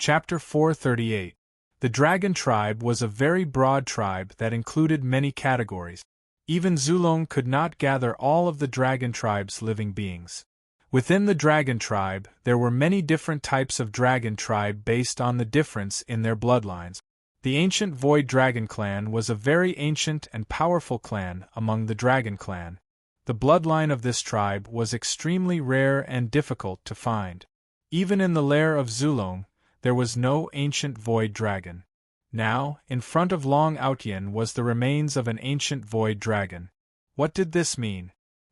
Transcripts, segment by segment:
Chapter 438. The Dragon Tribe was a very broad tribe that included many categories. Even Zulong could not gather all of the Dragon Tribe's living beings. Within the Dragon Tribe, there were many different types of Dragon Tribe based on the difference in their bloodlines. The ancient Void Dragon Clan was a very ancient and powerful clan among the Dragon Clan. The bloodline of this tribe was extremely rare and difficult to find. Even in the lair of Zulong, there was no ancient Void Dragon. Now, in front of Long Outyen was the remains of an ancient Void Dragon. What did this mean?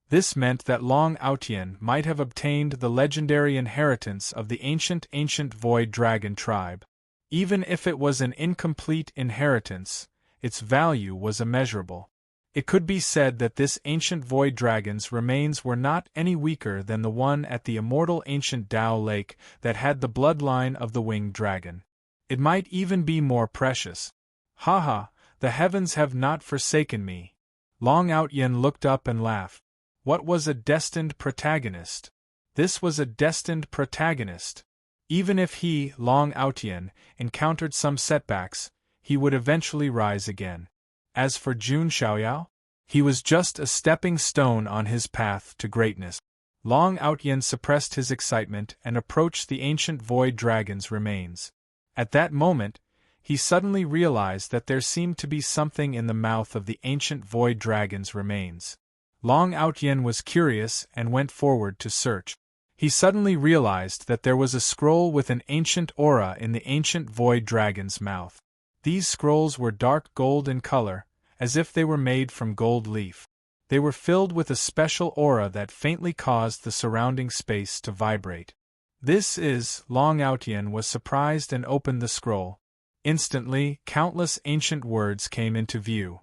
This meant that Long Outyen might have obtained the legendary inheritance of the ancient Void Dragon tribe. Even if it was an incomplete inheritance, its value was immeasurable. It could be said that this ancient Void Dragon's remains were not any weaker than the one at the immortal ancient Dao Lake that had the bloodline of the Winged Dragon. It might even be more precious. Haha, the heavens have not forsaken me. Long Outyen looked up and laughed. What was a destined protagonist? This was a destined protagonist. Even if he, Long Outyen, encountered some setbacks, he would eventually rise again. As for Jun Xiaoyao, he was just a stepping stone on his path to greatness. Long Outyen suppressed his excitement and approached the ancient Void Dragon's remains. At that moment, he suddenly realized that there seemed to be something in the mouth of the ancient Void Dragon's remains. Long Outyen was curious and went forward to search. He suddenly realized that there was a scroll with an ancient aura in the ancient Void Dragon's mouth. These scrolls were dark gold in color, as if they were made from gold leaf. They were filled with a special aura that faintly caused the surrounding space to vibrate. Long Outyen was surprised and opened the scroll. Instantly, countless ancient words came into view.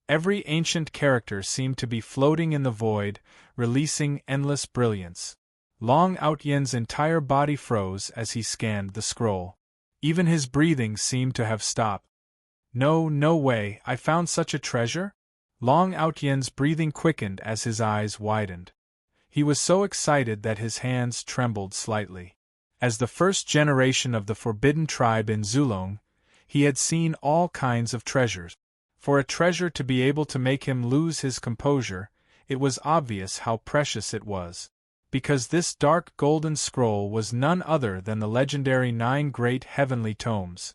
Every ancient character seemed to be floating in the void, releasing endless brilliance. Long Outyen's entire body froze as he scanned the scroll. Even his breathing seemed to have stopped. No way, I found such a treasure? Long Outyen's breathing quickened as his eyes widened. He was so excited that his hands trembled slightly. As the first generation of the Forbidden Tribe in Zulong, he had seen all kinds of treasures. For a treasure to be able to make him lose his composure, it was obvious how precious it was. Because this dark golden scroll was none other than the legendary 9 Great Heavenly Tomes.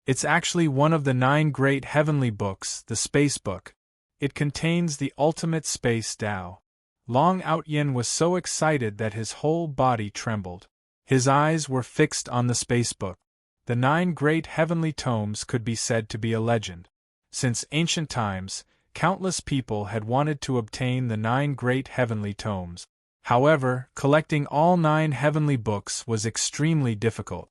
It's actually one of the 9 Great Heavenly Books, the Space Book. It contains the ultimate space Tao. Long Outyen was so excited that his whole body trembled. His eyes were fixed on the Space Book. The 9 Great Heavenly Tomes could be said to be a legend. Since ancient times, countless people had wanted to obtain the 9 Great Heavenly Tomes. However, collecting all 9 heavenly books was extremely difficult.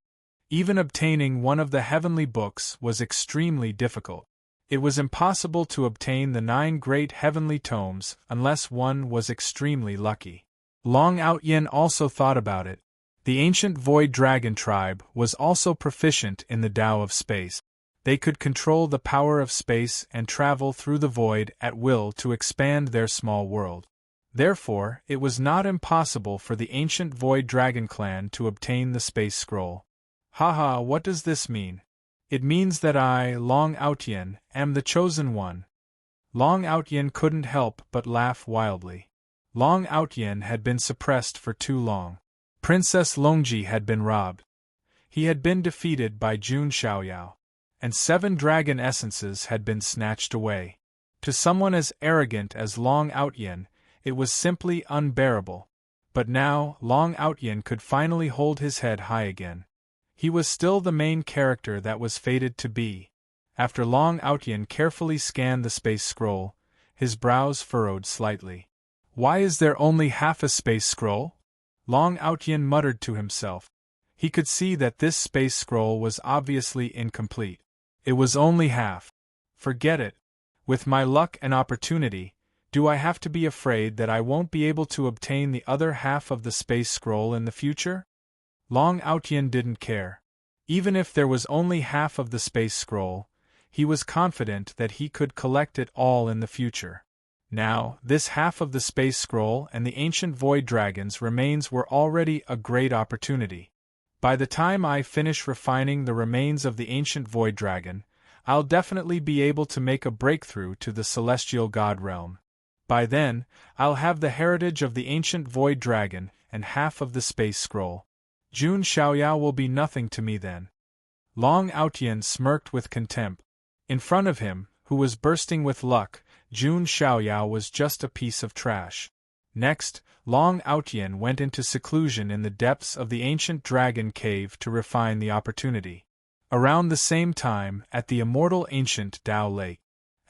Even obtaining one of the heavenly books was extremely difficult. It was impossible to obtain the 9 Great Heavenly Tomes unless one was extremely lucky. Long Outyen also thought about it. The ancient Void Dragon tribe was also proficient in the Tao of space. They could control the power of space and travel through the void at will to expand their small world. Therefore, it was not impossible for the ancient Void Dragon clan to obtain the space scroll. Haha, what does this mean? It means that I, Long Outyen, am the chosen one. Long Outyen couldn't help but laugh wildly. Long Outyen had been suppressed for too long. Princess Longji had been robbed. He had been defeated by Jun Xiaoyao. And 7 dragon essences had been snatched away. To someone as arrogant as Long Outyen, it was simply unbearable. But now, Long Outyen could finally hold his head high again. He was still the main character that was fated to be. After Long Outyen carefully scanned the space scroll, his brows furrowed slightly. Why is there only half a space scroll? Long Outyen muttered to himself. He could see that this space scroll was obviously incomplete. It was only half. Forget it. With my luck and opportunity, do I have to be afraid that I won't be able to obtain the other half of the space scroll in the future? Long Outyen didn't care. Even if there was only half of the space scroll, he was confident that he could collect it all in the future. Now, this half of the space scroll and the ancient Void Dragon's remains were already a great opportunity. By the time I finish refining the remains of the ancient void dragon, I'll definitely be able to make a breakthrough to the celestial god realm. By then, I'll have the heritage of the ancient void dragon and half of the space scroll. Jun Xiaoyao will be nothing to me then. Long Aotian smirked with contempt. In front of him, who was bursting with luck, Jun Xiaoyao was just a piece of trash. Next, Long Aotian went into seclusion in the depths of the ancient dragon cave to refine the opportunity. Around the same time, at the immortal ancient Dao Lake.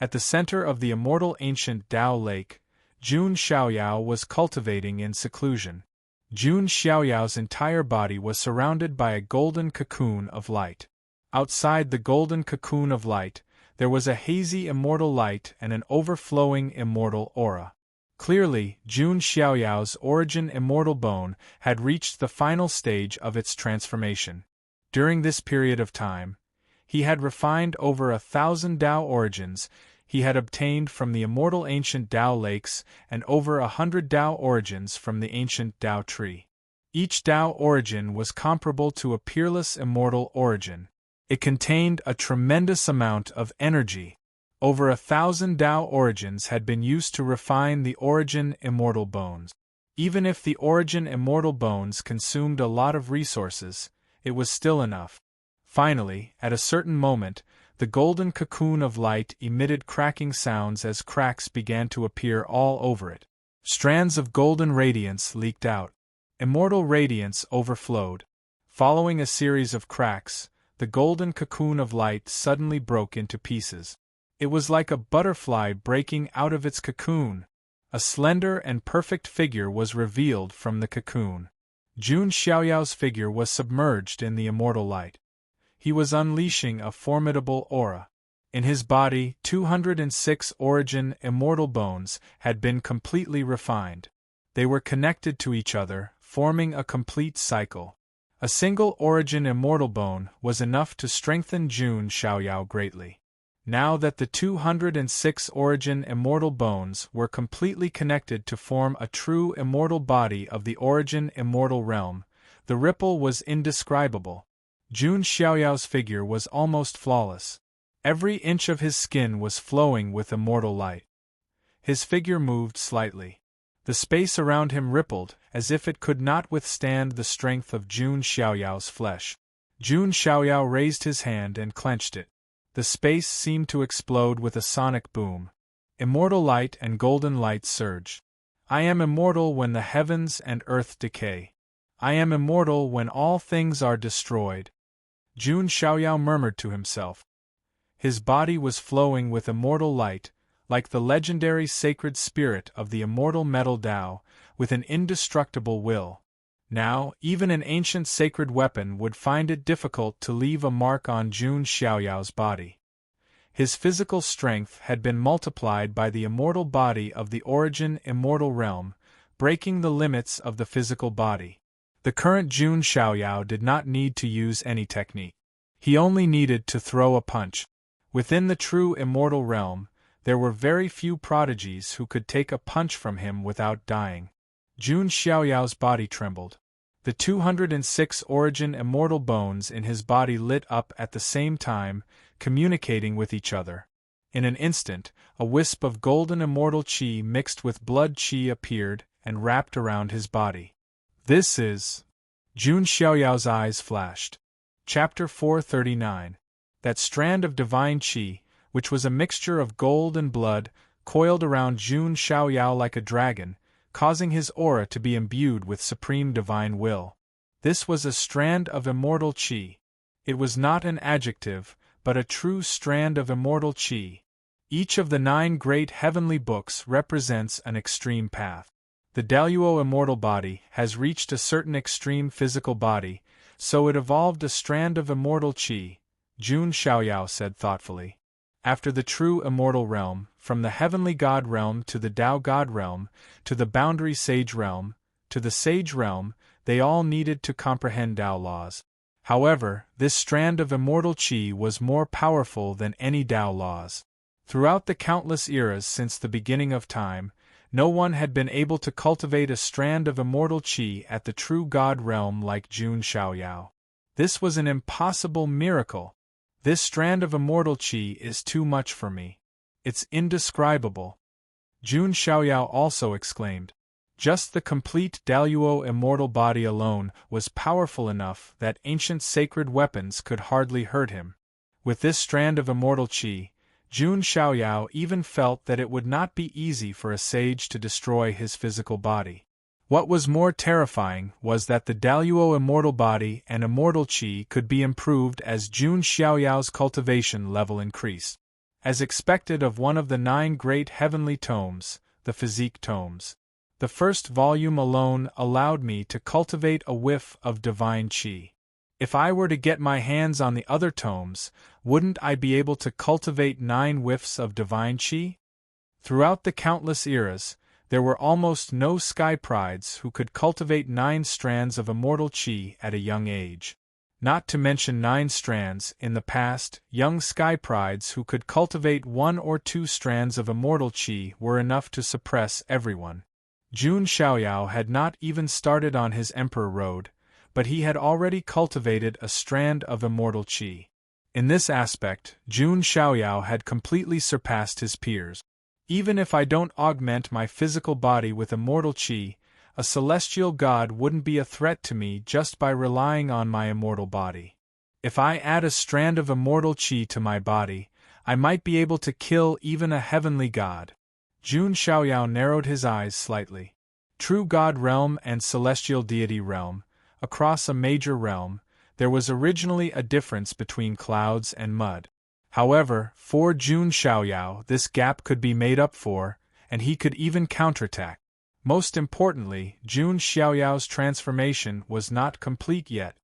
At the center of the immortal ancient Dao Lake, Jun Xiaoyao was cultivating in seclusion. Jun Xiaoyao's entire body was surrounded by a golden cocoon of light. Outside the golden cocoon of light, there was a hazy immortal light and an overflowing immortal aura. Clearly, Jun Xiaoyao's origin immortal bone had reached the final stage of its transformation. During this period of time, he had refined over 1,000 Dao origins he had obtained from the immortal ancient Dao lakes and over 100 Dao origins from the ancient Dao tree. Each Dao origin was comparable to a peerless immortal origin. It contained a tremendous amount of energy. Over 1,000 Dao origins had been used to refine the origin immortal bones. Even if the origin immortal bones consumed a lot of resources, it was still enough. Finally, at a certain moment, the golden cocoon of light emitted cracking sounds as cracks began to appear all over it. Strands of golden radiance leaked out. Immortal radiance overflowed. Following a series of cracks, the golden cocoon of light suddenly broke into pieces. It was like a butterfly breaking out of its cocoon. A slender and perfect figure was revealed from the cocoon. Jun Xiaoyao's figure was submerged in the immortal light. He was unleashing a formidable aura. In his body, 206 origin immortal bones had been completely refined. They were connected to each other, forming a complete cycle. A single origin immortal bone was enough to strengthen Jun Xiaoyao greatly. Now that the 206 origin immortal bones were completely connected to form a true immortal body of the origin immortal realm, the ripple was indescribable. Jun Xiaoyao's figure was almost flawless. Every inch of his skin was flowing with immortal light. His figure moved slightly. The space around him rippled, as if it could not withstand the strength of Jun Xiaoyao's flesh. Jun Xiaoyao raised his hand and clenched it. The space seemed to explode with a sonic boom. Immortal light and golden light surge. I am immortal when the heavens and earth decay. I am immortal when all things are destroyed. Jun Xiaoyao murmured to himself. His body was flowing with immortal light, like the legendary sacred spirit of the immortal metal Tao, with an indestructible will. Now, even an ancient sacred weapon would find it difficult to leave a mark on Jun Xiaoyao's body. His physical strength had been multiplied by the immortal body of the origin immortal realm, breaking the limits of the physical body. The current Jun Xiaoyao did not need to use any technique. He only needed to throw a punch. Within the true immortal realm, there were very few prodigies who could take a punch from him without dying. Jun Xiaoyao's body trembled. The 206 origin immortal bones in his body lit up at the same time, communicating with each other. In an instant, a wisp of golden immortal qi mixed with blood qi appeared and wrapped around his body. This is... Jun Xiaoyao's eyes flashed. Chapter 439. That strand of divine qi, which was a mixture of gold and blood, coiled around Jun Xiaoyao like a dragon, causing his aura to be imbued with supreme divine will. This was a strand of immortal qi. It was not an adjective, but a true strand of immortal qi. Each of the 9 great heavenly books represents an extreme path. The Daluo immortal body has reached a certain extreme physical body, so it evolved a strand of immortal qi, Jun Xiaoyao said thoughtfully. After the true immortal realm, from the heavenly god realm to the Tao god realm, to the boundary sage realm, to the sage realm, they all needed to comprehend Tao laws. However, this strand of immortal qi was more powerful than any Tao laws. Throughout the countless eras since the beginning of time, no one had been able to cultivate a strand of immortal qi at the true god realm like Jun Xiaoyao. This was an impossible miracle. This strand of immortal qi is too much for me. It's indescribable. Jun Xiaoyao also exclaimed. Just the complete Daluo immortal body alone was powerful enough that ancient sacred weapons could hardly hurt him. With this strand of immortal qi, Jun Xiaoyao even felt that it would not be easy for a sage to destroy his physical body. What was more terrifying was that the Daluo immortal body and immortal qi could be improved as Jun Xiaoyao's cultivation level increased. As expected of one of the 9 great heavenly tomes, the physique tomes. The first volume alone allowed me to cultivate a whiff of divine qi. If I were to get my hands on the other tomes, wouldn't I be able to cultivate 9 whiffs of divine qi? Throughout the countless eras, there were almost no sky prides who could cultivate 9 strands of immortal qi at a young age. Not to mention 9 strands in the past, young sky prides who could cultivate 1 or 2 strands of immortal qi were enough to suppress everyone. Jun Xiaoyao had not even started on his emperor road, but he had already cultivated a strand of immortal qi. In this aspect, Jun Xiaoyao had completely surpassed his peers. Even if I don't augment my physical body with immortal qi, a celestial god wouldn't be a threat to me just by relying on my immortal body. If I add a strand of immortal qi to my body, I might be able to kill even a heavenly god. Jun Xiaoyao narrowed his eyes slightly. True God realm and celestial deity realm, across a major realm, there was originally a difference between clouds and mud. However, for Jun Xiaoyao this gap could be made up for, and he could even counterattack. Most importantly, Jun Xiaoyao's transformation was not complete yet.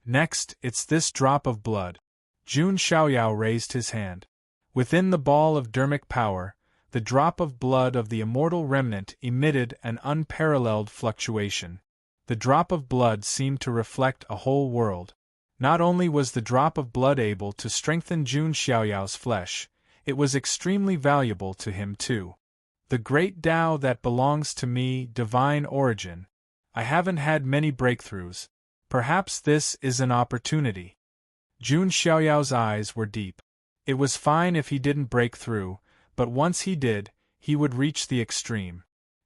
Next, it's this drop of blood. Jun Xiaoyao raised his hand. Within the ball of dermic power, the drop of blood of the immortal remnant emitted an unparalleled fluctuation. The drop of blood seemed to reflect a whole world. Not only was the drop of blood able to strengthen Jun Xiaoyao's flesh, it was extremely valuable to him too. The great Tao that belongs to me, divine origin. I haven't had many breakthroughs. Perhaps this is an opportunity. Jun Xiaoyao's eyes were deep. It was fine if he didn't break through, but once he did, he would reach the extreme.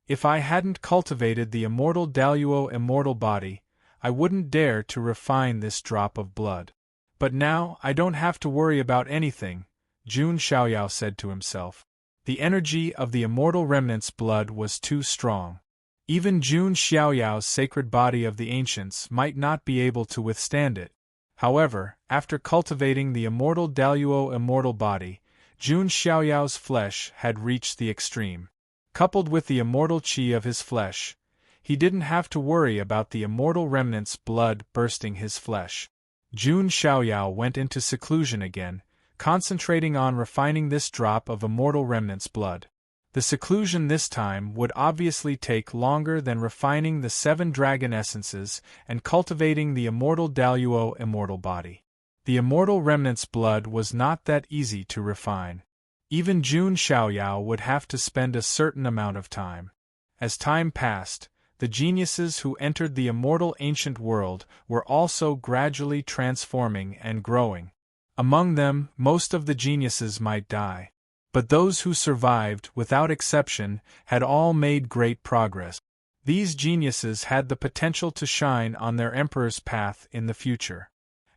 If I hadn't cultivated the immortal Daluo immortal body, I wouldn't dare to refine this drop of blood. But now I don't have to worry about anything, Jun Xiaoyao said to himself. The energy of the immortal remnant's blood was too strong. Even Jun Xiaoyao's sacred body of the ancients might not be able to withstand it. However, after cultivating the immortal Daluo immortal body, Jun Xiaoyao's flesh had reached the extreme. Coupled with the immortal qi of his flesh, he didn't have to worry about the immortal remnant's blood bursting his flesh. Jun Xiaoyao went into seclusion again, concentrating on refining this drop of immortal remnant's blood. The seclusion this time would obviously take longer than refining the 7 dragon essences and cultivating the immortal Daluo immortal body. The immortal remnant's blood was not that easy to refine. Even Jun Xiaoyao would have to spend a certain amount of time. As time passed, the geniuses who entered the immortal ancient world were also gradually transforming and growing. Among them, most of the geniuses might die. But those who survived, without exception, had all made great progress. These geniuses had the potential to shine on their emperor's path in the future.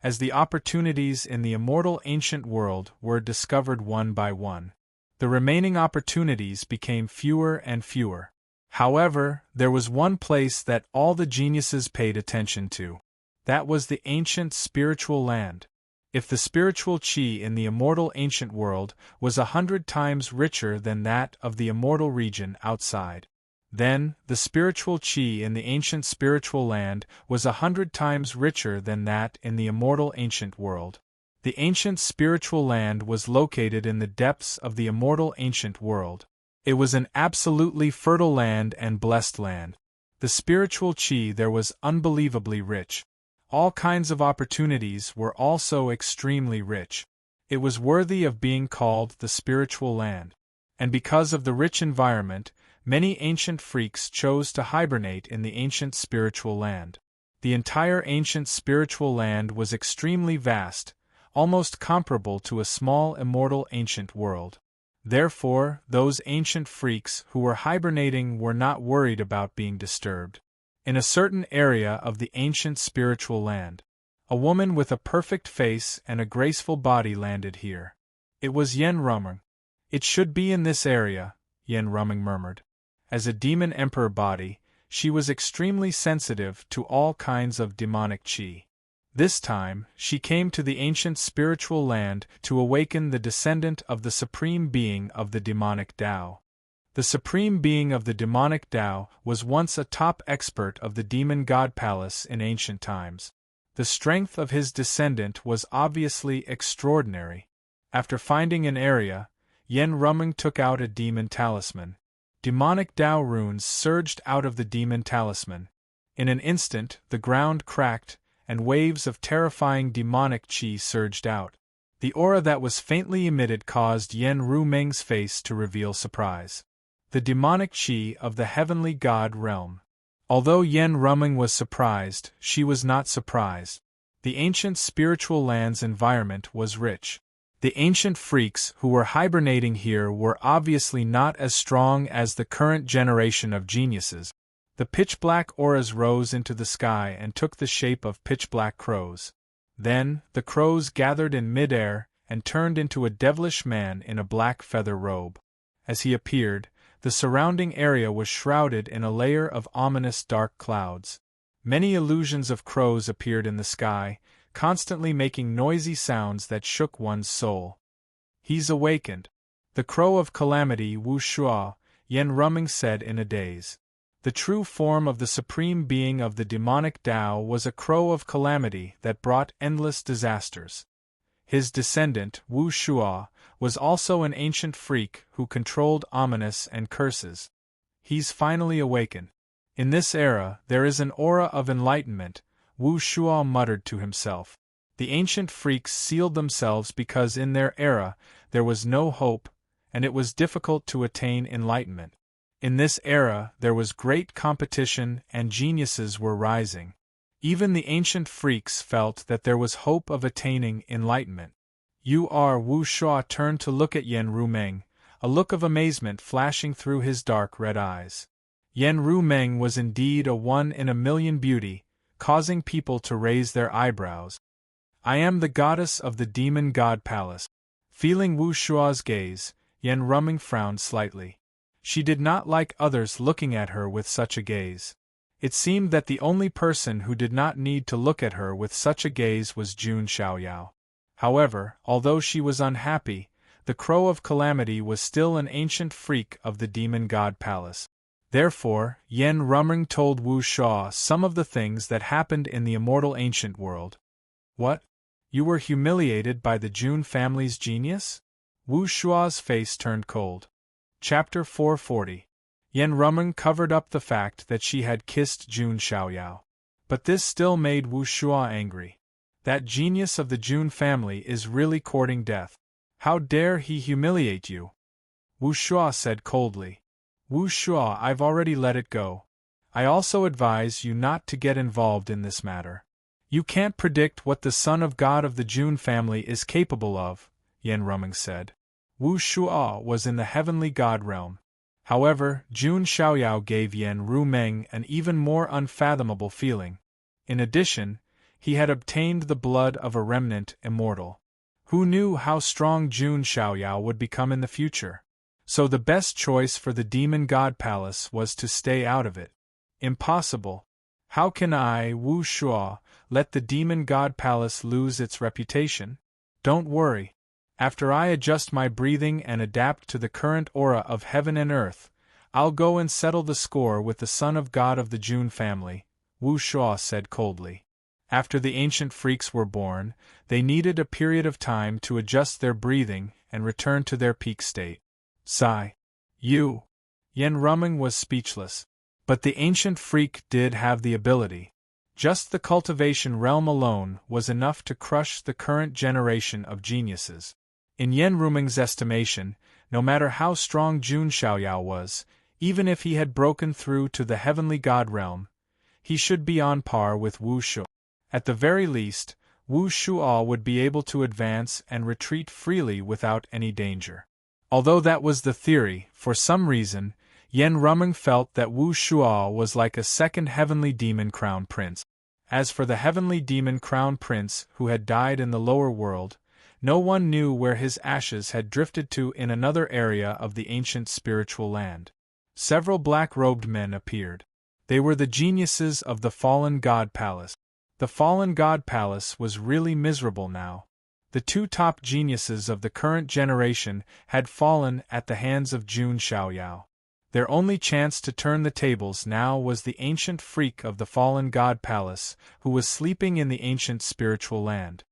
As the opportunities in the immortal ancient world were discovered one by one, the remaining opportunities became fewer and fewer. However, there was one place that all the geniuses paid attention to. That was the ancient spiritual land. If the spiritual qi in the immortal ancient world was 100 times richer than that of the immortal region outside, then the spiritual qi in the ancient spiritual land was 100 times richer than that in the immortal ancient world. The ancient spiritual land was located in the depths of the immortal ancient world. It was an absolutely fertile land and blessed land. The spiritual qi there was unbelievably rich. All kinds of opportunities were also extremely rich. It was worthy of being called the spiritual land. And because of the rich environment, many ancient freaks chose to hibernate in the ancient spiritual land. The entire ancient spiritual land was extremely vast, almost comparable to a small immortal ancient world. Therefore, those ancient freaks who were hibernating were not worried about being disturbed. In a certain area of the ancient spiritual land, a woman with a perfect face and a graceful body landed here. It was Yen Rumeng. It should be in this area, Yen Rumeng murmured. As a demon emperor body, she was extremely sensitive to all kinds of demonic qi. This time, she came to the ancient spiritual land to awaken the descendant of the supreme being of the demonic Tao. The supreme being of the demonic Tao was once a top expert of the demon god palace in ancient times. The strength of his descendant was obviously extraordinary. After finding an area, Yen Rumeng took out a demon talisman. Demonic Tao runes surged out of the demon talisman. In an instant, the ground cracked, and waves of terrifying demonic qi surged out. The aura that was faintly emitted caused Yen Rumeng's face to reveal surprise. The demonic qi of the heavenly god realm. Although Yen Rumeng was surprised, she was not surprised. The ancient spiritual land's environment was rich. The ancient freaks who were hibernating here were obviously not as strong as the current generation of geniuses. The pitch-black auras rose into the sky and took the shape of pitch-black crows. Then, the crows gathered in mid-air and turned into a devilish man in a black feather robe. As he appeared, the surrounding area was shrouded in a layer of ominous dark clouds. Many illusions of crows appeared in the sky, constantly making noisy sounds that shook one's soul. He's awakened. The crow of calamity Wu Shua, Yen Rumeng said in a daze. The true form of the supreme being of the demonic Tao was a crow of calamity that brought endless disasters. His descendant, Wu Shua, was also an ancient freak who controlled ominous and curses. He's finally awakened. In this era, there is an aura of enlightenment, Wu Shua muttered to himself. The ancient freaks sealed themselves because in their era there was no hope, and it was difficult to attain enlightenment. In this era there was great competition and geniuses were rising. Even the ancient freaks felt that there was hope of attaining enlightenment. Wu Shua turned to look at Yen Rumeng, a look of amazement flashing through his dark red eyes. Yen Rumeng was indeed a one-in-a-million beauty, causing people to raise their eyebrows. I am the goddess of the demon god palace. Feeling Wu Shua's gaze, Yen Rumeng frowned slightly. She did not like others looking at her with such a gaze. It seemed that the only person who did not need to look at her with such a gaze was Jun Xiaoyao. However, although she was unhappy, the crow of calamity was still an ancient freak of the demon god palace. Therefore, Yen Rumeng told Wu Shua some of the things that happened in the immortal ancient world. What? You were humiliated by the Jun family's genius? Wu Shua's face turned cold. Chapter 440. Yen Rumeng covered up the fact that she had kissed Jun Xiaoyao. But this still made Wu Shua angry. That genius of the Jun family is really courting death. How dare he humiliate you? Wu Shua said coldly. Wu Shua, I've already let it go. I also advise you not to get involved in this matter. You can't predict what the son of God of the Jun family is capable of, Yen Rumeng said. Wu Shua was in the heavenly god realm. However, Jun Xiaoyao gave Yen Rumeng an even more unfathomable feeling. In addition, he had obtained the blood of a remnant immortal. Who knew how strong Jun Xiaoyao would become in the future? So the best choice for the demon god palace was to stay out of it. Impossible. How can I, Wu Shua, let the demon god palace lose its reputation? Don't worry. After I adjust my breathing and adapt to the current aura of heaven and earth, I'll go and settle the score with the son of God of the Jun family, Wu Shua said coldly. After the ancient freaks were born, they needed a period of time to adjust their breathing and return to their peak state. Sigh. Yen Rumeng was speechless. But the ancient freak did have the ability. Just the cultivation realm alone was enough to crush the current generation of geniuses. In Yen Rumeng's estimation, no matter how strong Jun Xiaoyao was, even if he had broken through to the heavenly god realm, he should be on par with Wu Shu. At the very least, Wu Shual would be able to advance and retreat freely without any danger. Although that was the theory, for some reason, Yen Rumeng felt that Wu Shual was like a second heavenly demon crown prince. As for the heavenly demon crown prince who had died in the lower world, no one knew where his ashes had drifted to in another area of the ancient spiritual land. Several black-robed men appeared. They were the geniuses of the fallen god palace. The fallen god palace was really miserable now. The two top geniuses of the current generation had fallen at the hands of Jun Xiaoyao. Their only chance to turn the tables now was the ancient freak of the fallen god palace, who was sleeping in the ancient spiritual land.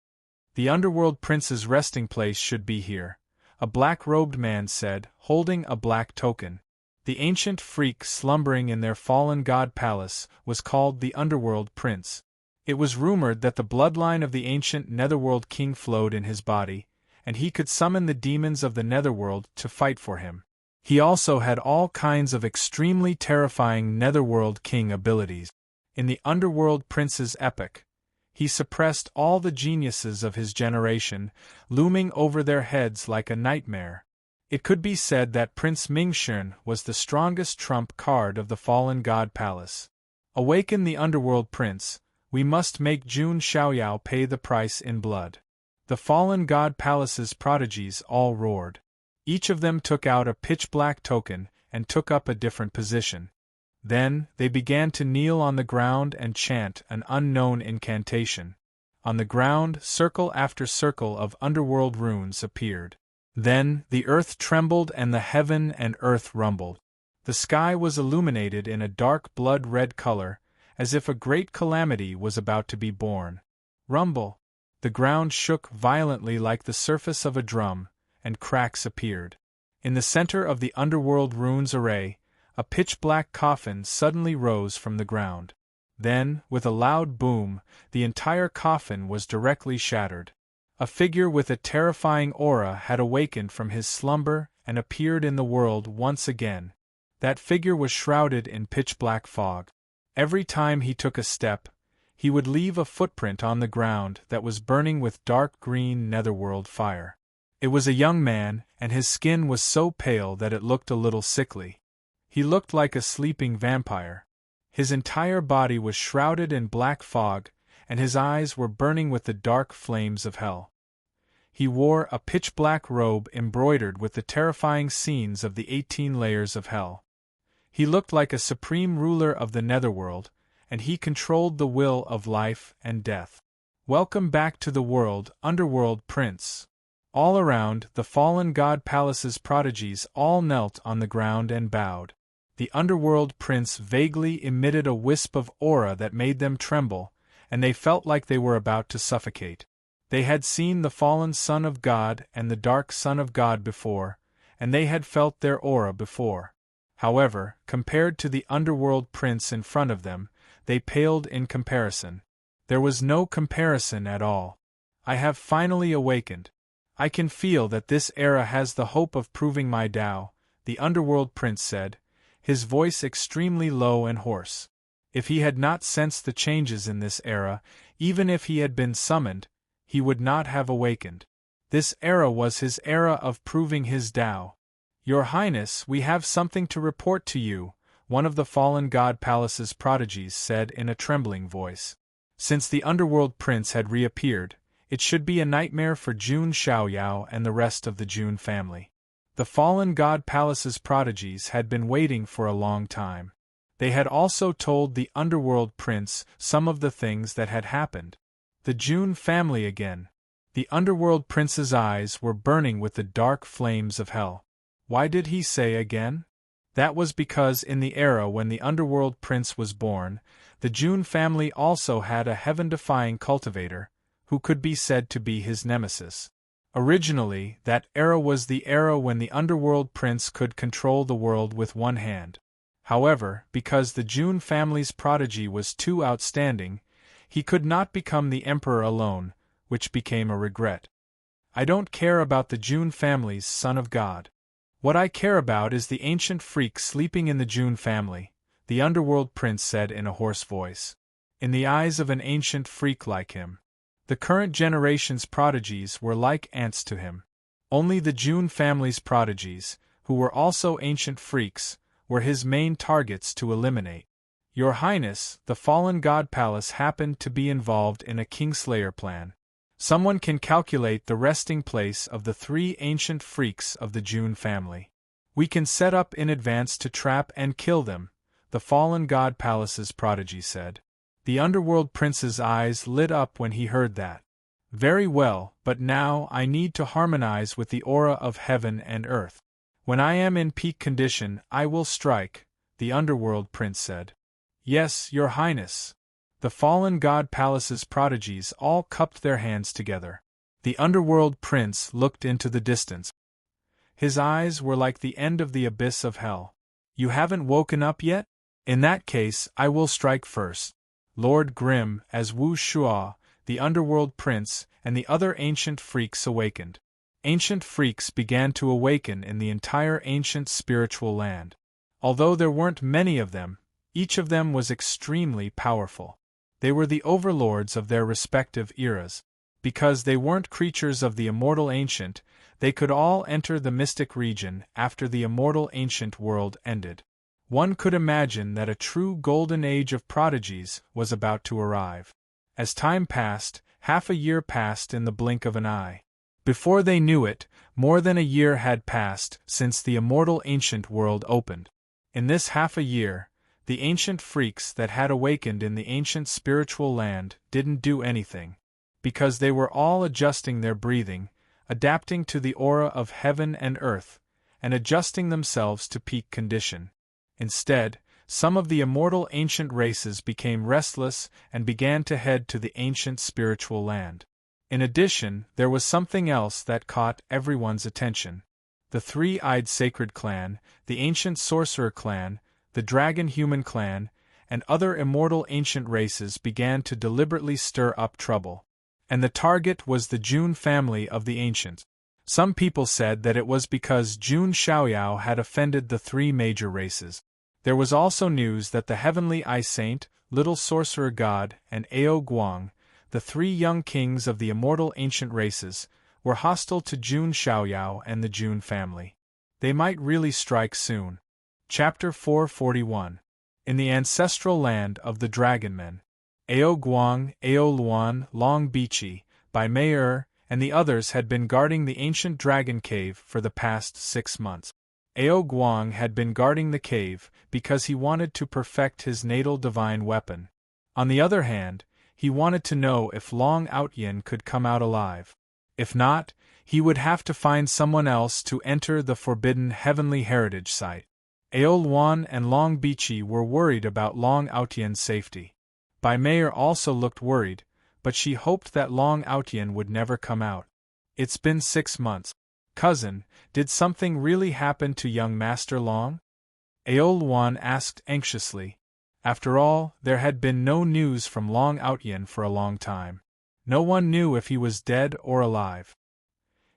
The underworld prince's resting place should be here, a black-robed man said, holding a black token. The ancient freak slumbering in their fallen god palace was called the underworld prince. It was rumored that the bloodline of the ancient netherworld king flowed in his body, and he could summon the demons of the netherworld to fight for him. He also had all kinds of extremely terrifying netherworld king abilities. In the underworld prince's epic, he suppressed all the geniuses of his generation, looming over their heads like a nightmare. It could be said that Prince Mingshun was the strongest trump card of the fallen god palace. Awaken the underworld prince. We must make Jun Xiaoyao pay the price in blood. The fallen god palace's prodigies all roared. Each of them took out a pitch-black token and took up a different position. Then, they began to kneel on the ground and chant an unknown incantation. On the ground, circle after circle of underworld runes appeared. Then, the earth trembled and the heaven and earth rumbled. The sky was illuminated in a dark blood-red color, as if a great calamity was about to be born. Rumble! The ground shook violently like the surface of a drum, and cracks appeared. In the center of the underworld runes array, a pitch-black coffin suddenly rose from the ground. Then, with a loud boom, the entire coffin was directly shattered. A figure with a terrifying aura had awakened from his slumber and appeared in the world once again. That figure was shrouded in pitch-black fog. Every time he took a step, he would leave a footprint on the ground that was burning with dark green netherworld fire. It was a young man, and his skin was so pale that it looked a little sickly. He looked like a sleeping vampire. His entire body was shrouded in black fog, and his eyes were burning with the dark flames of hell. He wore a pitch-black robe embroidered with the terrifying scenes of the 18 layers of hell. He looked like a supreme ruler of the netherworld, and he controlled the will of life and death. Welcome back to the world, underworld prince. All around, the fallen god palace's prodigies all knelt on the ground and bowed. The underworld prince vaguely emitted a wisp of aura that made them tremble, and they felt like they were about to suffocate. They had seen the fallen Son of God and the dark Son of God before, and they had felt their aura before. However, compared to the underworld prince in front of them, they paled in comparison. There was no comparison at all. I have finally awakened. I can feel that this era has the hope of proving my Tao, the underworld prince said, his voice extremely low and hoarse. If he had not sensed the changes in this era, even if he had been summoned, he would not have awakened. This era was his era of proving his Tao. Your Highness, we have something to report to you, one of the fallen god palace's prodigies said in a trembling voice. Since the underworld prince had reappeared, it should be a nightmare for Jun Xiaoyao and the rest of the Jun family. The fallen god palace's prodigies had been waiting for a long time. They had also told the underworld prince some of the things that had happened. The Jun family again. The underworld prince's eyes were burning with the dark flames of hell. Why did he say again? That was because in the era when the underworld prince was born, the Jun family also had a heaven-defying cultivator, who could be said to be his nemesis. Originally, that era was the era when the underworld prince could control the world with one hand. However, because the Jun family's prodigy was too outstanding, he could not become the emperor alone, which became a regret. I don't care about the Jun family's son of God. What I care about is the ancient freak sleeping in the Jun family, the underworld prince said in a hoarse voice. In the eyes of an ancient freak like him, the current generation's prodigies were like ants to him. Only the June family's prodigies, who were also ancient freaks, were his main targets to eliminate. Your Highness, the fallen god palace happened to be involved in a Kingslayer plan. Someone can calculate the resting place of the 3 ancient freaks of the June family. We can set up in advance to trap and kill them, the fallen god palace's prodigy said. The underworld prince's eyes lit up when he heard that. Very well, but now I need to harmonize with the aura of heaven and earth. When I am in peak condition, I will strike, the underworld prince said. Yes, Your Highness. The fallen god palace's prodigies all cupped their hands together. The underworld prince looked into the distance. His eyes were like the end of the abyss of hell. You haven't woken up yet? In that case, I will strike first. Lord Grim, as Wu Shua, the underworld prince, and the other ancient freaks awakened. Ancient freaks began to awaken in the entire ancient spiritual land. Although there weren't many of them, each of them was extremely powerful. They were the overlords of their respective eras. Because they weren't creatures of the immortal ancient, they could all enter the mystic region after the immortal ancient world ended. One could imagine that a true golden age of prodigies was about to arrive. As time passed, half a year passed in the blink of an eye. Before they knew it, more than a year had passed since the immortal ancient world opened. In this half a year, the ancient freaks that had awakened in the ancient spiritual land didn't do anything. Because they were all adjusting their breathing, adapting to the aura of heaven and earth, and adjusting themselves to peak condition. Instead, some of the immortal ancient races became restless and began to head to the ancient spiritual land. In addition, there was something else that caught everyone's attention. The 3-eyed sacred clan, the ancient sorcerer clan, the dragon-human clan, and other immortal ancient races began to deliberately stir up trouble. And the target was the June family of the ancients. Some people said that it was because Jun Xiaoyao had offended the 3 major races. There was also news that the Heavenly Eye Saint, Little Sorcerer God, and Ao Guang, the 3 young kings of the immortal ancient races, were hostile to Jun Xiaoyao and the Jun family. They might really strike soon. Chapter 441. In the ancestral land of the Dragonmen. Ao Guang, Ao Luan, Long Bichi, Bai Mei and the others had been guarding the ancient dragon cave for the past 6 months. Ao Guang had been guarding the cave because he wanted to perfect his natal divine weapon. On the other hand, he wanted to know if Long Outyin could come out alive. If not, he would have to find someone else to enter the forbidden heavenly heritage site. Ao Luan and Long Bichi were worried about Long Outyen's safety. Bai Mei also looked worried, but she hoped that Long Outyin would never come out. It's been 6 months. Cousin, did something really happen to young Master Long? Ao Luan asked anxiously. After all, there had been no news from Long Outyin for a long time. No one knew if he was dead or alive.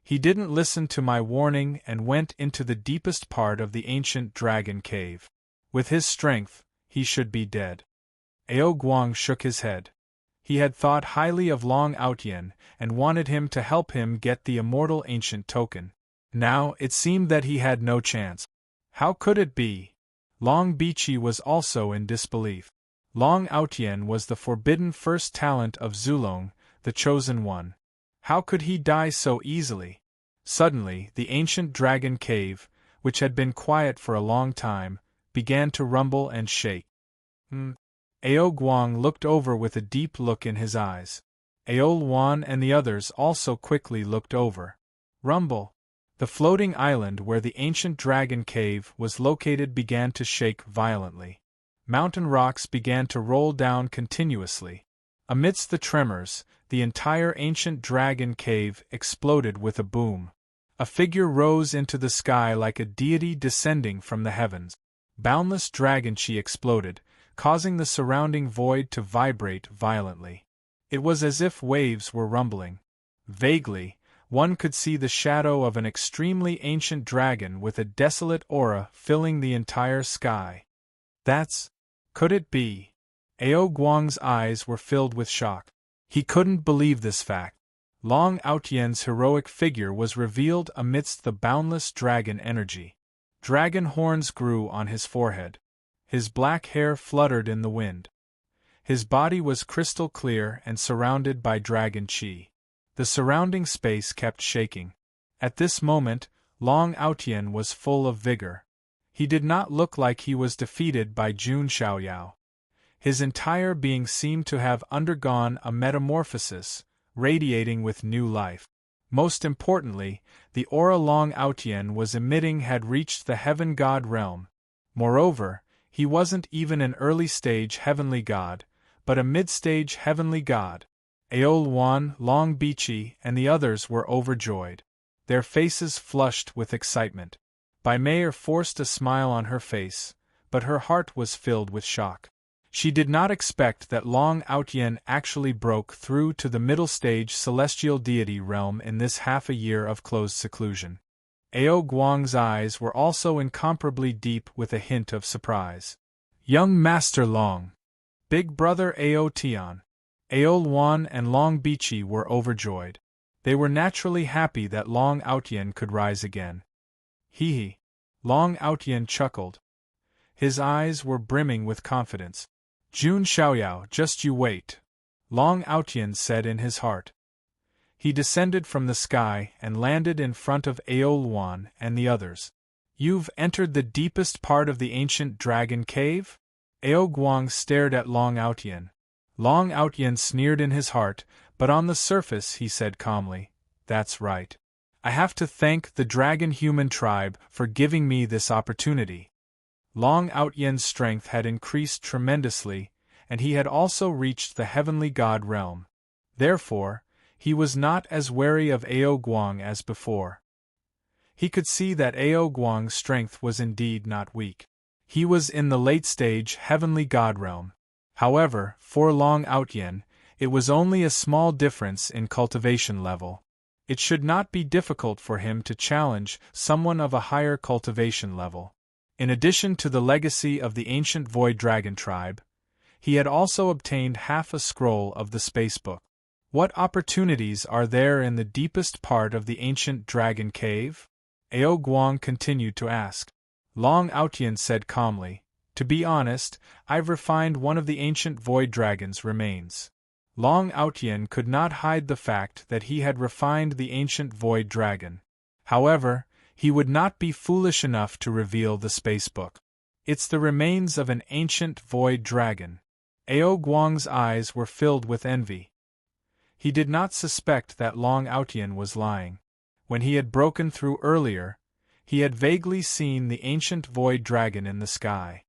He didn't listen to my warning and went into the deepest part of the ancient dragon cave. With his strength, he should be dead. Ao Guang shook his head. He had thought highly of Long Outyin and wanted him to help him get the immortal ancient token. Now it seemed that he had no chance. How could it be? Long Bichi was also in disbelief. Long Outyin was the forbidden first talent of Zulong, the chosen one. How could he die so easily? Suddenly, the ancient dragon cave, which had been quiet for a long time, began to rumble and shake. Ao Guang looked over with a deep look in his eyes. Ao Luan and the others also quickly looked over. Rumble. The floating island where the ancient dragon cave was located began to shake violently. Mountain rocks began to roll down continuously. Amidst the tremors, the entire ancient dragon cave exploded with a boom. A figure rose into the sky like a deity descending from the heavens. Boundless dragon chi exploded, causing the surrounding void to vibrate violently. It was as if waves were rumbling. Vaguely, one could see the shadow of an extremely ancient dragon with a desolate aura filling the entire sky. That's Could it be? Ao Guang's eyes were filled with shock. He couldn't believe this fact. Long Aotian's heroic figure was revealed amidst the boundless dragon energy. Dragon horns grew on his forehead. His black hair fluttered in the wind. His body was crystal clear and surrounded by dragon qi. The surrounding space kept shaking. At this moment, Long Aotian was full of vigor. He did not look like he was defeated by Jun Xiaoyao. His entire being seemed to have undergone a metamorphosis, radiating with new life. Most importantly, the aura Long Aotian was emitting had reached the heaven god realm. Moreover, he wasn't even an early-stage heavenly god, but a mid-stage heavenly god. Ao Luan, Long Bichi, and the others were overjoyed. Their faces flushed with excitement. Bai Mei forced a smile on her face, but her heart was filled with shock. She did not expect that Long Aotian actually broke through to the middle-stage celestial deity realm in this half a year of closed seclusion. Ao Guang's eyes were also incomparably deep with a hint of surprise. Young Master Long! Big Brother Ao Tian! Ao Luan and Long Bichi were overjoyed. They were naturally happy that Long Aotian could rise again. Hee. Long Aotian chuckled. His eyes were brimming with confidence. Jun Xiaoyao, just you wait, Long Aotian said in his heart. He descended from the sky and landed in front of Ao Luan and the others. You've entered the deepest part of the ancient dragon cave? Ao Guang stared at Long Aotian. Long Aotian sneered in his heart, but on the surface he said calmly, That's right. I have to thank the dragon human tribe for giving me this opportunity. Long Aotian's strength had increased tremendously, and he had also reached the heavenly god realm. Therefore, he was not as wary of Ao Guang as before. He could see that Ao Guang's strength was indeed not weak. He was in the late-stage heavenly god realm. However, for Long Aotian, it was only a small difference in cultivation level. It should not be difficult for him to challenge someone of a higher cultivation level. In addition to the legacy of the ancient Void Dragon tribe, he had also obtained half a scroll of the Space Book. What opportunities are there in the deepest part of the ancient dragon cave? Ao Guang continued to ask. Long Aotian said calmly, To be honest, I've refined one of the ancient Void Dragon's remains. Long Aotian could not hide the fact that he had refined the ancient Void Dragon. However, he would not be foolish enough to reveal the Space Book. It's the remains of an ancient Void Dragon. Ao Guang's eyes were filled with envy. He did not suspect that Long Aotian was lying. When he had broken through earlier, he had vaguely seen the ancient Void Dragon in the sky.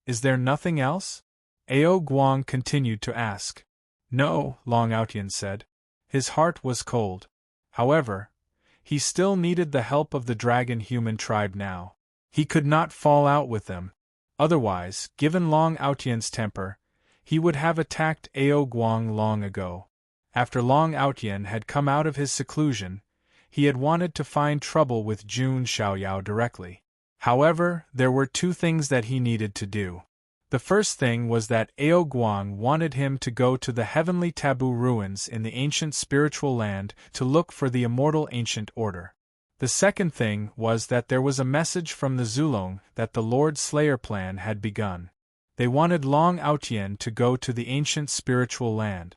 Is there nothing else? Ao Guang continued to ask. No, Long Aotian said. His heart was cold. However, he still needed the help of the dragon human tribe now. He could not fall out with them. Otherwise, given Long Aotian's temper, he would have attacked Ao Guang long ago. After Long Aotian had come out of his seclusion, he had wanted to find trouble with Jun Xiaoyao directly. However, there were two things that he needed to do. The first thing was that Ao Guang wanted him to go to the heavenly taboo ruins in the ancient spiritual land to look for the immortal ancient order. The second thing was that there was a message from the Zulong that the Lord Slayer plan had begun. They wanted Long Aotian to go to the ancient spiritual land.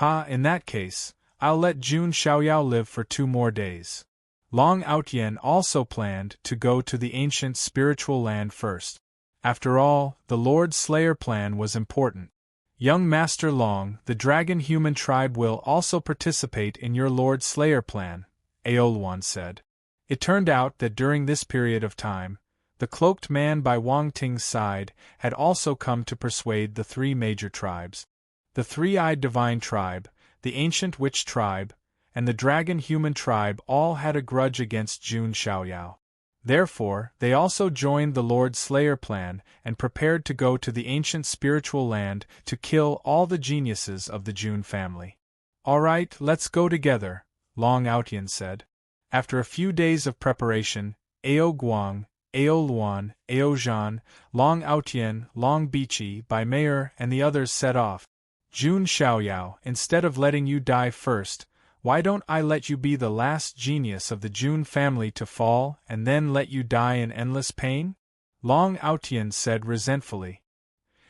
In that case, I'll let Jun Xiaoyao live for 2 more days. Long Aotian also planned to go to the ancient spiritual land first. After all, the Lord Slayer plan was important. Young Master Long, the dragon human tribe will also participate in your Lord Slayer plan, Ao Luan said. It turned out that during this period of time, the cloaked man by Wang Ting's side had also come to persuade the 3 major tribes. The 3-eyed divine tribe, the ancient witch tribe, and the dragon human tribe all had a grudge against Jun Xiaoyao. Therefore, they also joined the Lord Slayer plan and prepared to go to the ancient spiritual land to kill all the geniuses of the Jun family. All right, let's go together, Long Aotian said. After a few days of preparation, Ao Guang, Ao Luan, Ao Zhan, Long Aotian, Long Bichi, Bai Meier, and the others set off. Jun Xiaoyao, instead of letting you die first, why don't I let you be the last genius of the Jun family to fall and then let you die in endless pain? Long Aotian said resentfully.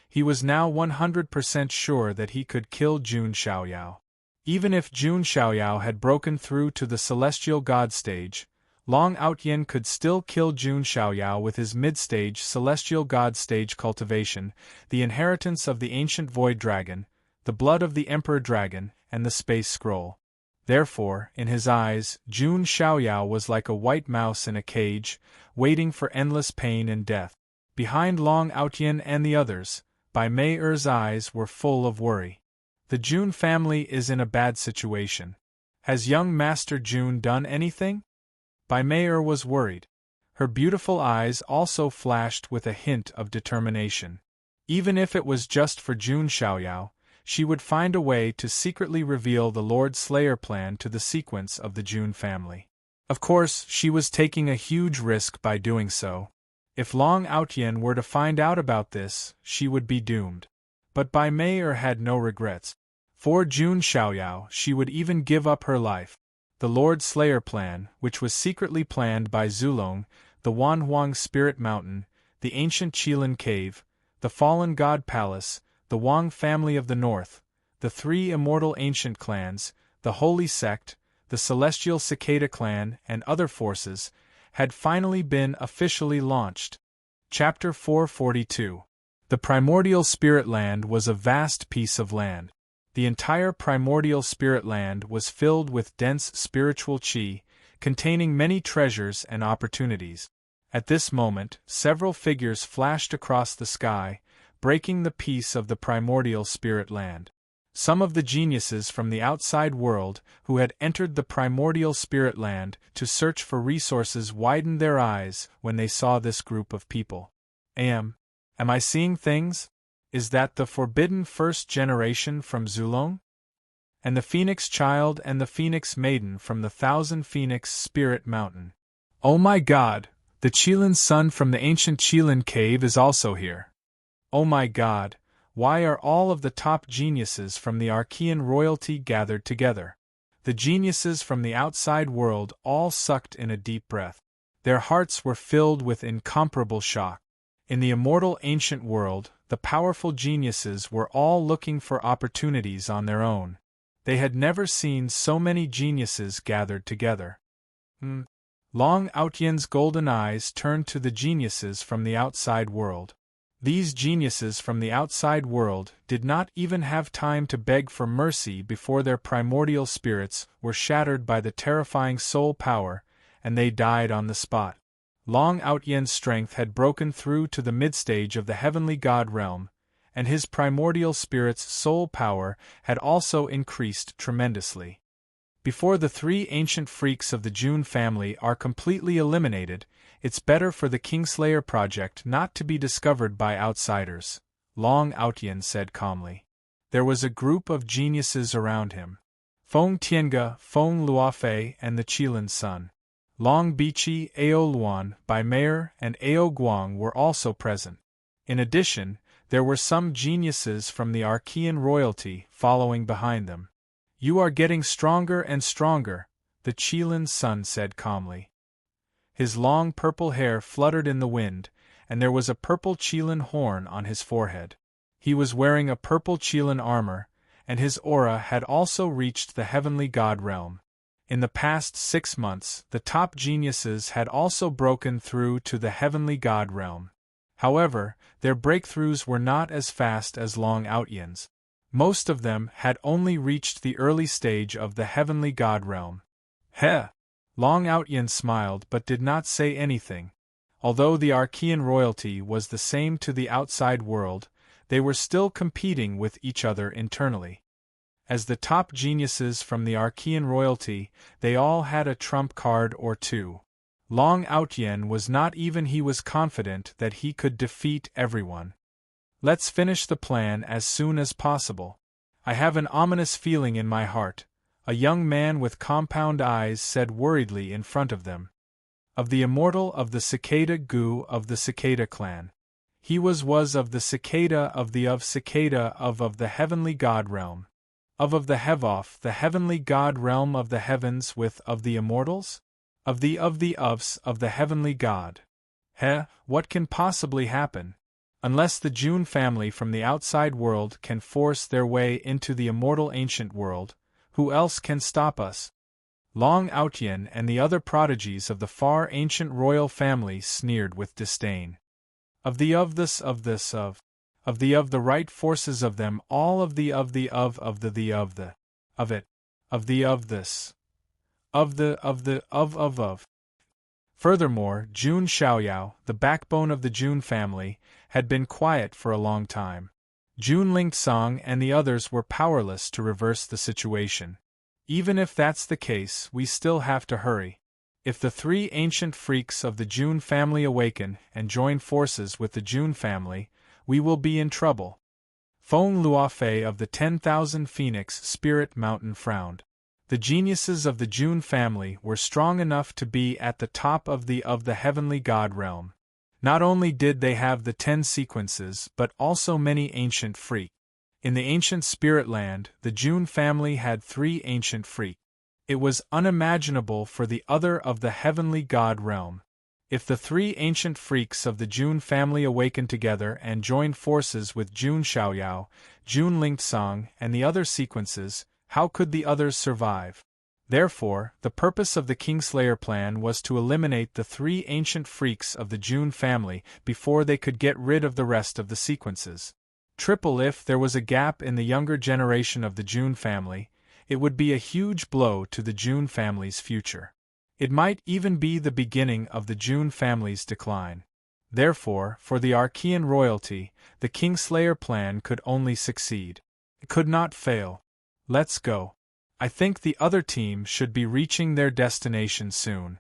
He was now 100% sure that he could kill Jun Xiaoyao. Even if Jun Xiaoyao had broken through to the celestial god stage, Long Aotian could still kill Jun Xiaoyao with his mid-stage celestial god stage cultivation, the inheritance of the ancient void dragon, the blood of the emperor dragon, and the space scroll. Therefore, in his eyes, Jun Xiaoyao was like a white mouse in a cage, waiting for endless pain and death. Behind Long Aotian and the others, Bai Meier's eyes were full of worry. The Jun family is in a bad situation. Has young Master Jun done anything? Bai Meier was worried. Her beautiful eyes also flashed with a hint of determination. Even if it was just for Jun Xiaoyao, she would find a way to secretly reveal the Lord Slayer plan to the sequence of the Jun family. Of course, she was taking a huge risk by doing so. If Long Aotian were to find out about this, she would be doomed. But Bai Meier had no regrets. For Jun Xiaoyao, she would even give up her life. The Lord Slayer plan, which was secretly planned by Zulong, the Wanhuang Spirit Mountain, the ancient Qilin Cave, the Fallen God Palace, the Wang family of the North, the three immortal ancient clans, the Holy Sect, the Celestial Cicada clan, and other forces, had finally been officially launched. Chapter 442. The Primordial Spirit Land was a vast piece of land. The entire primordial spirit land was filled with dense spiritual qi, containing many treasures and opportunities. At this moment, several figures flashed across the sky, breaking the peace of the primordial spirit land. Some of the geniuses from the outside world who had entered the primordial spirit land to search for resources widened their eyes when they saw this group of people. Am I seeing things? Is that the forbidden first generation from Zulong? And the Phoenix Child and the Phoenix Maiden from the Thousand Phoenix Spirit Mountain. Oh my God, the Qilin Sun from the ancient Qilin Cave is also here. Oh my God, why are all of the top geniuses from the Archean royalty gathered together? The geniuses from the outside world all sucked in a deep breath. Their hearts were filled with incomparable shock. In the immortal ancient world, the powerful geniuses were all looking for opportunities on their own. They had never seen so many geniuses gathered together. Long Aotian's golden eyes turned to the geniuses from the outside world. These geniuses from the outside world did not even have time to beg for mercy before their primordial spirits were shattered by the terrifying soul power, and they died on the spot. Long Aotian's strength had broken through to the midstage of the heavenly god realm, and his primordial spirit's soul power had also increased tremendously. Before the three ancient freaks of the Jun family are completely eliminated, it's better for the Kingslayer project not to be discovered by outsiders, Long Aotian said calmly. There was a group of geniuses around him. Feng Tiange, Feng Luofei, and the Qilin Sun. Long Bichi, Ao Luan, Bai Meier, and Ao Guang were also present. In addition, there were some geniuses from the Archean royalty following behind them. You are getting stronger and stronger, the Qilin Sun said calmly. His long purple hair fluttered in the wind, and there was a purple Qilin horn on his forehead. He was wearing a purple Qilin armor, and his aura had also reached the heavenly god realm. In the past 6 months, the top geniuses had also broken through to the heavenly god realm. However, their breakthroughs were not as fast as Long Aotian's. Most of them had only reached the early stage of the heavenly god realm. Heh! Long Aotian smiled but did not say anything. Although the Archean royalty was the same to the outside world, they were still competing with each other internally. As the top geniuses from the Archean royalty, they all had a trump card or two. Long Aotian was not even he was confident that he could defeat everyone. Let's finish the plan as soon as possible. I have an ominous feeling in my heart, a young man with compound eyes said worriedly in front of them. of the immortal of the cicada Gu of the cicada clan. He was of the cicada of cicada of the heavenly god realm. Of the Hevoth, the heavenly god realm of the heavens with of the immortals? Of the ofs of the heavenly god. What can possibly happen? Unless the June family from the outside world can force their way into the immortal ancient world, who else can stop us? Long Outyen and the other prodigies of the far ancient royal family sneered with disdain. Of the right forces of them all of this, of it. Furthermore, Jun Xiaoyao, the backbone of the Jun family, had been quiet for a long time. Jun Lingsong and the others were powerless to reverse the situation. Even if that's the case, we still have to hurry. If the three ancient freaks of the Jun family awaken and join forces with the Jun family, we will be in trouble. Feng Luofei of the 10,000 Phoenix Spirit Mountain frowned. The geniuses of the Jun family were strong enough to be at the top of the heavenly god realm. Not only did they have the 10 sequences but also many ancient freaks. In the ancient spirit land, the Jun family had 3 ancient freaks. It was unimaginable for the other of the heavenly god realm. If the 3 ancient freaks of the Jun family awakened together and joined forces with Jun Xiaoyao, Jun Lingsong, and the other sequences, how could the others survive? Therefore, the purpose of the Kingslayer plan was to eliminate the 3 ancient freaks of the Jun family before they could get rid of the rest of the sequences. If there was a gap in the younger generation of the Jun family, it would be a huge blow to the Jun family's future. It might even be the beginning of the Jun family's decline. Therefore, for the Archean royalty, the Kingslayer plan could only succeed. It could not fail. Let's go. I think the other team should be reaching their destination soon.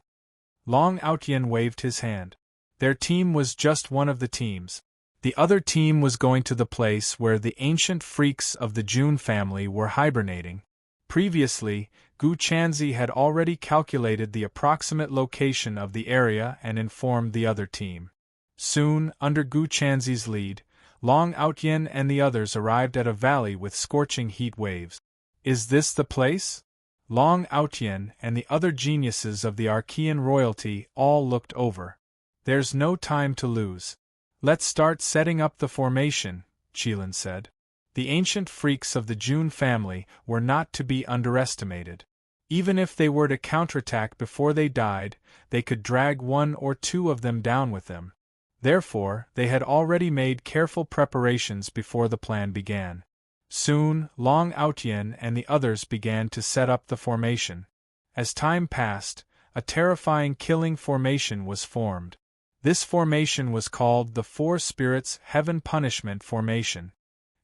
Long Outyen waved his hand. Their team was just one of the teams. The other team was going to the place where the ancient freaks of the Jun family were hibernating. Previously, Gu Chanzi had already calculated the approximate location of the area and informed the other team. Soon, under Gu Chanzi's lead, Long Outyen and the others arrived at a valley with scorching heat waves. Is this the place? Long Outyen and the other geniuses of the Archean royalty all looked over. There's no time to lose. Let's start setting up the formation, Qilin said. The ancient freaks of the Jun family were not to be underestimated. Even if they were to counterattack before they died, they could drag 1 or 2 of them down with them. Therefore, they had already made careful preparations before the plan began. Soon, Long Outyen and the others began to set up the formation. As time passed, a terrifying killing formation was formed. This formation was called the Four Spirits Heaven Punishment Formation.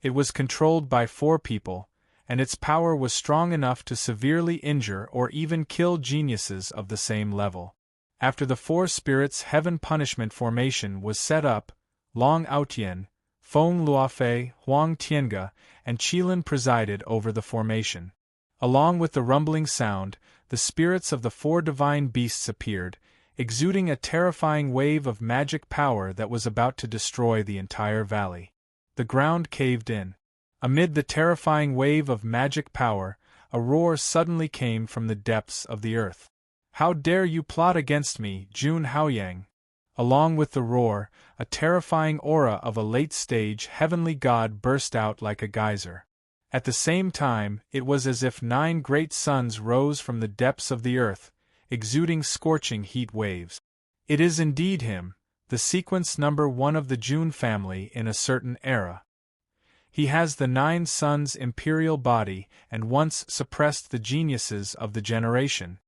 It was controlled by 4 people, and its power was strong enough to severely injure or even kill geniuses of the same level. After the Four Spirits Heaven Punishment Formation was set up, Long Outyen, Feng Luofei, Huang Tiange, and Qilin presided over the formation. Along with the rumbling sound, the spirits of the 4 divine beasts appeared, exuding a terrifying wave of magic power that was about to destroy the entire valley. The ground caved in. Amid the terrifying wave of magic power, a roar suddenly came from the depths of the earth. How dare you plot against me, Jun Haoyang? Along with the roar, a terrifying aura of a late-stage heavenly god burst out like a geyser. At the same time, it was as if 9 great suns rose from the depths of the earth, exuding scorching heat waves. It is indeed him, the sequence number 1 of the Jun family in a certain era. He has the 9 suns' imperial body and once suppressed the geniuses of the generation.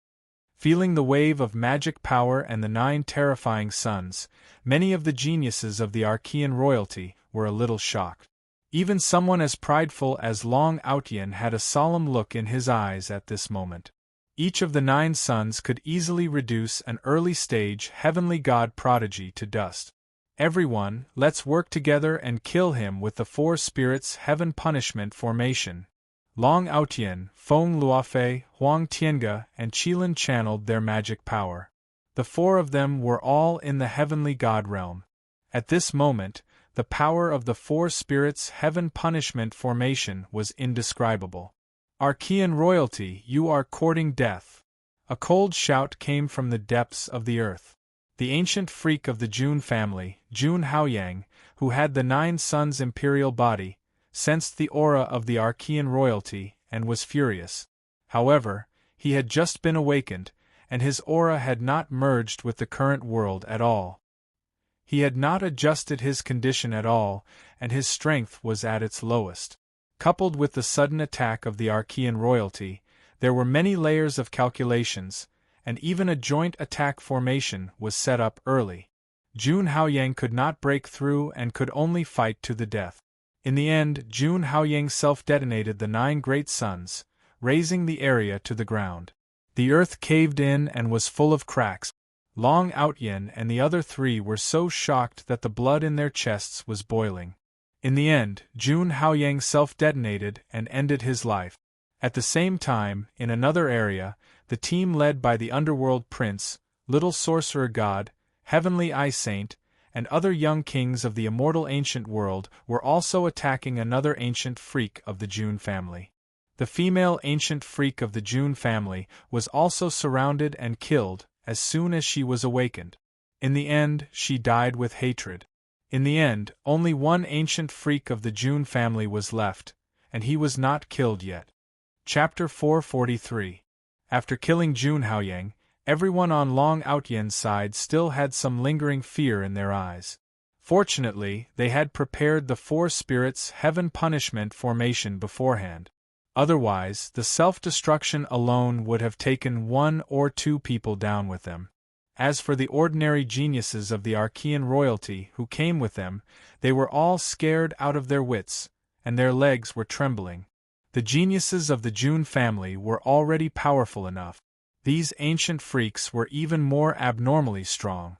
Feeling the wave of magic power and the 9 terrifying suns, many of the geniuses of the Archean royalty were a little shocked. Even someone as prideful as Long Outyen had a solemn look in his eyes at this moment. Each of the 9 suns could easily reduce an early-stage heavenly god prodigy to dust. Everyone, let's work together and kill him with the 4 spirits heaven punishment formation. Long Outyen, Feng Luofei, Huang Tiange, and Qilin channeled their magic power. The 4 of them were all in the heavenly god realm. At this moment, the power of the 4 spirits' heaven punishment formation was indescribable. Archean royalty, you are courting death. A cold shout came from the depths of the earth. The ancient freak of the Jun family, Jun Haoyang, who had the 9 suns' imperial body, sensed the aura of the Archean royalty and was furious. However, he had just been awakened, and his aura had not merged with the current world at all. He had not adjusted his condition at all, and his strength was at its lowest. Coupled with the sudden attack of the Archean royalty, there were many layers of calculations, and even a joint attack formation was set up early. Jun Haoyang could not break through and could only fight to the death. In the end, Jun Haoyang self-detonated the 9 great suns, razing the area to the ground. The earth caved in and was full of cracks. Long Outyen and the other 3 were so shocked that the blood in their chests was boiling. In the end, Jun Haoyang self-detonated and ended his life. At the same time, in another area, the team led by the Underworld Prince, Little Sorcerer God, Heavenly Eye Saint, and other young kings of the immortal ancient world were also attacking another ancient freak of the Jun family. The female ancient freak of the Jun family was also surrounded and killed as soon as she was awakened. In the end, she died with hatred. In the end, only one ancient freak of the Jun family was left, and he was not killed yet. Chapter 443. After killing Jun Haoyang, everyone on Long Outyen's side still had some lingering fear in their eyes. Fortunately, they had prepared the 4 spirits' heaven punishment formation beforehand. Otherwise, the self-destruction alone would have taken 1 or 2 people down with them. As for the ordinary geniuses of the Archean royalty who came with them, they were all scared out of their wits, and their legs were trembling. The geniuses of the Jun family were already powerful enough. These ancient freaks were even more abnormally strong.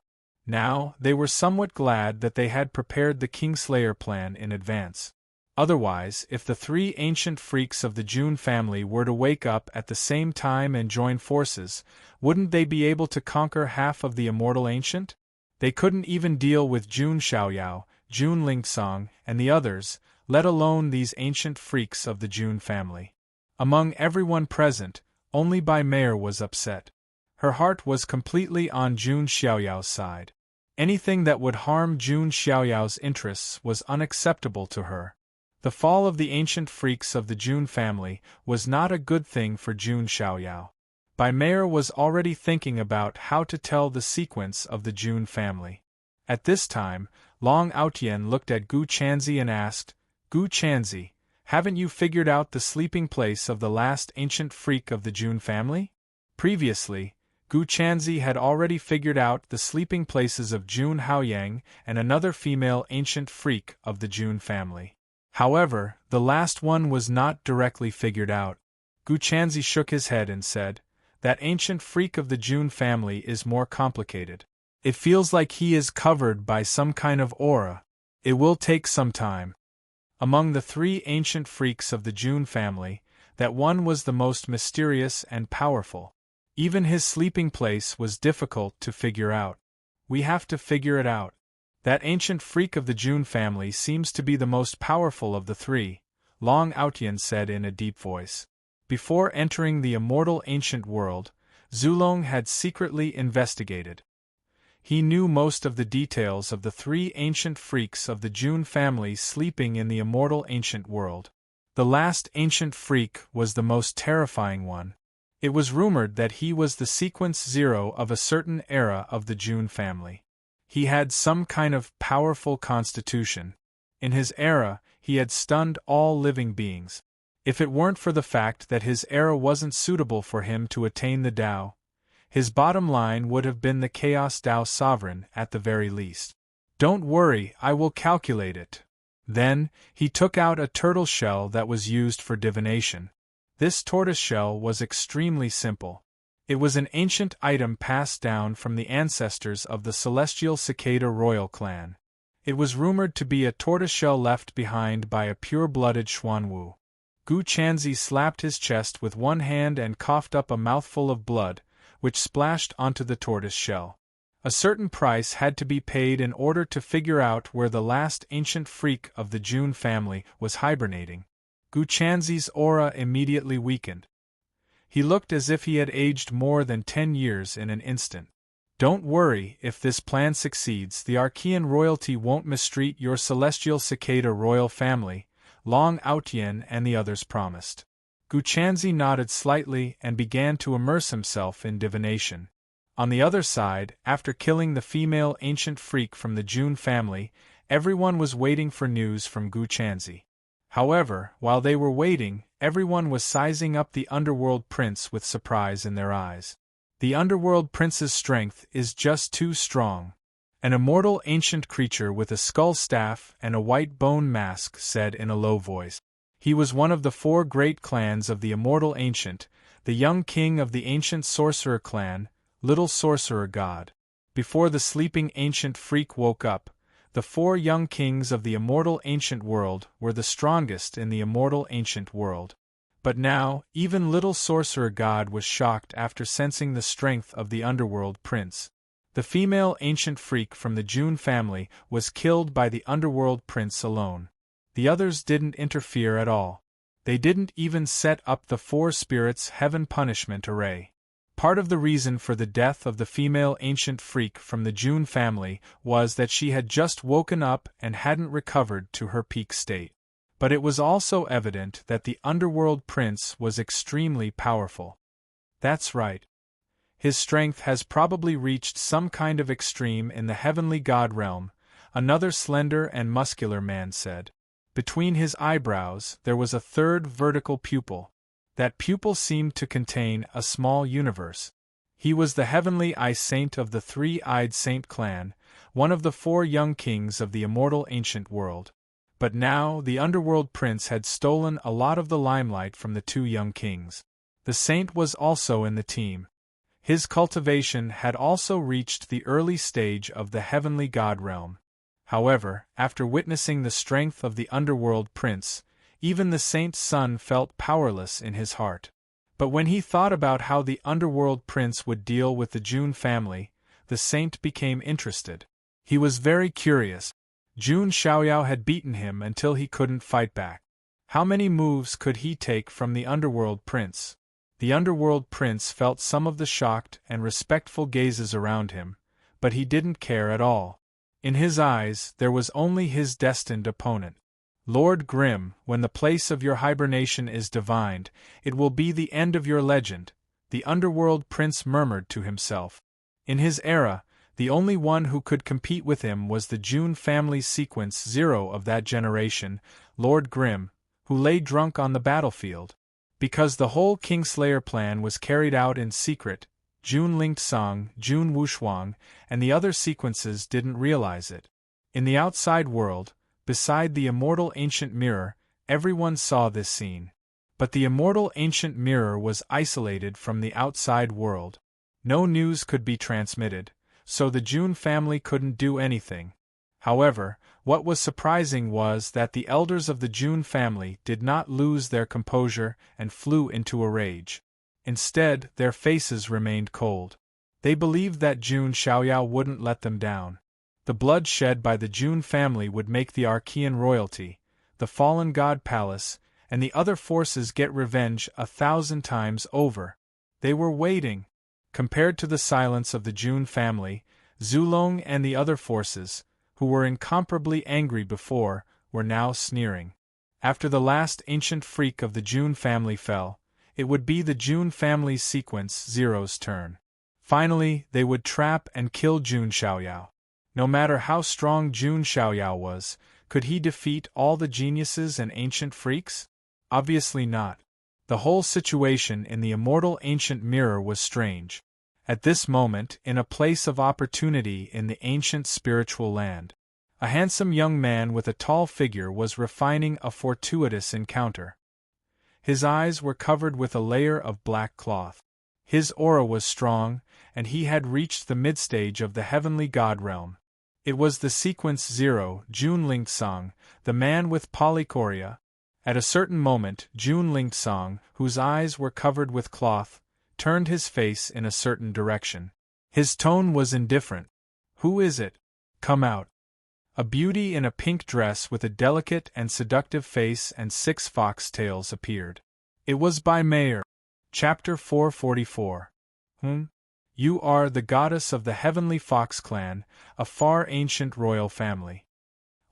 Now, they were somewhat glad that they had prepared the Kingslayer plan in advance. Otherwise, if the 3 ancient freaks of the Jun family were to wake up at the same time and join forces, wouldn't they be able to conquer half of the immortal ancient? They couldn't even deal with Jun Xiaoyao, Jun Lingsong, and the others, let alone these ancient freaks of the Jun family. Among everyone present, only Bai Mei was upset. Her heart was completely on Jun Xiaoyao's side. Anything that would harm Jun Xiaoyao's interests was unacceptable to her. The fall of the ancient freaks of the Jun family was not a good thing for Jun Xiaoyao. Bai Mei was already thinking about how to tell the sequence of the Jun family. At this time, Long Outyen looked at Gu Chanzi and asked, "Gu Chanzi, haven't you figured out the sleeping place of the last ancient freak of the Jun family?" Previously, Gu Chanzi had already figured out the sleeping places of Jun Haoyang and another female ancient freak of the Jun family. However, the last one was not directly figured out. Gu Chanzi shook his head and said, "That ancient freak of the Jun family is more complicated. It feels like he is covered by some kind of aura. It will take some time." Among the 3 ancient freaks of the Jun family, that one was the most mysterious and powerful. Even his sleeping place was difficult to figure out. "We have to figure it out. That ancient freak of the Jun family seems to be the most powerful of the 3, Long Outyen said in a deep voice. Before entering the immortal ancient world, Zulong had secretly investigated. He knew most of the details of the 3 ancient freaks of the Jun family sleeping in the immortal ancient world. The last ancient freak was the most terrifying one. It was rumored that he was the sequence 0 of a certain era of the Jun family. He had some kind of powerful constitution. In his era, he had stunned all living beings. If it weren't for the fact that his era wasn't suitable for him to attain the Tao, his bottom line would have been the Chaos Tao Sovereign at the very least. "Don't worry, I will calculate it." Then, he took out a turtle shell that was used for divination. This tortoise shell was extremely simple. It was an ancient item passed down from the ancestors of the celestial cicada royal clan. It was rumored to be a tortoiseshell left behind by a pure-blooded Xuanwu. Gu Chanzi slapped his chest with one hand and coughed up a mouthful of blood, which splashed onto the tortoise shell. A certain price had to be paid in order to figure out where the last ancient freak of the June family was hibernating. Guchanzi's aura immediately weakened. He looked as if he had aged more than 10 years in an instant. Don't worry, if this plan succeeds, the Archean royalty won't mistreat your celestial cicada royal family, Long Outyen and the others promised. Guchanzi nodded slightly and began to immerse himself in divination. On the other side, after killing the female ancient freak from the June family, everyone was waiting for news from Guchanzi. However, while they were waiting, everyone was sizing up the underworld prince with surprise in their eyes. The underworld prince's strength is just too strong. An immortal ancient creature with a skull staff and a white bone mask said in a low voice. He was one of the 4 great clans of the immortal ancient, the young king of the ancient sorcerer clan, little sorcerer god. Before the sleeping ancient freak woke up, the 4 young kings of the immortal ancient world were the strongest in the immortal ancient world. But now, even little sorcerer god was shocked after sensing the strength of the underworld prince. The female ancient freak from the June family was killed by the underworld prince alone. The others didn't interfere at all. They didn't even set up the 4 spirits heaven punishment array. Part of the reason for the death of the female ancient freak from the June family was that she had just woken up and hadn't recovered to her peak state. But it was also evident that the underworld prince was extremely powerful. That's right. His strength has probably reached some kind of extreme in the heavenly god realm, another slender and muscular man said. Between his eyebrows there was a 3rd vertical pupil. That pupil seemed to contain a small universe. He was the heavenly eye saint of the 3-eyed saint clan, one of the 4 young kings of the immortal ancient world. But now the underworld prince had stolen a lot of the limelight from the 2 young kings. The saint was also in the team. His cultivation had also reached the early stage of the heavenly god realm. However, after witnessing the strength of the underworld prince, even the saint's son felt powerless in his heart. But when he thought about how the underworld prince would deal with the June family, the saint became interested. He was very curious. Jun Xiaoyao had beaten him until he couldn't fight back. How many moves could he take from the underworld prince? The underworld prince felt some of the shocked and respectful gazes around him, but he didn't care at all. In his eyes, there was only his destined opponent. Lord Grimm, when the place of your hibernation is divined, it will be the end of your legend, the underworld prince murmured to himself. In his era, the only one who could compete with him was the June family's sequence 0 of that generation, Lord Grimm, who lay drunk on the battlefield. Because the whole Kingslayer plan was carried out in secret, Jun Lingsong, Jun Wushuang, and the other sequences didn't realize it. In the outside world, beside the immortal ancient mirror, everyone saw this scene. But the immortal ancient mirror was isolated from the outside world. No news could be transmitted, so the June family couldn't do anything. However, what was surprising was that the elders of the June family did not lose their composure and flew into a rage. Instead, their faces remained cold. They believed that Jun Xiaoyao wouldn't let them down. The blood shed by the June family would make the Archean royalty, the fallen god palace, and the other forces get revenge 1,000 times over. They were waiting. Compared to the silence of the June family, Zulong and the other forces, who were incomparably angry before, were now sneering. After the last ancient freak of the June family fell, it would be the June family's sequence 0's turn. Finally, they would trap and kill Jun Xiaoyao. No matter how strong Jun Xiaoyao was, could he defeat all the geniuses and ancient freaks? Obviously not. The whole situation in the immortal ancient mirror was strange. At this moment, in a place of opportunity in the ancient spiritual land, a handsome young man with a tall figure was refining a fortuitous encounter. His eyes were covered with a layer of black cloth. His aura was strong, and he had reached the midstage of the heavenly god realm. It was the sequence 0, Jun Lingsong, the man with polychoria. At a certain moment, Jun Lingsong, whose eyes were covered with cloth, turned his face in a certain direction. His tone was indifferent. "Who is it? Come out." A beauty in a pink dress with a delicate and seductive face and 6 fox-tails appeared. It was by Mayer. Chapter 444. You are the goddess of the heavenly fox clan, a far ancient royal family.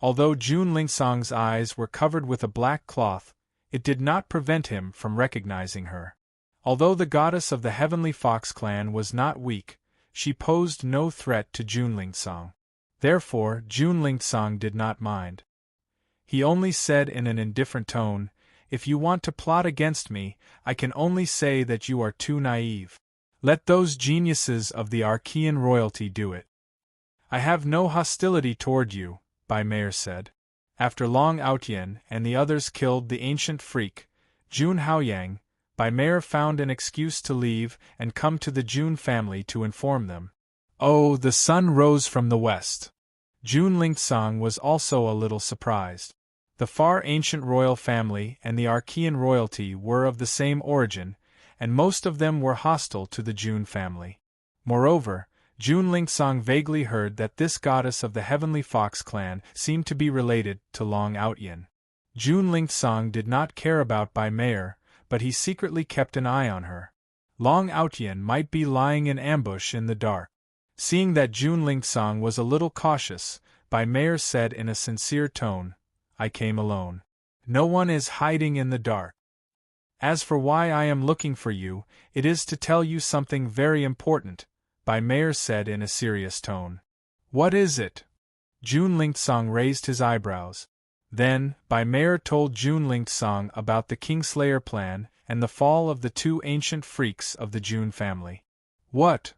Although June Lingsong's eyes were covered with a black cloth, it did not prevent him from recognizing her. Although the goddess of the heavenly fox clan was not weak, she posed no threat to June Lingsong. Therefore, June Lingsong did not mind. He only said in an indifferent tone, "If you want to plot against me, I can only say that you are too naive. Let those geniuses of the Archean royalty do it." "I have no hostility toward you," Bai Mei said. After Long Outyen and the others killed the ancient freak, Jun Haoyang, Bai Mei found an excuse to leave and come to the Jun family to inform them. Oh, the sun rose from the west. June Lingsong was also a little surprised. The far ancient royal family and the Archean royalty were of the same origin, and most of them were hostile to the June family. Moreover, June Lingsong vaguely heard that this goddess of the heavenly fox clan seemed to be related to Long Outyen. June Lingsong did not care about Bai Mei, but he secretly kept an eye on her. Long Outyen might be lying in ambush in the dark. Seeing that June Lingsong was a little cautious, Bai Mei said in a sincere tone, "I came alone. No one is hiding in the dark. As for why I am looking for you, it is to tell you something very important," Bai Mei said in a serious tone. "What is it?" June Lingsong raised his eyebrows. Then, Bai Mei told June Lingsong about the Kingslayer plan and the fall of the 2 ancient freaks of the June family. "What?"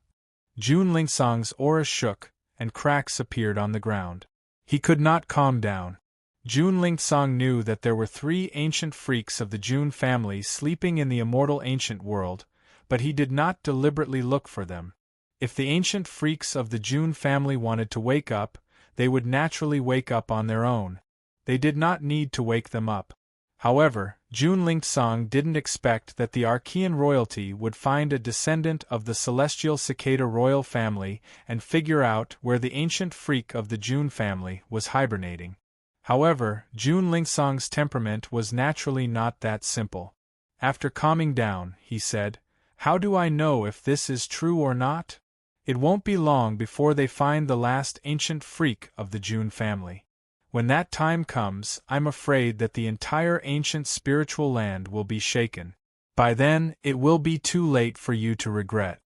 June Lingsong's aura shook, and cracks appeared on the ground. He could not calm down. June Lingsong knew that there were 3 ancient freaks of the June family sleeping in the immortal ancient world, but he did not deliberately look for them. If the ancient freaks of the June family wanted to wake up, they would naturally wake up on their own. They did not need to wake them up. However, June Lingsong didn't expect that the Archean royalty would find a descendant of the celestial cicada royal family and figure out where the ancient freak of the June family was hibernating. However, June Lingsong's temperament was naturally not that simple. After calming down, he said, "How do I know if this is true or not? It won't be long before they find the last ancient freak of the June family. When that time comes, I'm afraid that the entire ancient spiritual land will be shaken. By then, it will be too late for you to regret."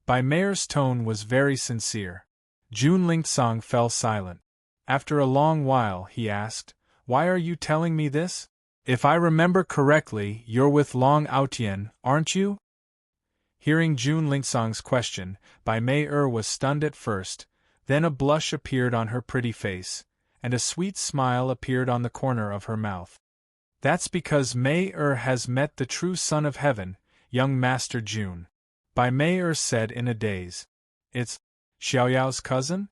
Bai Mei's tone was very sincere. June Lingsong fell silent. After a long while, he asked, "Why are you telling me this? If I remember correctly, you're with Long Outyen, aren't you?" Hearing June Lingsong's question, Bai Mei was stunned at first, then a blush appeared on her pretty face, and a sweet smile appeared on the corner of her mouth. "That's because Mei has met the true Son of Heaven, young Master June," Bai Mei said in a daze. "It's Xiaoyao's cousin?"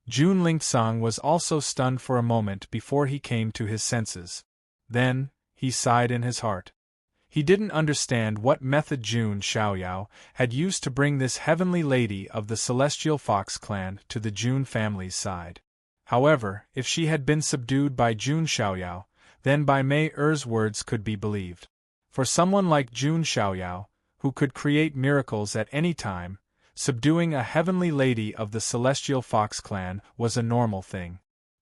June Lingsong was also stunned for a moment before he came to his senses. Then, he sighed in his heart. He didn't understand what method June Xiaoyao had used to bring this heavenly lady of the celestial fox clan to the June family's side. However, if she had been subdued by June Xiaoyao, then Bai Mei's words could be believed. For someone like June Xiaoyao, who could create miracles at any time, subduing a heavenly lady of the celestial fox clan was a normal thing.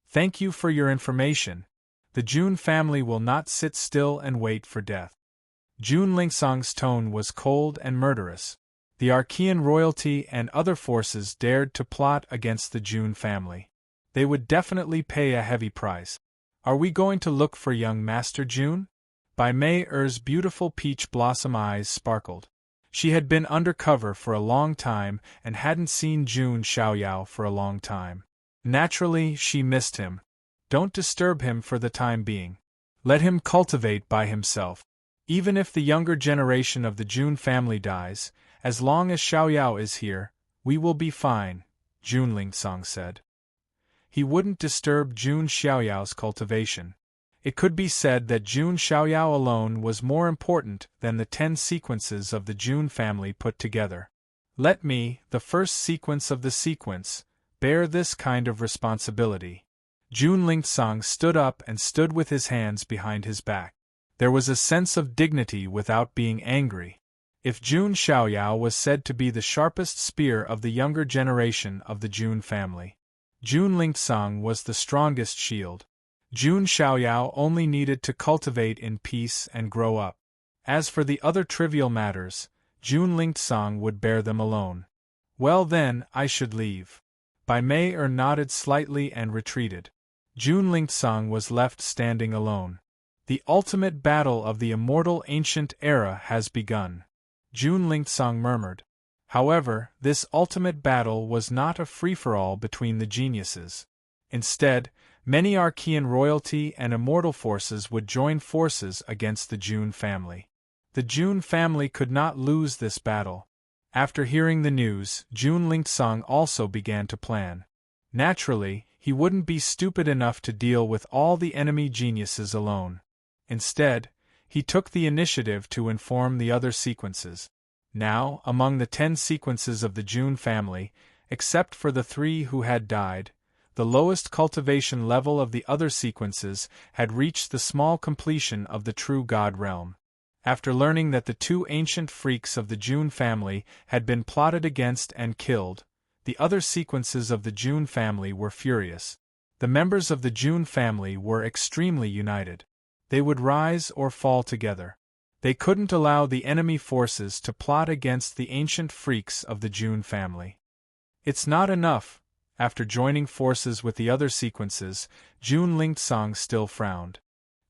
"Thank you for your information. The June family will not sit still and wait for death." June Lingsong's tone was cold and murderous. The Archean royalty and other forces dared to plot against the June family. They would definitely pay a heavy price. "Are we going to look for young Master June?" Bai Mei's beautiful peach blossom eyes sparkled. She had been undercover for a long time and hadn't seen June Xiaoyao for a long time. Naturally, she missed him. Don't disturb him for the time being. Let him cultivate by himself. Even if the younger generation of the June family dies, as long as Xiaoyao is here, we will be fine, June Lingsong said. He wouldn't disturb June Xiaoyao's cultivation. It could be said that Jun Xiaoyao alone was more important than the 10 sequences of the Jun family put together. Let me, the first sequence of the sequence, bear this kind of responsibility. Jun Lingsong stood up and stood with his hands behind his back. There was a sense of dignity without being angry. If Jun Xiaoyao was said to be the sharpest spear of the younger generation of the Jun family, Jun Lingsong was the strongest shield. Jun Xiaoyao only needed to cultivate in peace and grow up. As for the other trivial matters, Jun Lingsong would bear them alone. Well then, I should leave. Bai Mei nodded slightly and retreated. Jun Lingsong was left standing alone. The ultimate battle of the immortal ancient era has begun, Jun Lingsong murmured. However, this ultimate battle was not a free-for-all between the geniuses. Instead, many Archean royalty and immortal forces would join forces against the Jun family. The Jun family could not lose this battle. After hearing the news, Jun Lingsong also began to plan. Naturally, he wouldn't be stupid enough to deal with all the enemy geniuses alone. Instead, he took the initiative to inform the other sequences. Now, among the 10 sequences of the Jun family, except for the 3 who had died, the lowest cultivation level of the other sequences had reached the small completion of the true God realm. After learning that the 2 ancient freaks of the Jun family had been plotted against and killed, the other sequences of the Jun family were furious. The members of the Jun family were extremely united. They would rise or fall together. They couldn't allow the enemy forces to plot against the ancient freaks of the Jun family. It's not enough. After joining forces with the other sequences, Jun Lingsong still frowned.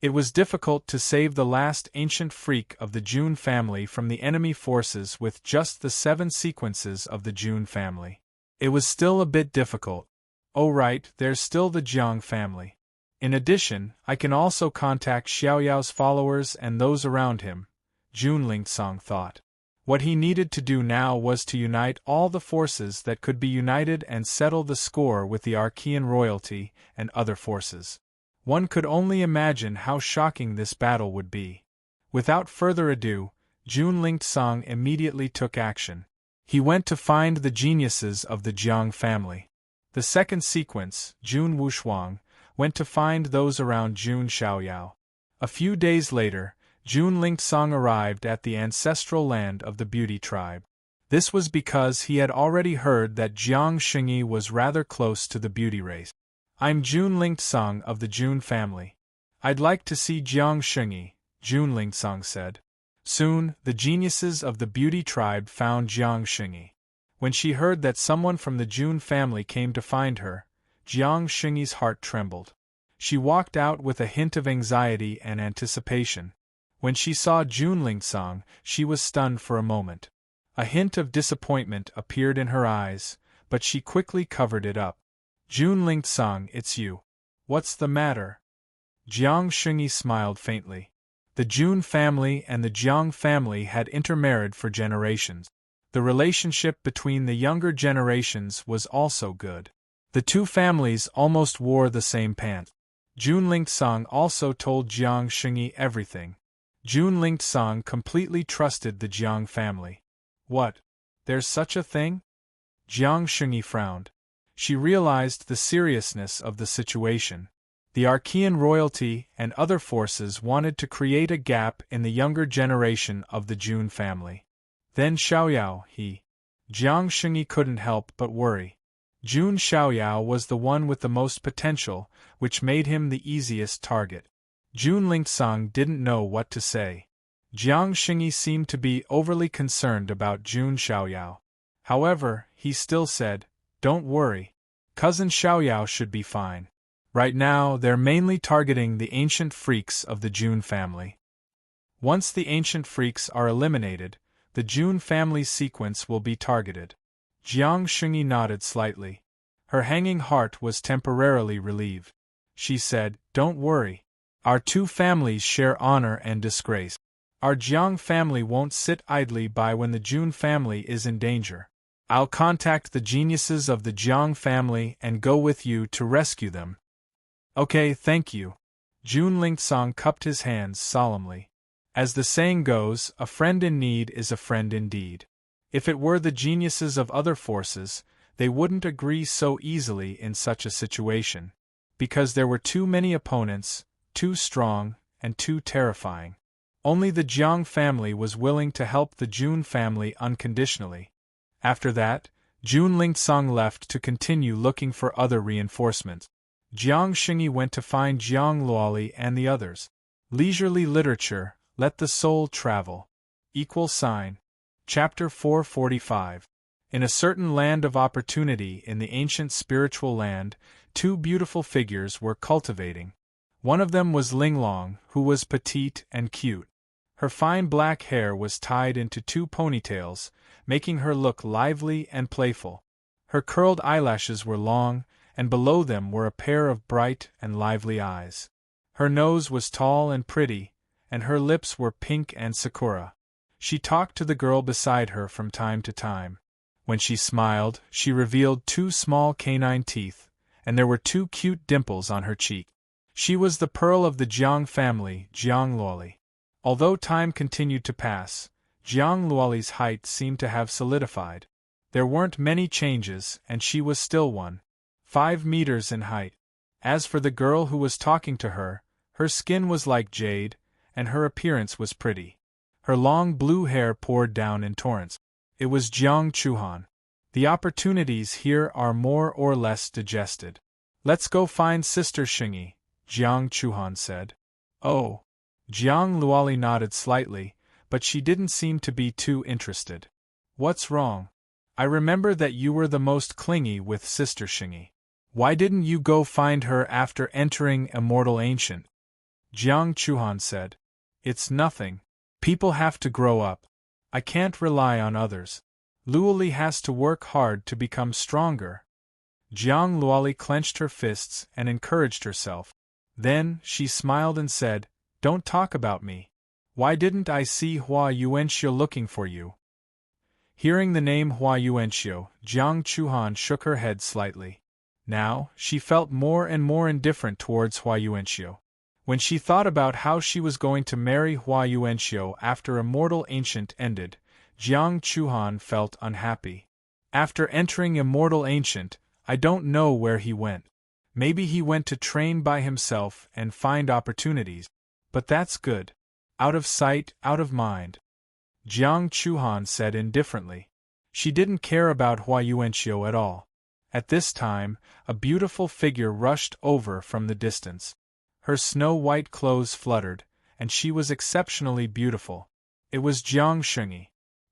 It was difficult to save the last ancient freak of the Jun family from the enemy forces with just the 7 sequences of the Jun family. It was still a bit difficult. Oh right, there's still the Jiang family. In addition, I can also contact Xiaoyao's followers and those around him, Jun Lingsong thought. What he needed to do now was to unite all the forces that could be united and settle the score with the Archean royalty and other forces. One could only imagine how shocking this battle would be. Without further ado, Jun Lingsong immediately took action. He went to find the geniuses of the Jiang family. The second sequence, Jun Wushuang, went to find those around Jun Xiaoyao. A few days later, Jun Lingsong arrived at the ancestral land of the Beauty tribe. This was because he had already heard that Jiang Xingyi was rather close to the Beauty race. I'm Jun Lingsong of the Jun family. I'd like to see Jiang Xingyi, Jun Lingsong said. Soon, the geniuses of the Beauty tribe found Jiang Xingyi. When she heard that someone from the Jun family came to find her, Jiang Xingyi's heart trembled. She walked out with a hint of anxiety and anticipation. When she saw Jun Lingsong, she was stunned for a moment. A hint of disappointment appeared in her eyes, but she quickly covered it up. Jun Lingsong, it's you. What's the matter? Jiang Xingyi smiled faintly. The Jun family and the Jiang family had intermarried for generations. The relationship between the younger generations was also good. The 2 families almost wore the same pants. Jun Lingsong also told Jiang Xingyi everything. Jun Lingsong completely trusted the Jiang family. What? There's such a thing? Jiang Xingyi frowned. She realized the seriousness of the situation. The Archean royalty and other forces wanted to create a gap in the younger generation of the Jun family. Then Xiaoyao, Jiang Xingyi couldn't help but worry. Jun Xiaoyao was the one with the most potential, which made him the easiest target. Jun Lingsong didn't know what to say. Jiang Xingyi seemed to be overly concerned about Jun Xiaoyao. However, he still said, "Don't worry. Cousin Xiaoyao should be fine. Right now, they're mainly targeting the ancient freaks of the Jun family. Once the ancient freaks are eliminated, the Jun family's sequence will be targeted." Jiang Xingyi nodded slightly. Her hanging heart was temporarily relieved. She said, "Don't worry. Our 2 families share honor and disgrace. Our Jiang family won't sit idly by when the Jun family is in danger. I'll contact the geniuses of the Jiang family and go with you to rescue them." "Okay, thank you." Jun Lingsong cupped his hands solemnly. As the saying goes, a friend in need is a friend indeed. If it were the geniuses of other forces, they wouldn't agree so easily in such a situation. Because there were too many opponents, too strong, and too terrifying. Only the Jiang family was willing to help the Jun family unconditionally. After that, Jun Lingsong left to continue looking for other reinforcements. Jiang Xingyi went to find Jiang Luoli and the others. Leisurely literature, let the soul travel. Chapter 445. In a certain land of opportunity in the ancient spiritual land, two beautiful figures were cultivating. One of them was Linglong, who was petite and cute. Her fine black hair was tied into two ponytails, making her look lively and playful. Her curled eyelashes were long, and below them were a pair of bright and lively eyes. Her nose was tall and pretty, and her lips were pink and sakura. She talked to the girl beside her from time to time. When she smiled, she revealed two small canine teeth, and there were two cute dimples on her cheek. She was the pearl of the Jiang family, Jiang Luoli. Although time continued to pass, Jiang Luoli's height seemed to have solidified. There weren't many changes, and she was still 5 meters in height. As for the girl who was talking to her, her skin was like jade, and her appearance was pretty. Her long blue hair poured down in torrents. It was Jiang Chuhan. The opportunities here are more or less digested. Let's go find Sister Xingyi, Jiang Chuhan said. Oh. Jiang Luoli nodded slightly, but she didn't seem to be too interested. What's wrong? I remember that you were the most clingy with Sister Xingyi. Why didn't you go find her after entering Immortal Ancient? Jiang Chuhan said. It's nothing. People have to grow up. I can't rely on others. Luoli has to work hard to become stronger. Jiang Luoli clenched her fists and encouraged herself. Then, she smiled and said, Don't talk about me. Why didn't I see Hua Yuanxiu looking for you? Hearing the name Hua Yuanxiu, Jiang Chuhan shook her head slightly. Now, she felt more and more indifferent towards Hua Yuanxiu. When she thought about how she was going to marry Hua Yuanxiu after Immortal Ancient ended, Jiang Chuhan felt unhappy. After entering Immortal Ancient, I don't know where he went. Maybe he went to train by himself and find opportunities. But that's good. Out of sight, out of mind. Jiang Chuhan said indifferently. She didn't care about Hua Yuanxiu at all. At this time, a beautiful figure rushed over from the distance. Her snow-white clothes fluttered, and she was exceptionally beautiful. It was Jiang Xingyi.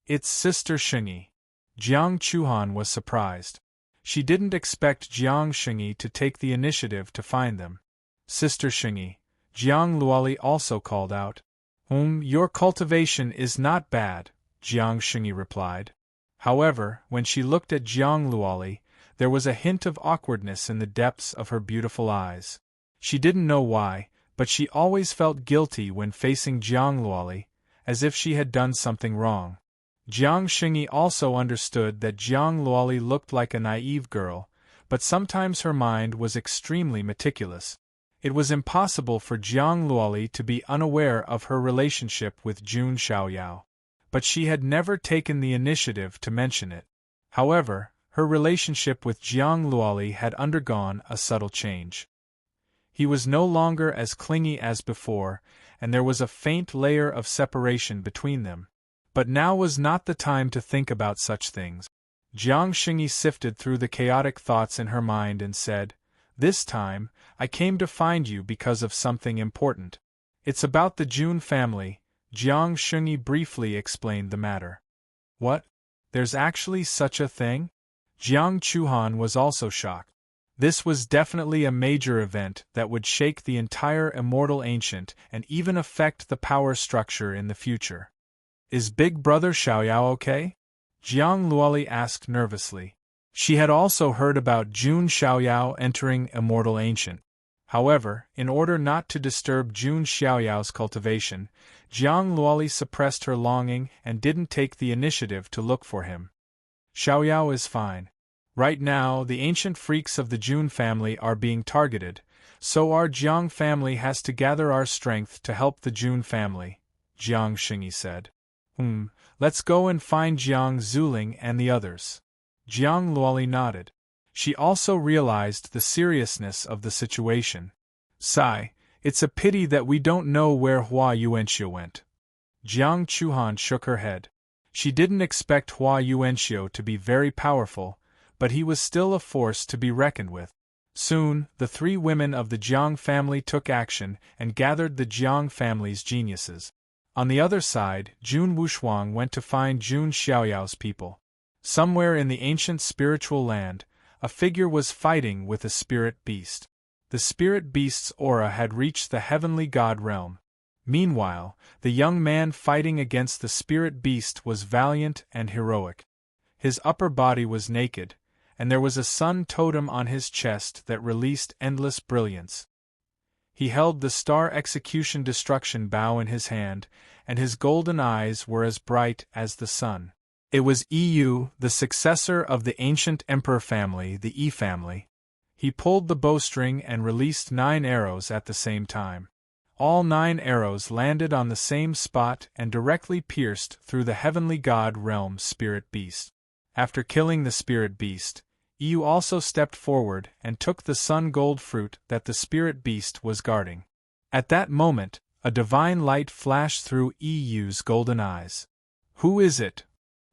It's Sister Xingyi. Jiang Chuhan was surprised. She didn't expect Jiang Xingyi to take the initiative to find them. Sister Xingyi, Jiang Luoli also called out. Your cultivation is not bad, Jiang Xingyi replied. However, when she looked at Jiang Luoli, there was a hint of awkwardness in the depths of her beautiful eyes. She didn't know why, but she always felt guilty when facing Jiang Luoli, as if she had done something wrong. Jiang Xingyi also understood that Jiang Luoli looked like a naive girl, but sometimes her mind was extremely meticulous. It was impossible for Jiang Luoli to be unaware of her relationship with Jun Xiaoyao. But she had never taken the initiative to mention it. However, her relationship with Jiang Luoli had undergone a subtle change. He was no longer as clingy as before, and there was a faint layer of separation between them. But now was not the time to think about such things. Jiang Xingyi sifted through the chaotic thoughts in her mind and said, This time, I came to find you because of something important. It's about the Jun family. Jiang Xingyi briefly explained the matter. What? There's actually such a thing? Jiang Chuhan was also shocked. This was definitely a major event that would shake the entire Immortal Ancient and even affect the power structure in the future. Is Big Brother Xiaoyao okay? Jiang Luoli asked nervously. She had also heard about Jun Xiaoyao entering Immortal Ancient. However, in order not to disturb Jun Xiaoyao's cultivation, Jiang Luoli suppressed her longing and didn't take the initiative to look for him. Xiaoyao is fine. Right now, the ancient freaks of the Jun family are being targeted, So our Jiang family has to gather our strength to help the Jun family, Jiang Xingyi said. Let's go and find Jiang Zuling and the others. Jiang Luoli nodded. She also realized the seriousness of the situation. Sigh, it's a pity that we don't know where Hua Yuanxiu went. Jiang Chuhan shook her head. She didn't expect Hua Yuanxiu to be very powerful, but he was still a force to be reckoned with. Soon, the three women of the Jiang family took action and gathered the Jiang family's geniuses. On the other side, Jun Wushuang went to find Jun Xiaoyao's people. Somewhere in the ancient spiritual land, a figure was fighting with a spirit beast. The spirit beast's aura had reached the heavenly god realm. Meanwhile, the young man fighting against the spirit beast was valiant and heroic. His upper body was naked, and there was a sun totem on his chest that released endless brilliance. He held the star execution destruction bow in his hand, and his golden eyes were as bright as the sun. It was Yu, the successor of the ancient emperor family, the Yi family. He pulled the bowstring and released 9 arrows at the same time. All 9 arrows landed on the same spot and directly pierced through the heavenly god realm spirit beast. After killing the spirit beast, Yu also stepped forward and took the sun gold fruit that the spirit beast was guarding. At that moment, a divine light flashed through Yu's golden eyes. Who is it?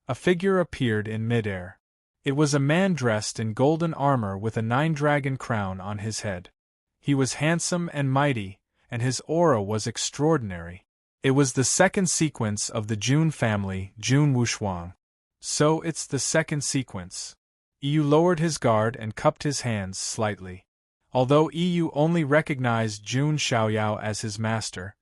A figure appeared in midair. It was a man dressed in golden armor with a 9-dragon crown on his head. He was handsome and mighty, and his aura was extraordinary. It was the second sequence of the Jun family, Jun Wushuang. So it's the second sequence. Yu lowered his guard and cupped his hands slightly. Although Yu only recognized Jun Xiaoyao as his master,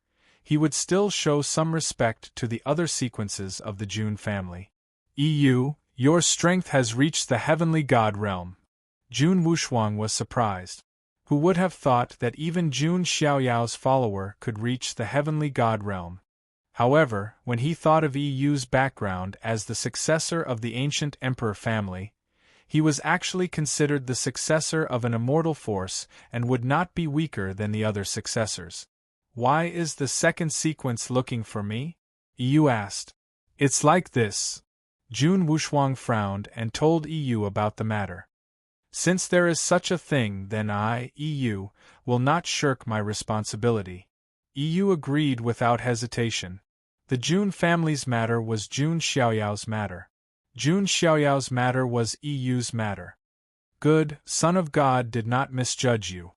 he would still show some respect to the other sequences of the Jun family. Yu, your strength has reached the heavenly god realm. Jun Wushuang was surprised. Who would have thought that even Jun Xiaoyao's follower could reach the heavenly god realm? However, when he thought of Yu's background as the successor of the ancient emperor family, he was actually considered the successor of an immortal force and would not be weaker than the other successors. Why is the second sequence looking for me? Yu asked. It's like this. Jun Wushuang frowned and told Yu about the matter. Since there is such a thing, then I, Yu, will not shirk my responsibility. Yu agreed without hesitation. The Jun family's matter was Jun Xiaoyao's matter. Jun Xiaoyao's matter was Yu's matter. Good, Son of God did not misjudge you.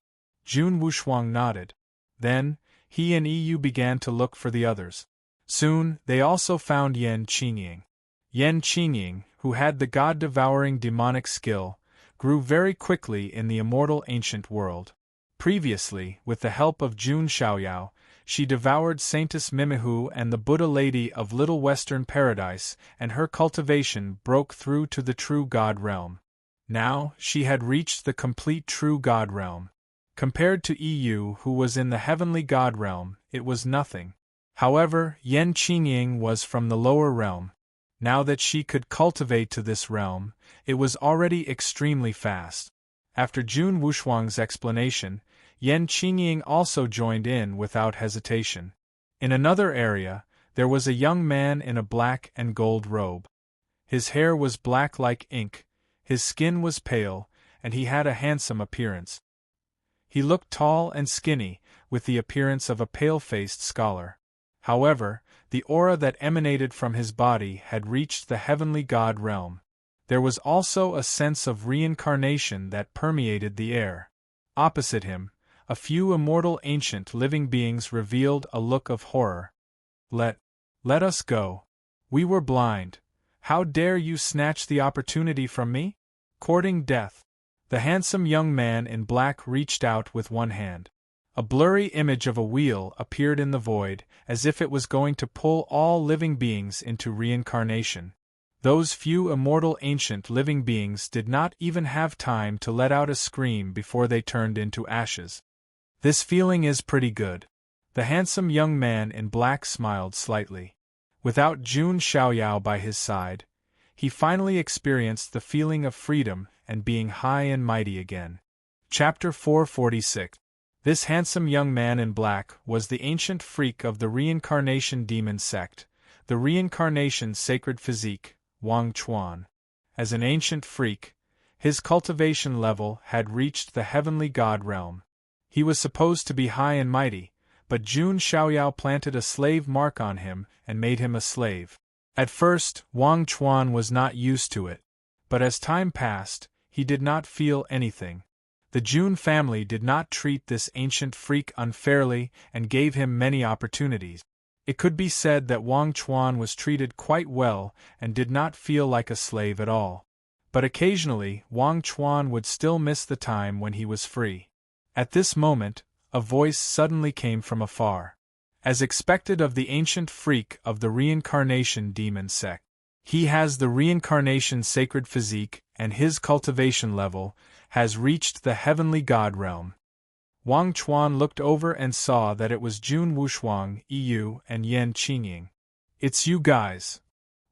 Jun Wushuang nodded. Then, he and Yu began to look for the others. Soon, they also found Yan Qingying. Yan Qingying, who had the god-devouring demonic skill, grew very quickly in the immortal ancient world. Previously, with the help of Jun Xiaoyao, she devoured Saintess Mimihu and the Buddha Lady of Little Western Paradise, and her cultivation broke through to the true God realm. Now, she had reached the complete true God realm. Compared to Yu, who was in the heavenly God realm, it was nothing. However, Yan Qingying was from the lower realm. Now that she could cultivate to this realm, it was already extremely fast. After Jun Wushuang's explanation, Yan Qingying also joined in without hesitation. In another area, there was a young man in a black and gold robe. His hair was black like ink, his skin was pale, and he had a handsome appearance. He looked tall and skinny, with the appearance of a pale-faced scholar. However, the aura that emanated from his body had reached the heavenly god realm. There was also a sense of reincarnation that permeated the air. Opposite him, a few immortal ancient living beings revealed a look of horror. Let us go. We were blind. How dare you snatch the opportunity from me? Courting death. The handsome young man in black reached out with one hand. A blurry image of a wheel appeared in the void, as if it was going to pull all living beings into reincarnation. Those few immortal ancient living beings did not even have time to let out a scream before they turned into ashes. This feeling is pretty good. The handsome young man in black smiled slightly. Without Jun Xiaoyao by his side, he finally experienced the feeling of freedom and being high and mighty again. Chapter 446. This handsome young man in black was the ancient freak of the reincarnation demon sect, the reincarnation sacred physique, Wang Chuan. As an ancient freak, his cultivation level had reached the heavenly god realm. He was supposed to be high and mighty, but Jun Xiaoyao planted a slave mark on him and made him a slave. At first, Wang Chuan was not used to it, but as time passed, he did not feel anything. The Jun family did not treat this ancient freak unfairly and gave him many opportunities. It could be said that Wang Chuan was treated quite well and did not feel like a slave at all. But occasionally, Wang Chuan would still miss the time when he was free. At this moment, a voice suddenly came from afar. As expected of the ancient freak of the reincarnation demon sect. He has the reincarnation sacred physique, and his cultivation level has reached the heavenly god realm. Wang Chuan looked over and saw that it was Jun Wushuang, Yu, and Yan Qingying. It's you guys.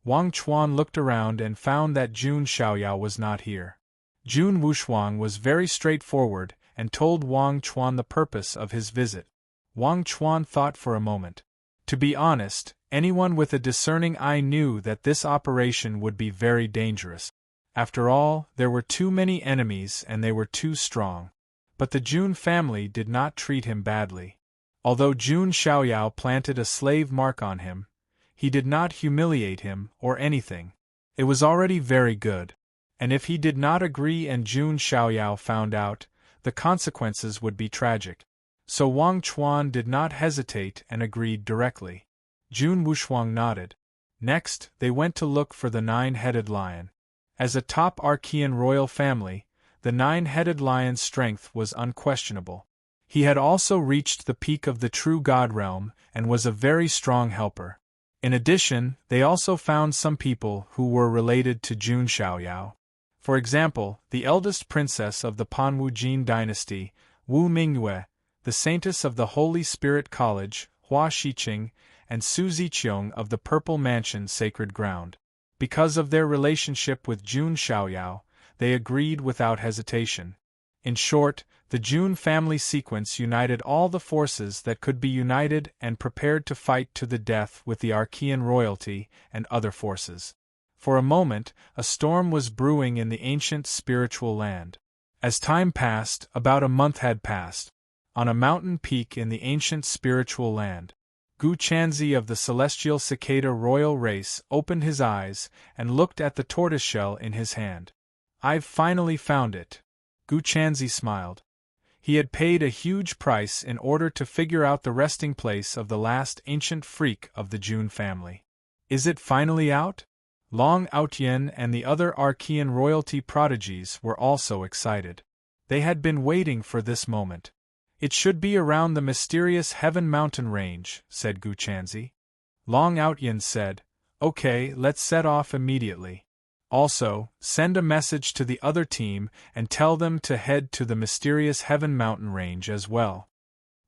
Wang Chuan looked around and found that Jun Xiaoyao was not here. Jun Wushuang was very straightforward and told Wang Chuan the purpose of his visit. Wang Chuan thought for a moment. To be honest, anyone with a discerning eye knew that this operation would be very dangerous. After all, there were too many enemies and they were too strong. But the Jun family did not treat him badly. Although Jun Xiaoyao planted a slave mark on him, he did not humiliate him or anything. It was already very good. And if he did not agree and Jun Xiaoyao found out, the consequences would be tragic. So Wang Chuan did not hesitate and agreed directly. Jun Wushuang nodded. Next, they went to look for the nine-headed lion. As a top Archean royal family, the nine-headed lion's strength was unquestionable. He had also reached the peak of the true god realm and was a very strong helper. In addition, they also found some people who were related to Jun Xiaoyao. For example, the eldest princess of the Panwu Jin dynasty, Wu Mingyue, the saintess of the Holy Spirit College, Hua Shiqing, and Su Ziqiong of the Purple Mansion Sacred Ground. Because of their relationship with Jun Xiaoyao, they agreed without hesitation. In short, the Jun family sequence united all the forces that could be united and prepared to fight to the death with the Archean royalty and other forces. For a moment, a storm was brewing in the ancient spiritual land. As time passed, about a month had passed. On a mountain peak in the ancient spiritual land, Gu Chanzi of the celestial cicada royal race opened his eyes and looked at the tortoiseshell in his hand. I've finally found it. Gu Chanzi smiled. He had paid a huge price in order to figure out the resting place of the last ancient freak of the Jun family. Is it finally out? Long Outyen and the other Archean royalty prodigies were also excited. They had been waiting for this moment. It should be around the mysterious Heaven Mountain Range, said Gu Chanzi. Long Outyen said, Okay, let's set off immediately. Also, send a message to the other team and tell them to head to the mysterious Heaven Mountain Range as well.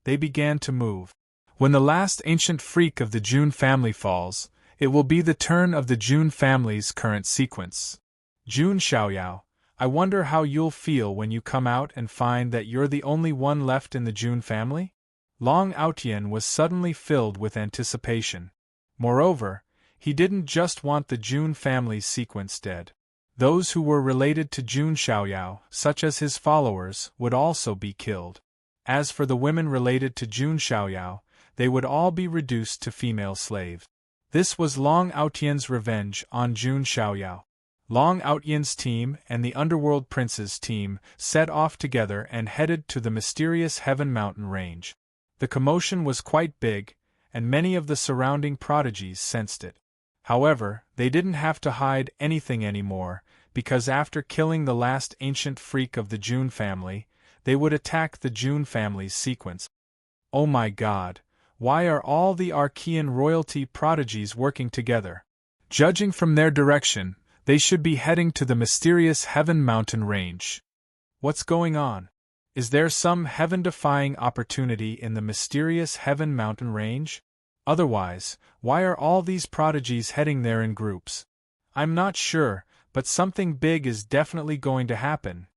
They began to move. When the last ancient freak of the Jun family falls, it will be the turn of the Jun family's current sequence. Jun Xiaoyao, I wonder how you'll feel when you come out and find that you're the only one left in the Jun family? Long Outyen was suddenly filled with anticipation. Moreover, he didn't just want the Jun family's sequence dead. Those who were related to Jun Xiaoyao, such as his followers, would also be killed. As for the women related to Jun Xiaoyao, they would all be reduced to female slaves. This was Long Outyen's revenge on Jun Xiaoyao. Long Outyen's team and the Underworld Prince's team set off together and headed to the mysterious Heaven Mountain Range. The commotion was quite big, and many of the surrounding prodigies sensed it. However, they didn't have to hide anything anymore, because after killing the last ancient freak of the Jun family, they would attack the Jun family's sequence. Oh my God, why are all the Archean royalty prodigies working together? Judging from their direction, they should be heading to the mysterious Heaven Mountain Range. What's going on? Is there some heaven-defying opportunity in the mysterious Heaven Mountain Range? Otherwise, why are all these prodigies heading there in groups? I'm not sure, but something big is definitely going to happen.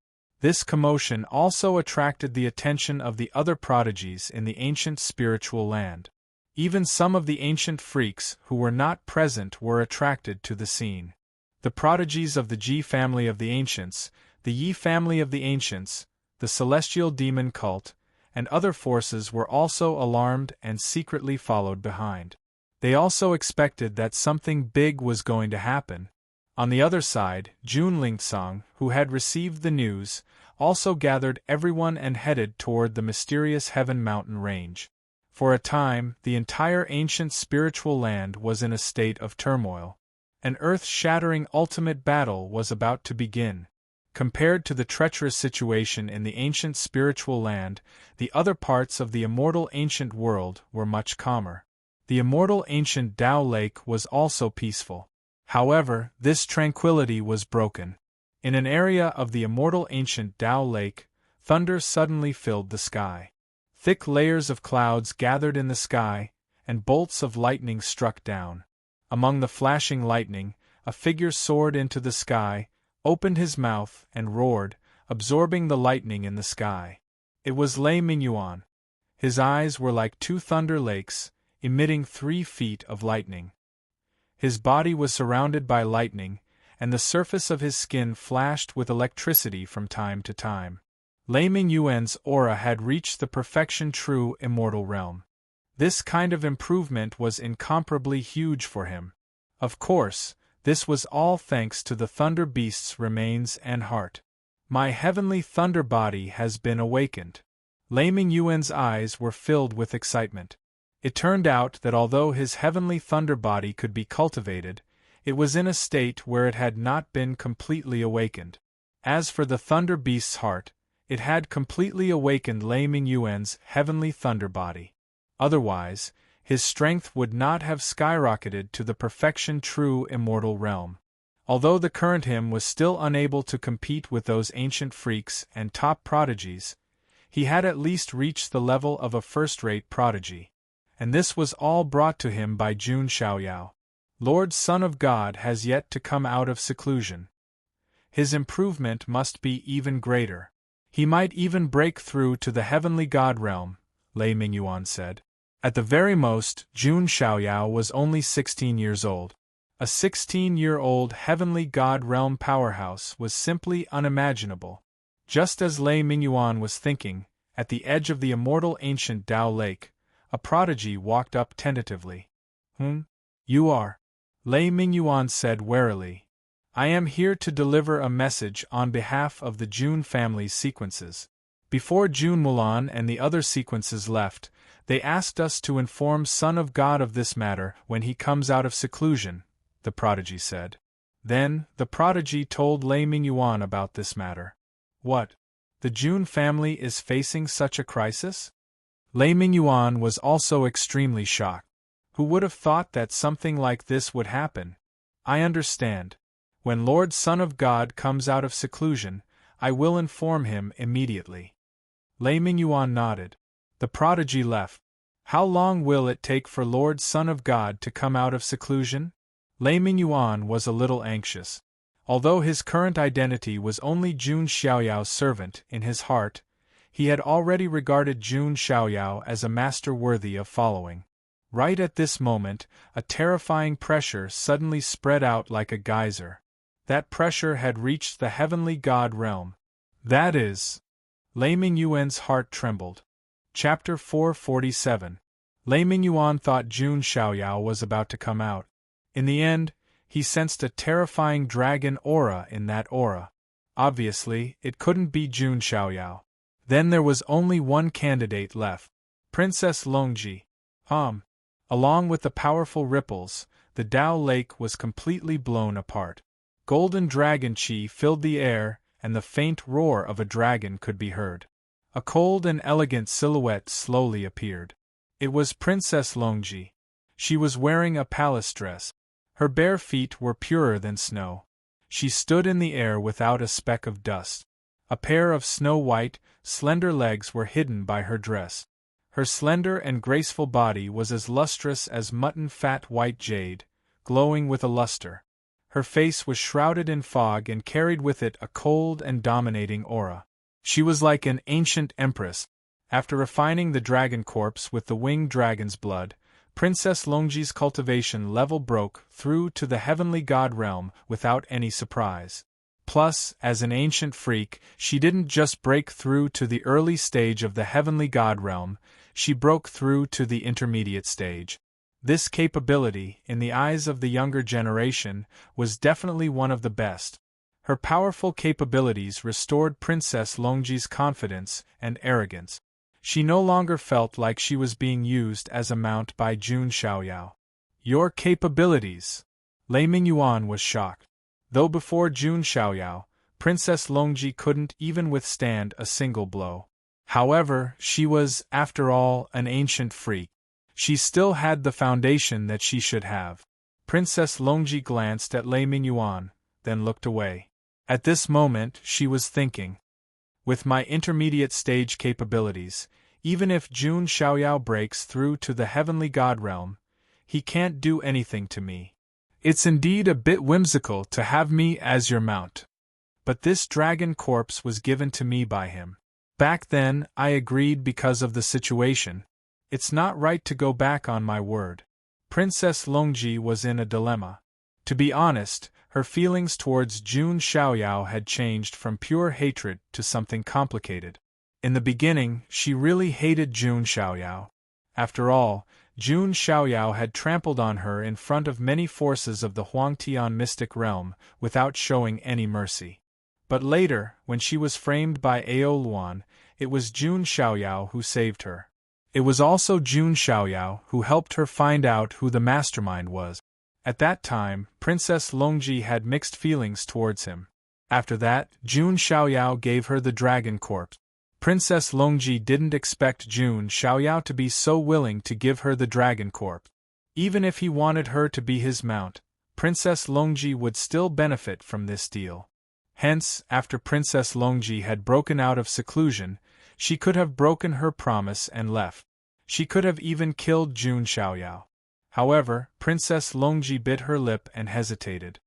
This commotion also attracted the attention of the other prodigies in the ancient spiritual land. Even some of the ancient freaks who were not present were attracted to the scene. The prodigies of the G family of the ancients, the Yi family of the ancients, the celestial demon cult, and other forces were also alarmed and secretly followed behind. They also expected that something big was going to happen. On the other side, Jun Lingsong, who had received the news, also gathered everyone and headed toward the mysterious Heaven Mountain range. For a time, the entire ancient spiritual land was in a state of turmoil. An earth-shattering ultimate battle was about to begin. Compared to the treacherous situation in the ancient spiritual land, the other parts of the immortal ancient world were much calmer. The immortal ancient Tao Lake was also peaceful. However, this tranquility was broken. In an area of the immortal ancient Tao Lake, thunder suddenly filled the sky. Thick layers of clouds gathered in the sky, and bolts of lightning struck down. Among the flashing lightning, a figure soared into the sky, opened his mouth, and roared, absorbing the lightning in the sky. It was Lei Mingyuan. His eyes were like two thunder lakes, emitting 3 feet of lightning. His body was surrounded by lightning, and the surface of his skin flashed with electricity from time to time. Lei Mingyuan's aura had reached the perfection true immortal realm. This kind of improvement was incomparably huge for him. Of course, this was all thanks to the Thunder Beast's remains and heart. My heavenly thunder body has been awakened. Lei Mingyuan's eyes were filled with excitement. It turned out that although his heavenly thunder body could be cultivated, it was in a state where it had not been completely awakened. As for the Thunder Beast's heart, it had completely awakened Lei Mingyuan's heavenly thunder body. Otherwise, his strength would not have skyrocketed to the perfection true immortal realm. Although the current him was still unable to compete with those ancient freaks and top prodigies, he had at least reached the level of a first-rate prodigy. And this was all brought to him by Jun Xiaoyao. Lord Son of God has yet to come out of seclusion. His improvement must be even greater. He might even break through to the heavenly God realm, Lei Mingyuan said. At the very most, Jun Xiaoyao was only 16 years old. A 16-year-old heavenly God realm powerhouse was simply unimaginable. Just as Lei Mingyuan was thinking, at the edge of the immortal ancient Tao Lake, a prodigy walked up tentatively. You are? Lei Mingyuan said warily. I am here to deliver a message on behalf of the Jun family's sequences. Before Jun Mulan and the other sequences left, they asked us to inform Son of God of this matter when he comes out of seclusion, the prodigy said. Then, the prodigy told Lei Mingyuan about this matter. What? The Jun family is facing such a crisis? Lei Mingyuan was also extremely shocked. Who would have thought that something like this would happen? I understand. When Lord Son of God comes out of seclusion, I will inform him immediately. Lei Mingyuan nodded. The prodigy left. How long will it take for Lord Son of God to come out of seclusion? Lei Mingyuan was a little anxious. Although his current identity was only Jun Xiaoyao's servant in his heart, he had already regarded Jun Xiaoyao as a master worthy of following. Right at this moment, a terrifying pressure suddenly spread out like a geyser. That pressure had reached the heavenly God realm. That is... Lei Mingyuan's heart trembled. Chapter 447. Lei Mingyuan thought Jun Xiaoyao was about to come out. In the end, he sensed a terrifying dragon aura in that aura. Obviously, it couldn't be Jun Xiaoyao. Then there was only one candidate left. Princess Longji. Along with the powerful ripples, the Tao Lake was completely blown apart. Golden dragon chi filled the air, and the faint roar of a dragon could be heard. A cold and elegant silhouette slowly appeared. It was Princess Longji. She was wearing a palace dress. Her bare feet were purer than snow. She stood in the air without a speck of dust. A pair of snow-white, slender legs were hidden by her dress. Her slender and graceful body was as lustrous as mutton-fat white jade, glowing with a luster. Her face was shrouded in fog and carried with it a cold and dominating aura. She was like an ancient empress. After refining the dragon corpse with the winged dragon's blood, Princess Longji's cultivation level broke through to the heavenly god realm without any surprise. Plus, as an ancient freak, she didn't just break through to the early stage of the heavenly god realm, she broke through to the intermediate stage. This capability, in the eyes of the younger generation, was definitely one of the best. Her powerful capabilities restored Princess Longji's confidence and arrogance. She no longer felt like she was being used as a mount by Jun Xiaoyao. Your capabilities? Lei Mingyuan was shocked. Though before Jun Xiaoyao, Princess Longji couldn't even withstand a single blow. However, she was, after all, an ancient freak. She still had the foundation that she should have. Princess Longji glanced at Lei Mingyuan, then looked away. At this moment, she was thinking. With my intermediate stage capabilities, even if Jun Xiaoyao breaks through to the heavenly god realm, he can't do anything to me. It's indeed a bit whimsical to have me as your mount. But this dragon corpse was given to me by him. Back then, I agreed because of the situation. It's not right to go back on my word. Princess Longji was in a dilemma. To be honest, her feelings towards Jun Xiaoyao had changed from pure hatred to something complicated. In the beginning, she really hated Jun Xiaoyao. After all, Jun Xiaoyao had trampled on her in front of many forces of the Huangtian mystic realm without showing any mercy. But later, when she was framed by Ao Luan, it was Jun Xiaoyao who saved her. It was also Jun Xiaoyao who helped her find out who the mastermind was. At that time, Princess Longji had mixed feelings towards him. After that, Jun Xiaoyao gave her the dragon corpse. Princess Longji didn't expect Jun Xiaoyao to be so willing to give her the dragon corpse. Even if he wanted her to be his mount, Princess Longji would still benefit from this deal. Hence, after Princess Longji had broken out of seclusion, she could have broken her promise and left. She could have even killed Jun Xiaoyao. However, Princess Longji bit her lip and hesitated.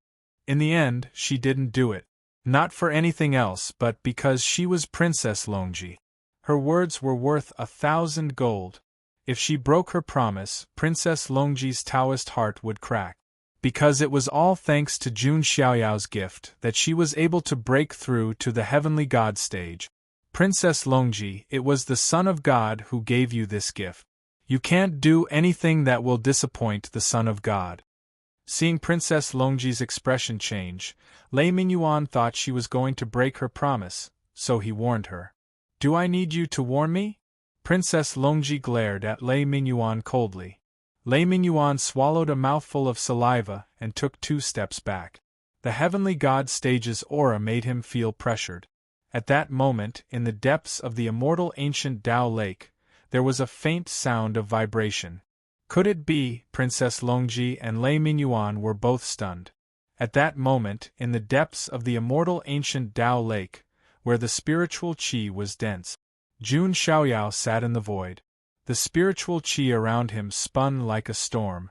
In the end, she didn't do it. Not for anything else but because she was Princess Longji. Her words were worth 1,000 gold. If she broke her promise, Princess Longji's Taoist heart would crack. Because it was all thanks to Jun Xiaoyao's gift that she was able to break through to the heavenly god stage. Princess Longji, it was the Son of God who gave you this gift. You can't do anything that will disappoint the Son of God. Seeing Princess Longji's expression change, Lei Mingyuan thought she was going to break her promise, so he warned her. Do I need you to warn me? Princess Longji glared at Lei Mingyuan coldly. Lei Mingyuan swallowed a mouthful of saliva and took 2 steps back. The heavenly god stage's aura made him feel pressured. At that moment, in the depths of the immortal ancient Tao Lake, there was a faint sound of vibration. Could it be? Princess Longji and Lei Mingyuan were both stunned. At that moment, in the depths of the immortal ancient Tao Lake, where the spiritual qi was dense, Jun Xiaoyao sat in the void. The spiritual qi around him spun like a storm.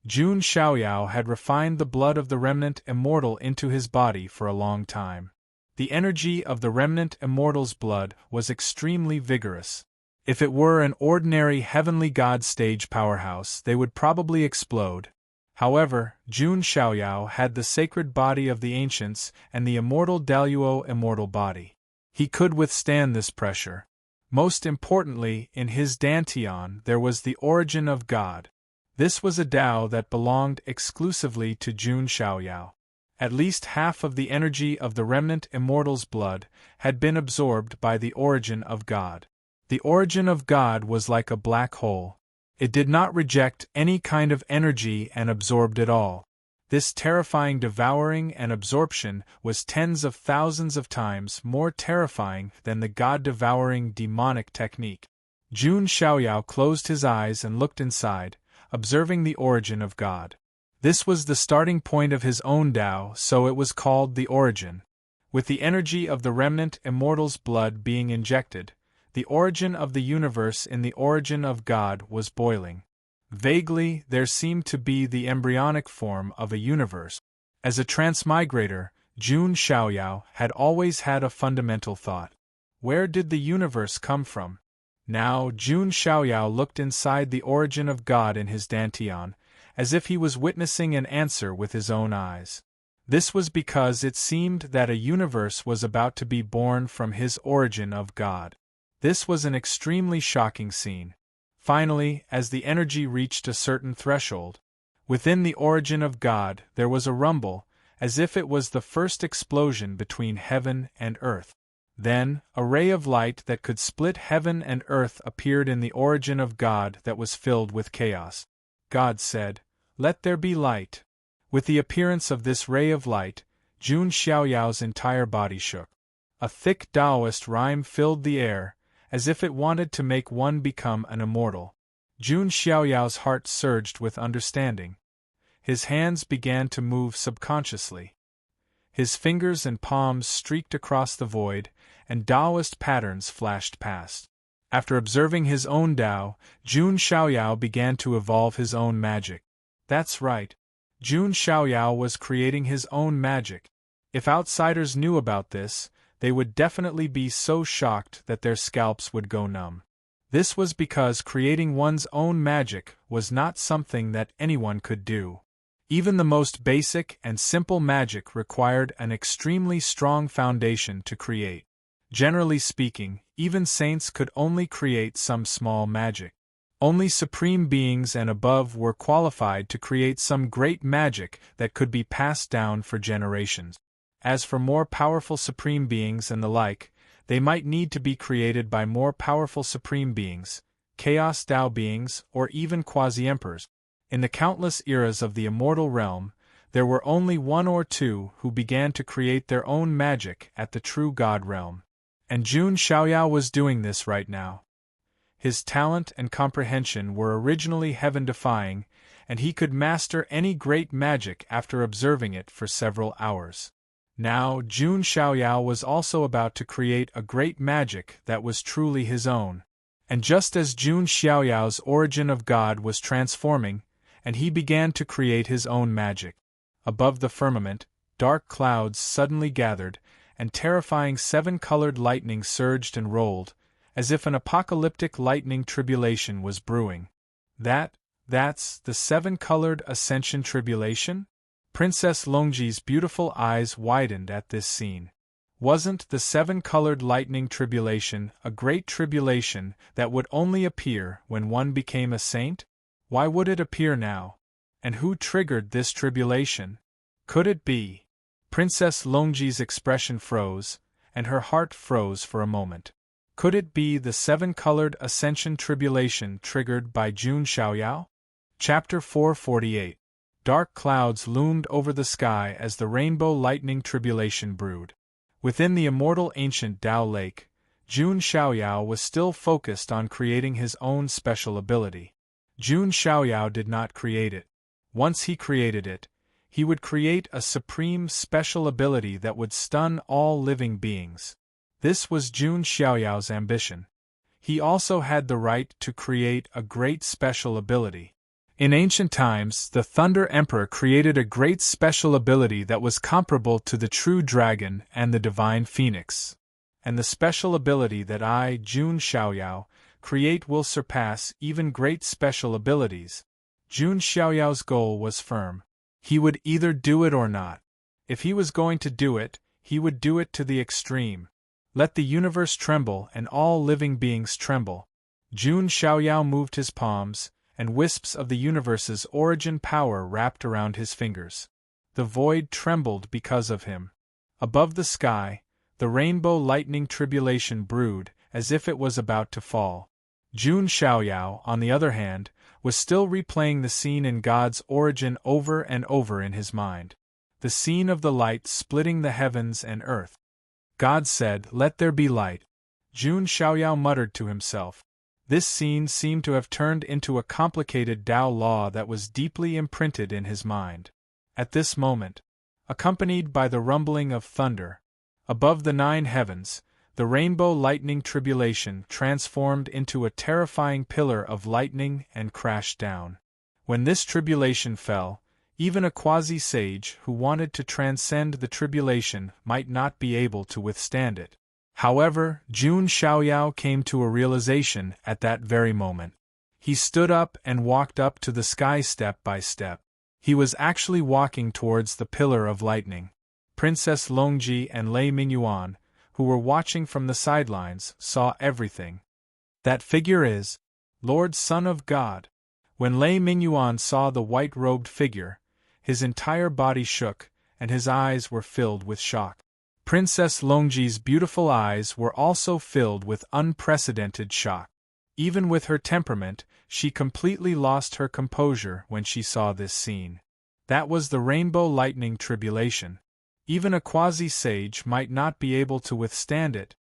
Jun Xiaoyao had refined the blood of the remnant immortal into his body for a long time. The energy of the remnant immortal's blood was extremely vigorous. If it were an ordinary heavenly god stage powerhouse, they would probably explode. However, Jun Xiaoyao had the sacred body of the ancients and the immortal Daluo immortal body. He could withstand this pressure. Most importantly, in his Dantian there was the origin of God. This was a Tao that belonged exclusively to Jun Xiaoyao. At least half of the energy of the remnant immortal's blood had been absorbed by the origin of God. The origin of God was like a black hole. It did not reject any kind of energy and absorbed it all. This terrifying devouring and absorption was tens of thousands of times more terrifying than the god-devouring demonic technique. Jun Xiaoyao closed his eyes and looked inside, observing the origin of God. This was the starting point of his own Tao, so it was called the origin. With the energy of the remnant immortal's blood being injected, the origin of the universe in the origin of God was boiling. Vaguely, there seemed to be the embryonic form of a universe. As a transmigrator, Jun Xiaoyao had always had a fundamental thought. Where did the universe come from? Now, Jun Xiaoyao looked inside the origin of God in his dantian, as if he was witnessing an answer with his own eyes. This was because it seemed that a universe was about to be born from his origin of God. This was an extremely shocking scene. Finally, as the energy reached a certain threshold, within the origin of God there was a rumble, as if it was the first explosion between heaven and earth. Then, a ray of light that could split heaven and earth appeared in the origin of God that was filled with chaos. God said, "Let there be light." With the appearance of this ray of light, Jun Xiaoyao's entire body shook. A thick Taoist rhyme filled the air, as if it wanted to make one become an immortal. Jun Xiaoyao's heart surged with understanding. His hands began to move subconsciously. His fingers and palms streaked across the void, and Taoist patterns flashed past. After observing his own Tao, Jun Xiaoyao began to evolve his own magic. That's right. Jun Xiaoyao was creating his own magic. If outsiders knew about this, they would definitely be so shocked that their scalps would go numb. This was because creating one's own magic was not something that anyone could do. Even the most basic and simple magic required an extremely strong foundation to create. Generally speaking, even saints could only create some small magic. Only supreme beings and above were qualified to create some great magic that could be passed down for generations. As for more powerful supreme beings and the like, they might need to be created by more powerful supreme beings, chaos Tao beings, or even quasi-emperors. In the countless eras of the immortal realm, there were only one or two who began to create their own magic at the true God realm. And Jun Xiaoyao was doing this right now. His talent and comprehension were originally heaven-defying, and he could master any great magic after observing it for several hours. Now, Jun Xiaoyao was also about to create a great magic that was truly his own. And just as Jun Xiaoyao's origin of God was transforming, and he began to create his own magic, above the firmament, dark clouds suddenly gathered, and terrifying seven-colored lightning surged and rolled, as if an apocalyptic lightning tribulation was brewing. That's the seven-colored ascension tribulation? Princess Longji's beautiful eyes widened at this scene. Wasn't the seven-colored lightning tribulation a great tribulation that would only appear when one became a saint? Why would it appear now? And who triggered this tribulation? Could it be? Princess Longji's expression froze, and her heart froze for a moment. Could it be the seven-colored ascension tribulation triggered by Jun Xiaoyao? Chapter 448. Dark clouds loomed over the sky as the rainbow lightning tribulation brewed. Within the immortal ancient Tao Lake, Jun Xiaoyao was still focused on creating his own special ability. Jun Xiaoyao did not create it. Once he created it, he would create a supreme special ability that would stun all living beings. This was Jun Xiaoyao's ambition. He also had the right to create a great special ability. In ancient times, the Thunder Emperor created a great special ability that was comparable to the true dragon and the divine phoenix. And the special ability that I, Jun Xiaoyao, create will surpass even great special abilities. Jun Xiaoyao's goal was firm. He would either do it or not. If he was going to do it, he would do it to the extreme. Let the universe tremble and all living beings tremble. Jun Xiaoyao moved his palms, and wisps of the universe's origin power wrapped around his fingers. The void trembled because of him. Above the sky, the rainbow lightning tribulation brewed, as if it was about to fall. Jun Xiaoyao, on the other hand, was still replaying the scene in God's origin over and over in his mind. The scene of the light splitting the heavens and earth. God said, "Let there be light." Jun Xiaoyao muttered to himself. This scene seemed to have turned into a complicated Tao law that was deeply imprinted in his mind. At this moment, accompanied by the rumbling of thunder, above the 9 heavens, the rainbow lightning tribulation transformed into a terrifying pillar of lightning and crashed down. When this tribulation fell, even a quasi-sage who wanted to transcend the tribulation might not be able to withstand it. However, Jun Xiaoyao came to a realization at that very moment. He stood up and walked up to the sky step by step. He was actually walking towards the pillar of lightning. Princess Longji and Lei Mingyuan, who were watching from the sidelines, saw everything. That figure is Lord Son of God. When Lei Mingyuan saw the white-robed figure, his entire body shook, and his eyes were filled with shock. Princess Longji's beautiful eyes were also filled with unprecedented shock. Even with her temperament, she completely lost her composure when she saw this scene. That was the rainbow lightning tribulation. Even a quasi-sage might not be able to withstand it.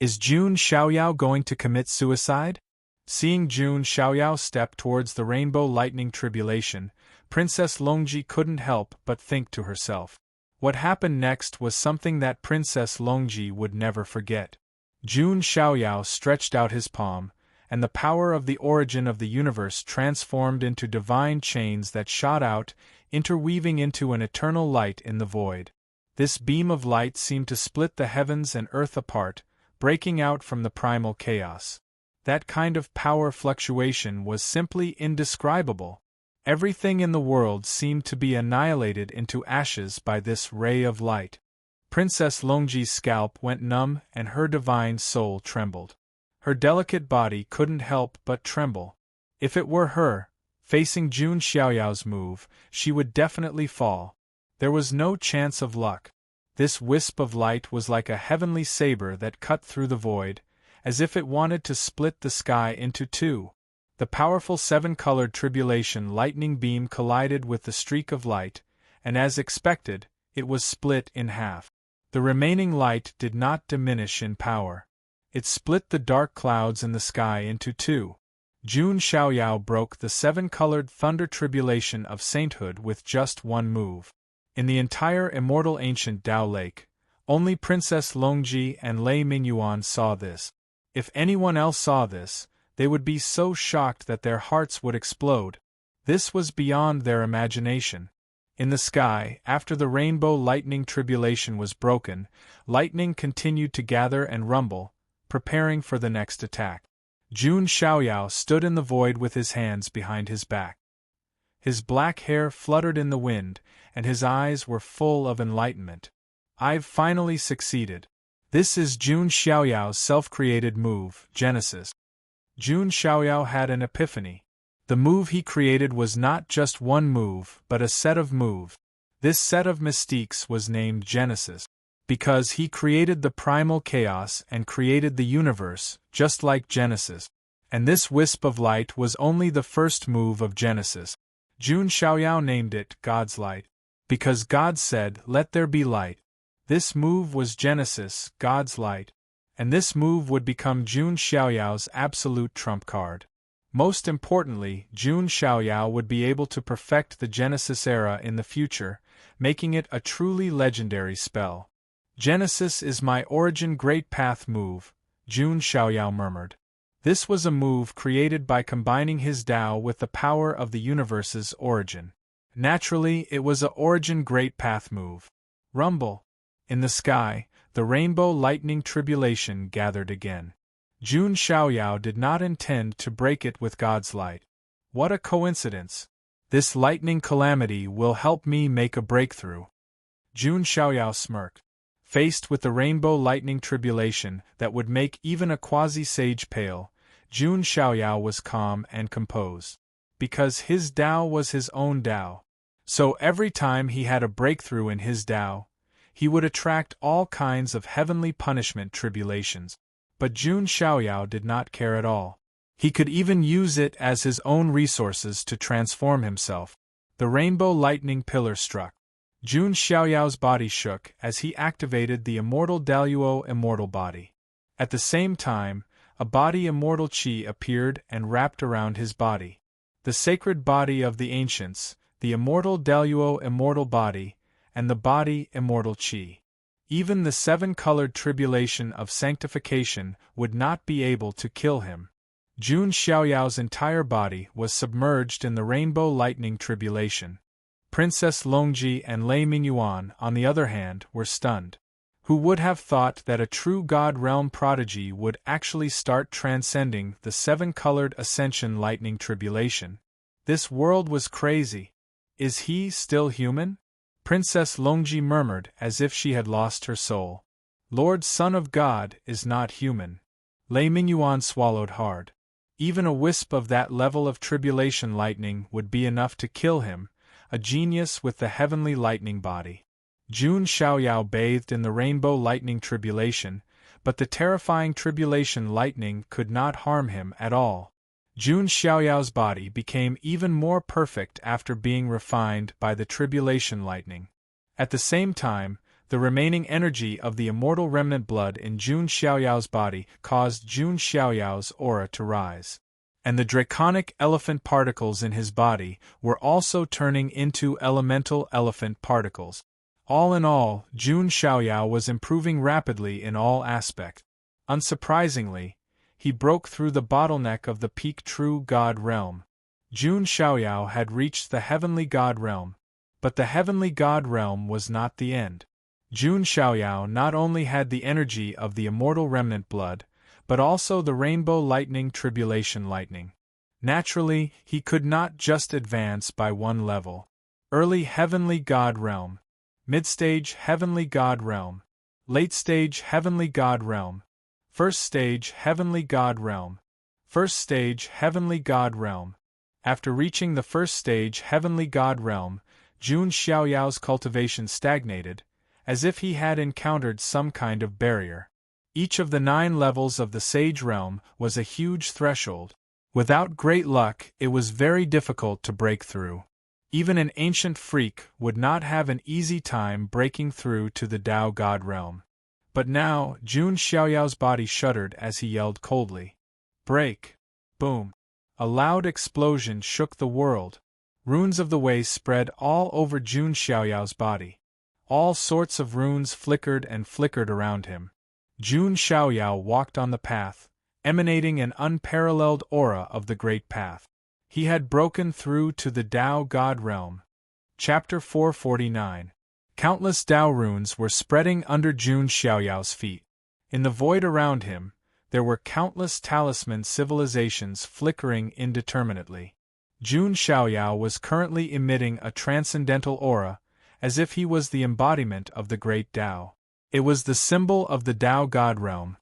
Is Jun Xiaoyao going to commit suicide? Seeing Jun Xiaoyao step towards the rainbow lightning tribulation, Princess Longji couldn't help but think to herself. What happened next was something that Princess Longji would never forget. Jun Xiaoyao stretched out his palm, and the power of the origin of the universe transformed into divine chains that shot out, interweaving into an eternal light in the void. This beam of light seemed to split the heavens and earth apart, breaking out from the primal chaos. That kind of power fluctuation was simply indescribable. Everything in the world seemed to be annihilated into ashes by this ray of light. Princess Longji's scalp went numb and her divine soul trembled. Her delicate body couldn't help but tremble. If it were her, facing Jun Xiaoyao's move, she would definitely fall. There was no chance of luck. This wisp of light was like a heavenly saber that cut through the void, as if it wanted to split the sky into two. The powerful seven-colored tribulation lightning beam collided with the streak of light, and as expected, it was split in half. The remaining light did not diminish in power. It split the dark clouds in the sky into two. Jun Xiaoyao broke the seven-colored thunder tribulation of sainthood with just one move. In the entire immortal ancient Dao Lake, only Princess Longji and Lei Mingyuan saw this. If anyone else saw this, they would be so shocked that their hearts would explode. This was beyond their imagination. In the sky, after the rainbow lightning tribulation was broken, lightning continued to gather and rumble, preparing for the next attack. Jun Xiaoyao stood in the void with his hands behind his back. His black hair fluttered in the wind, and his eyes were full of enlightenment. I've finally succeeded. This is Jun Xiaoyao's self-created move, Genesis. Jun Xiaoyao had an epiphany. The move he created was not just one move, but a set of moves. This set of mystiques was named Genesis, because he created the primal chaos and created the universe, just like Genesis. And this wisp of light was only the first move of Genesis. Jun Xiaoyao named it God's light, because God said, "Let there be light." This move was Genesis, God's light, and this move would become Jun Xiaoyao's absolute trump card. Most importantly, Jun Xiaoyao would be able to perfect the Genesis era in the future, making it a truly legendary spell. Genesis is my origin great path move, Jun Xiaoyao murmured. This was a move created by combining his Tao with the power of the universe's origin. Naturally, it was a origin great path move. Rumble. In the sky, the rainbow lightning tribulation gathered again. Jun Xiaoyao did not intend to break it with God's light. What a coincidence! This lightning calamity will help me make a breakthrough. Jun Xiaoyao smirked. Faced with the rainbow lightning tribulation that would make even a quasi-sage pale, Jun Xiaoyao was calm and composed. Because his Tao was his own Tao. So every time he had a breakthrough in his Tao, he would attract all kinds of heavenly punishment tribulations. But Jun Xiaoyao did not care at all. He could even use it as his own resources to transform himself. The rainbow lightning pillar struck. Jun Xiaoyao's body shook as he activated the immortal Daluo immortal body. At the same time, a body immortal qi appeared and wrapped around his body. The sacred body of the ancients, the immortal Daluo immortal body, and the body immortal qi. Even the seven-colored tribulation of sanctification would not be able to kill him. Jun Xiaoyao's entire body was submerged in the rainbow lightning tribulation. Princess Longji and Lei Mingyuan, on the other hand, were stunned. Who would have thought that a true God realm prodigy would actually start transcending the seven-colored ascension lightning tribulation? This world was crazy. Is he still human? Princess Longji murmured as if she had lost her soul. Lord Son of God is not human. Lei Mingyuan swallowed hard. Even a wisp of that level of tribulation lightning would be enough to kill him, a genius with the heavenly lightning body. Jun Xiaoyao bathed in the rainbow lightning tribulation, but the terrifying tribulation lightning could not harm him at all. Jun Xiaoyao's body became even more perfect after being refined by the tribulation lightning. At the same time, the remaining energy of the immortal remnant blood in Jun Xiaoyao's body caused Jun Xiaoyao's aura to rise. And the draconic elephant particles in his body were also turning into elemental elephant particles. All in all, Jun Xiaoyao was improving rapidly in all aspects. Unsurprisingly, he broke through the bottleneck of the peak true God realm. Jun Xiaoyao had reached the heavenly God realm, but the heavenly God realm was not the end. Jun Xiaoyao not only had the energy of the immortal remnant blood, but also the rainbow lightning tribulation lightning. Naturally, he could not just advance by one level. Early heavenly God realm, mid-stage heavenly God realm, late-stage heavenly God realm, first stage heavenly God realm, first stage heavenly God realm. After reaching the first stage heavenly God realm, Jun Xiaoyao's cultivation stagnated, as if he had encountered some kind of barrier. Each of the 9 levels of the sage realm was a huge threshold. Without great luck, it was very difficult to break through. Even an ancient freak would not have an easy time breaking through to the Tao God realm. But now, Jun Xiaoyao's body shuddered as he yelled coldly. Break! Boom! A loud explosion shook the world. Runes of the way spread all over Jun Xiaoyao's body. All sorts of runes flickered and flickered around him. Jun Xiaoyao walked on the path, emanating an unparalleled aura of the Great Path. He had broken through to the Tao God realm. Chapter 449. Countless Tao runes were spreading under Jun Xiaoyao's feet. In the void around him, there were countless talisman civilizations flickering indeterminately. Jun Xiaoyao was currently emitting a transcendental aura, as if he was the embodiment of the great Tao. It was the symbol of the Tao God realm.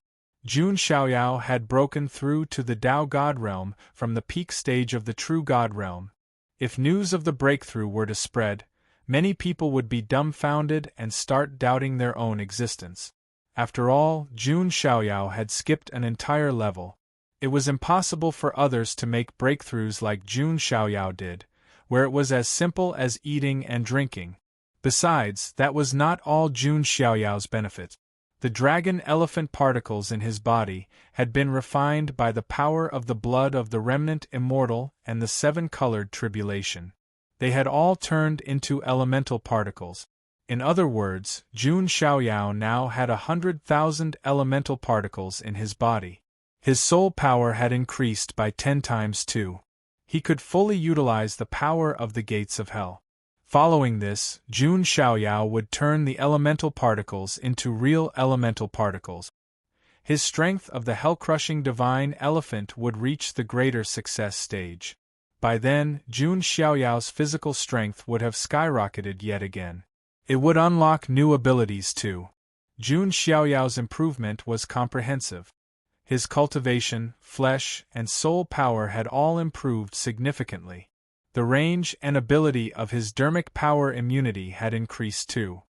Jun Xiaoyao had broken through to the Tao God realm from the peak stage of the true God realm. If news of the breakthrough were to spread, many people would be dumbfounded and start doubting their own existence. After all, Jun Xiaoyao had skipped an entire level. It was impossible for others to make breakthroughs like Jun Xiaoyao did, where it was as simple as eating and drinking. Besides, that was not all Jun Xiaoyao's benefit. The dragon elephant particles in his body had been refined by the power of the blood of the remnant immortal and the 7-colored tribulation. They had all turned into elemental particles. In other words, Jun Xiaoyao now had 100,000 elemental particles in his body. His soul power had increased by 10 times too. He could fully utilize the power of the gates of hell. Following this, Jun Xiaoyao would turn the elemental particles into real elemental particles. His strength of the hell-crushing divine elephant would reach the greater success stage. By then, Jun Xiaoyao's physical strength would have skyrocketed yet again. It would unlock new abilities too. Jun Xiaoyao's improvement was comprehensive. His cultivation, flesh, and soul power had all improved significantly. The range and ability of his dermic power immunity had increased too.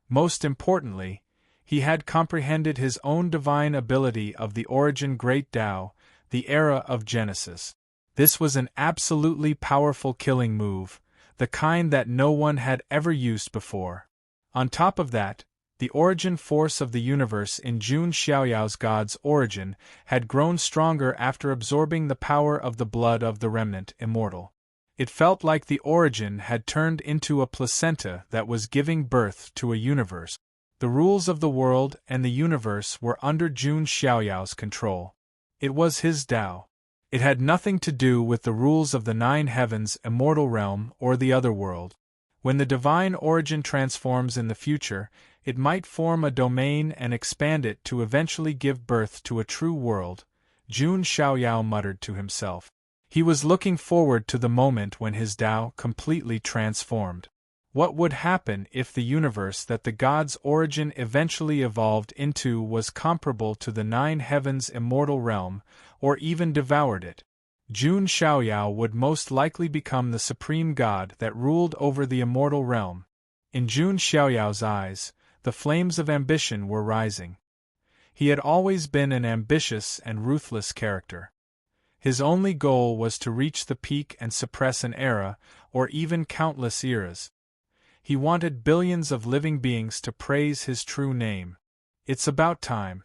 Most importantly, he had comprehended his own divine ability of the origin Great Tao, the era of Genesis. This was an absolutely powerful killing move, the kind that no one had ever used before. On top of that, the origin force of the universe in Jun Xiaoyao's God's origin had grown stronger after absorbing the power of the blood of the remnant immortal. It felt like the origin had turned into a placenta that was giving birth to a universe. The rules of the world and the universe were under Jun Xiaoyao's control. It was his Tao. It had nothing to do with the rules of the 9 heavens, immortal realm, or the other world. When the divine origin transforms in the future, It might form a domain and expand it to eventually give birth to a true world, Jun Xiaoyao muttered to himself. He was looking forward to the moment when his Tao completely transformed. What would happen if the universe that the gods' origin eventually evolved into was comparable to the nine heavens' immortal realm, or even devoured it? Jun Xiaoyao would most likely become the supreme god that ruled over the immortal realm. In Jun Xiaoyao's eyes, the flames of ambition were rising. He had always been an ambitious and ruthless character. His only goal was to reach the peak and suppress an era, or even countless eras. He wanted billions of living beings to praise his true name. It's about time.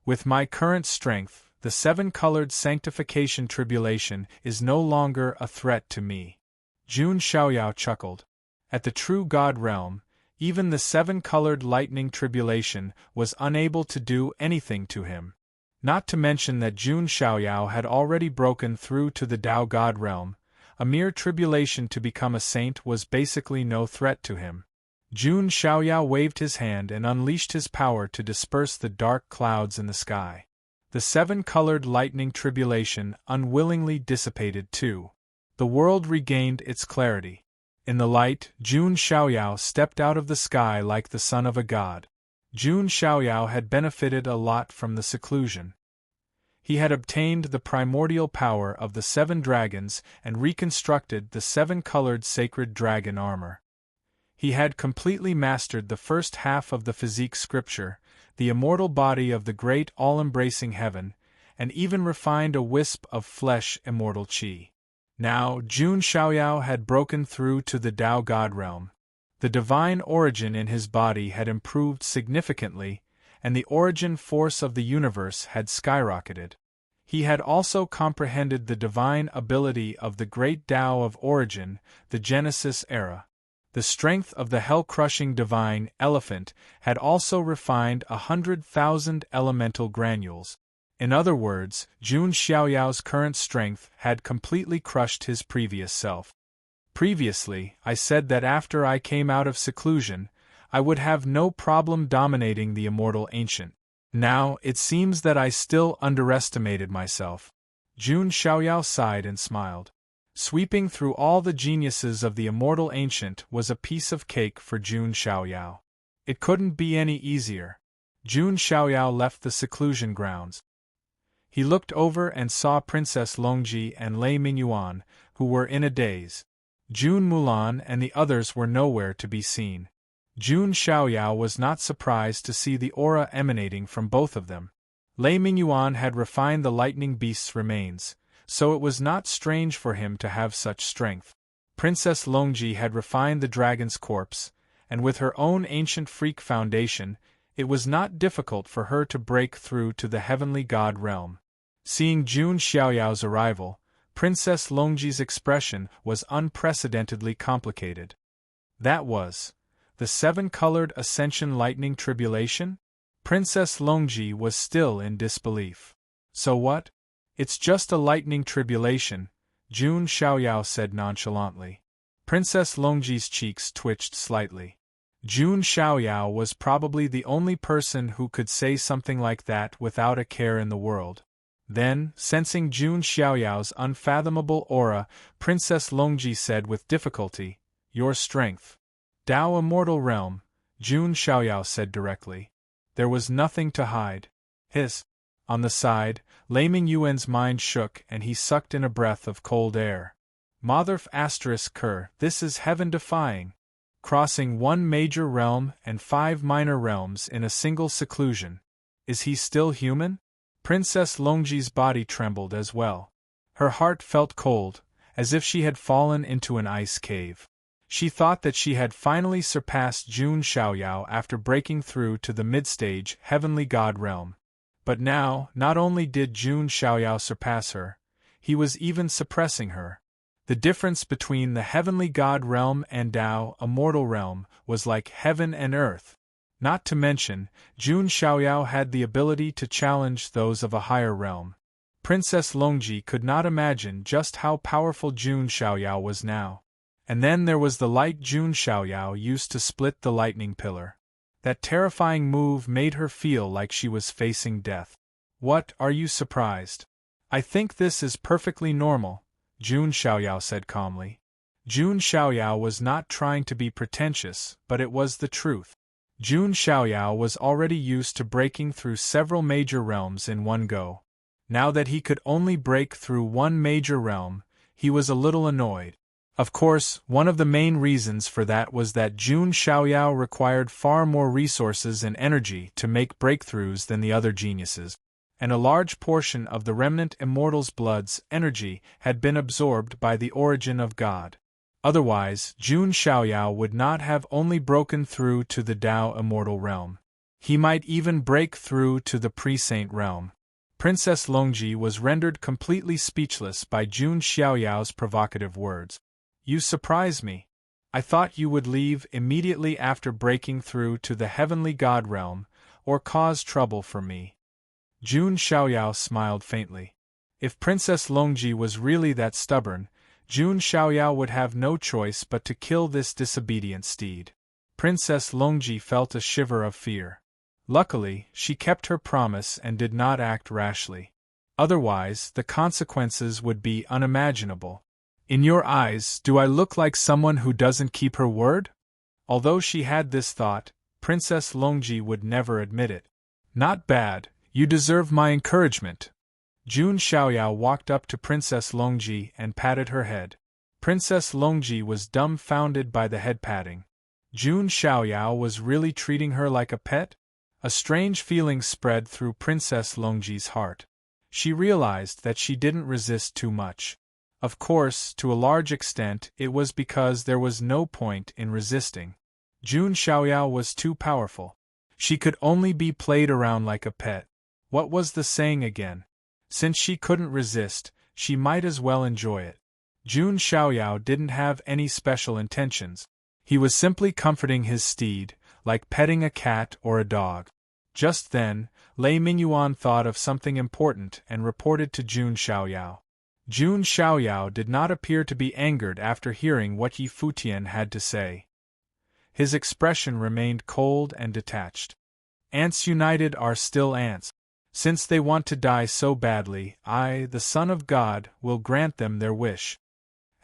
With my current strength, the seven-colored sanctification tribulation is no longer a threat to me. Jun Xiaoyao chuckled. At the true God realm, even the seven-colored lightning tribulation was unable to do anything to him. Not to mention that Jun Xiaoyao had already broken through to the Tao God realm. A mere tribulation to become a saint was basically no threat to him. Jun Xiaoyao waved his hand and unleashed his power to disperse the dark clouds in the sky. The seven-colored lightning tribulation unwillingly dissipated too. The world regained its clarity. In the light, Jun Xiaoyao stepped out of the sky like the son of a god. Jun Xiaoyao had benefited a lot from the seclusion. He had obtained the primordial power of the seven dragons and reconstructed the seven-colored sacred dragon armor. He had completely mastered the first half of the physique scripture, the immortal body of the great all-embracing heaven, and even refined a wisp of flesh immortal qi. Now, Jun Xiaoyao had broken through to the Tao God realm. The divine origin in his body had improved significantly, and the origin force of the universe had skyrocketed. He had also comprehended the divine ability of the great Tao of origin, the Genesis era. The strength of the hell-crushing divine elephant had also refined 100,000 elemental granules. In other words, Jun Xiaoyao's current strength had completely crushed his previous self. Previously, I said that after I came out of seclusion, I would have no problem dominating the immortal ancient. Now, it seems that I still underestimated myself. Jun Xiaoyao sighed and smiled. Sweeping through all the geniuses of the immortal ancient was a piece of cake for Jun Xiaoyao. It couldn't be any easier. Jun Xiaoyao left the seclusion grounds. He looked over and saw Princess Longji and Lei Mingyuan, who were in a daze. Jun Mulan and the others were nowhere to be seen. Jun Xiaoyao was not surprised to see the aura emanating from both of them. Lei Mingyuan had refined the lightning beast's remains, so it was not strange for him to have such strength. Princess Longji had refined the dragon's corpse, and with her own ancient freak foundation, it was not difficult for her to break through to the heavenly god realm. Seeing Jun Xiaoyao's arrival, Princess Longji's expression was unprecedentedly complicated. That was the seven-colored ascension lightning tribulation? Princess Longji was still in disbelief. So what? It's just a lightning tribulation, Jun Xiaoyao said nonchalantly. Princess Longji's cheeks twitched slightly. Jun Xiaoyao was probably the only person who could say something like that without a care in the world. Then, sensing Jun Xiaoyao's unfathomable aura, Princess Longji said with difficulty, "Your strength." "Tao Immortal Realm," Jun Xiaoyao said directly. There was nothing to hide. Hiss. On the side, Lei Mingyuan's mind shook and he sucked in a breath of cold air. Motherf **Ker, this is heaven-defying. Crossing one major realm and 5 minor realms in a single seclusion. Is he still human? Princess Longji's body trembled as well. Her heart felt cold, as if she had fallen into an ice cave. She thought that she had finally surpassed Jun Xiaoyao after breaking through to the mid-stage heavenly god realm. But now, not only did Jun Xiaoyao surpass her, he was even suppressing her. The difference between the heavenly god realm and Tao immortal realm was like heaven and earth. Not to mention, Jun Xiaoyao had the ability to challenge those of a higher realm. Princess Longji could not imagine just how powerful Jun Xiaoyao was now. And then there was the light Jun Xiaoyao used to split the lightning pillar. That terrifying move made her feel like she was facing death. What, are you surprised? I think this is perfectly normal, Jun Xiaoyao said calmly. Jun Xiaoyao was not trying to be pretentious, but it was the truth. Jun Xiaoyao was already used to breaking through several major realms in one go. Now that he could only break through one major realm, he was a little annoyed. Of course, one of the main reasons for that was that Jun Xiaoyao required far more resources and energy to make breakthroughs than the other geniuses, and a large portion of the remnant immortal's blood's energy had been absorbed by the origin of God. Otherwise, Jun Xiaoyao would not have only broken through to the Tao immortal realm. He might even break through to the pre-saint realm. Princess Longji was rendered completely speechless by Jun Xiaoyao's provocative words. You surprise me. I thought you would leave immediately after breaking through to the heavenly God realm, or cause trouble for me. Jun Xiaoyao smiled faintly. If Princess Longji was really that stubborn, Jun Xiaoyao would have no choice but to kill this disobedient steed. Princess Longji felt a shiver of fear. Luckily, she kept her promise and did not act rashly. Otherwise, the consequences would be unimaginable. In your eyes, do I look like someone who doesn't keep her word? Although she had this thought, Princess Longji would never admit it. Not bad, you deserve my encouragement. Jun Xiaoyao walked up to Princess Longji and patted her head. Princess Longji was dumbfounded by the head patting. Jun Xiaoyao was really treating her like a pet? A strange feeling spread through Princess Longji's heart. She realized that she didn't resist too much. Of course, to a large extent, it was because there was no point in resisting. Jun Xiaoyao was too powerful. She could only be played around like a pet. What was the saying again? Since she couldn't resist, she might as well enjoy it. Jun Xiaoyao didn't have any special intentions. He was simply comforting his steed, like petting a cat or a dog. Just then, Lei Mingyuan thought of something important and reported to Jun Xiaoyao. Jun Xiaoyao did not appear to be angered after hearing what Yi Futian had to say. His expression remained cold and detached. Ants united are still ants. Since they want to die so badly, I, the Son of God, will grant them their wish.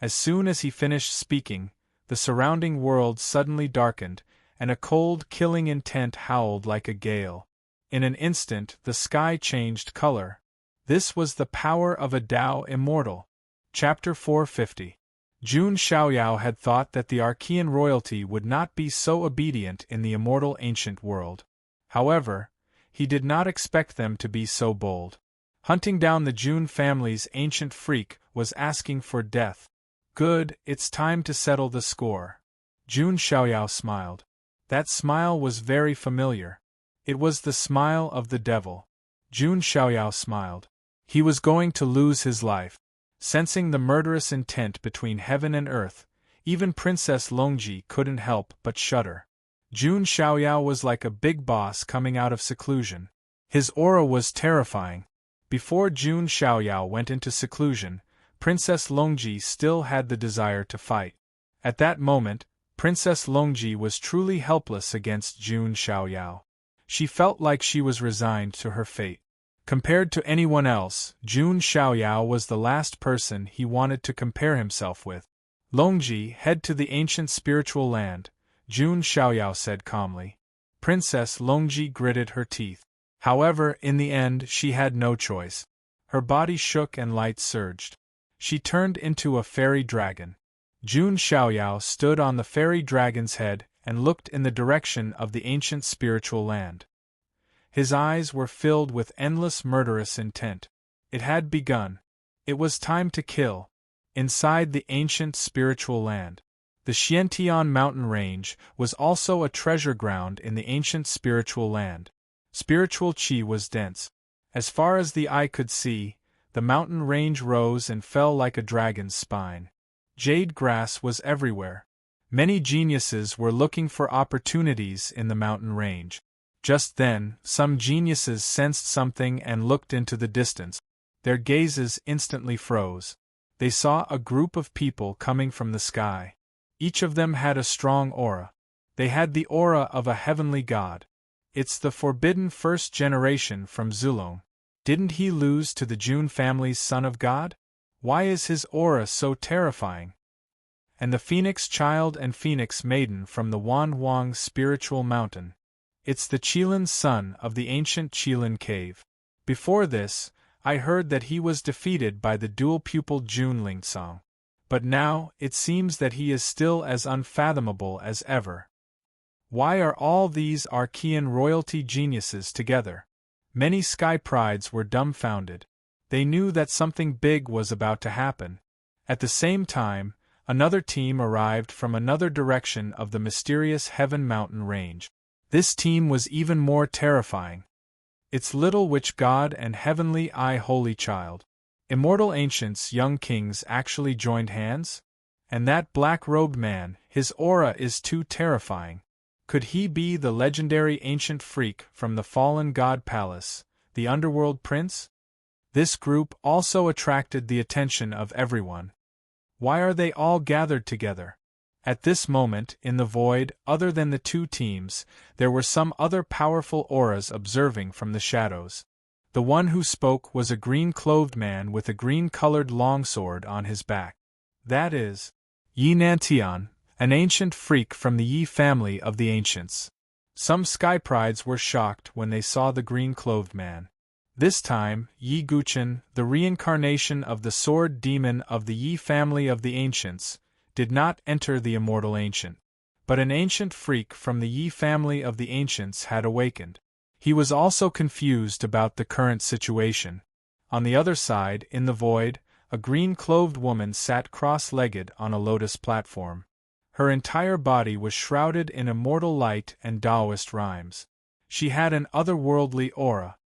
As soon as he finished speaking, the surrounding world suddenly darkened, and a cold, killing intent howled like a gale. In an instant, the sky changed color. This was the power of a Tao immortal. Chapter 450. Jun Xiaoyao had thought that the Archean royalty would not be so obedient in the immortal ancient world. However, he did not expect them to be so bold. Hunting down the Jun family's ancient freak was asking for death. Good, it's time to settle the score. Jun Xiaoyao smiled. That smile was very familiar. It was the smile of the devil. Jun Xiaoyao smiled. He was going to lose his life. Sensing the murderous intent between heaven and earth, even Princess Longji couldn't help but shudder. Jun Xiaoyao was like a big boss coming out of seclusion. His aura was terrifying. Before Jun Xiaoyao went into seclusion, Princess Longji still had the desire to fight. At that moment, Princess Longji was truly helpless against Jun Xiaoyao. She felt like she was resigned to her fate. Compared to anyone else, Jun Xiaoyao was the last person he wanted to compare himself with. Longji, head to the ancient spiritual land, Jun Xiaoyao said calmly. Princess Longji gritted her teeth. However, in the end she had no choice. Her body shook and light surged. She turned into a fairy dragon. Jun Xiaoyao stood on the fairy dragon's head and looked in the direction of the ancient spiritual land. His eyes were filled with endless murderous intent. It had begun. It was time to kill. Inside the ancient spiritual land, the Xiantian mountain range was also a treasure ground in the ancient spiritual land. Spiritual qi was dense. As far as the eye could see, the mountain range rose and fell like a dragon's spine. Jade grass was everywhere. Many geniuses were looking for opportunities in the mountain range. Just then, some geniuses sensed something and looked into the distance. Their gazes instantly froze. They saw a group of people coming from the sky. Each of them had a strong aura. They had the aura of a heavenly god. It's the forbidden first generation from Zulong. Didn't he lose to the Jun family's son of God? Why is his aura so terrifying? And the Phoenix child and Phoenix maiden from the Wanhuang spiritual mountain. It's the Qilin son of the ancient Qilin cave. Before this, I heard that he was defeated by the dual-pupiled Jun Lingsong. But now, it seems that he is still as unfathomable as ever. Why are all these Archean royalty geniuses together? Many sky prides were dumbfounded. They knew that something big was about to happen. At the same time, another team arrived from another direction of the mysterious Heaven Mountain range. This team was even more terrifying. It's Little Witch God and Heavenly Eye Holy Child. Immortal ancients, young kings actually joined hands? And that black-robed man, his aura is too terrifying. Could he be the legendary ancient freak from the fallen god palace, the underworld prince? This group also attracted the attention of everyone. Why are they all gathered together? At this moment, in the void, other than the two teams, there were some other powerful auras observing from the shadows. The one who spoke was a green-clothed man with a green-colored longsword on his back. That is Yi Nantian, an ancient freak from the Yi family of the ancients. Some sky prides were shocked when they saw the green-clothed man. This time, Yi Guchen, the reincarnation of the sword demon of the Yi family of the ancients, did not enter the immortal ancient. But an ancient freak from the Yi family of the ancients had awakened. He was also confused about the current situation. On the other side, in the void, a green-clothed woman sat cross-legged on a lotus platform. Her entire body was shrouded in immortal light and Taoist rhymes. She had an otherworldly aura.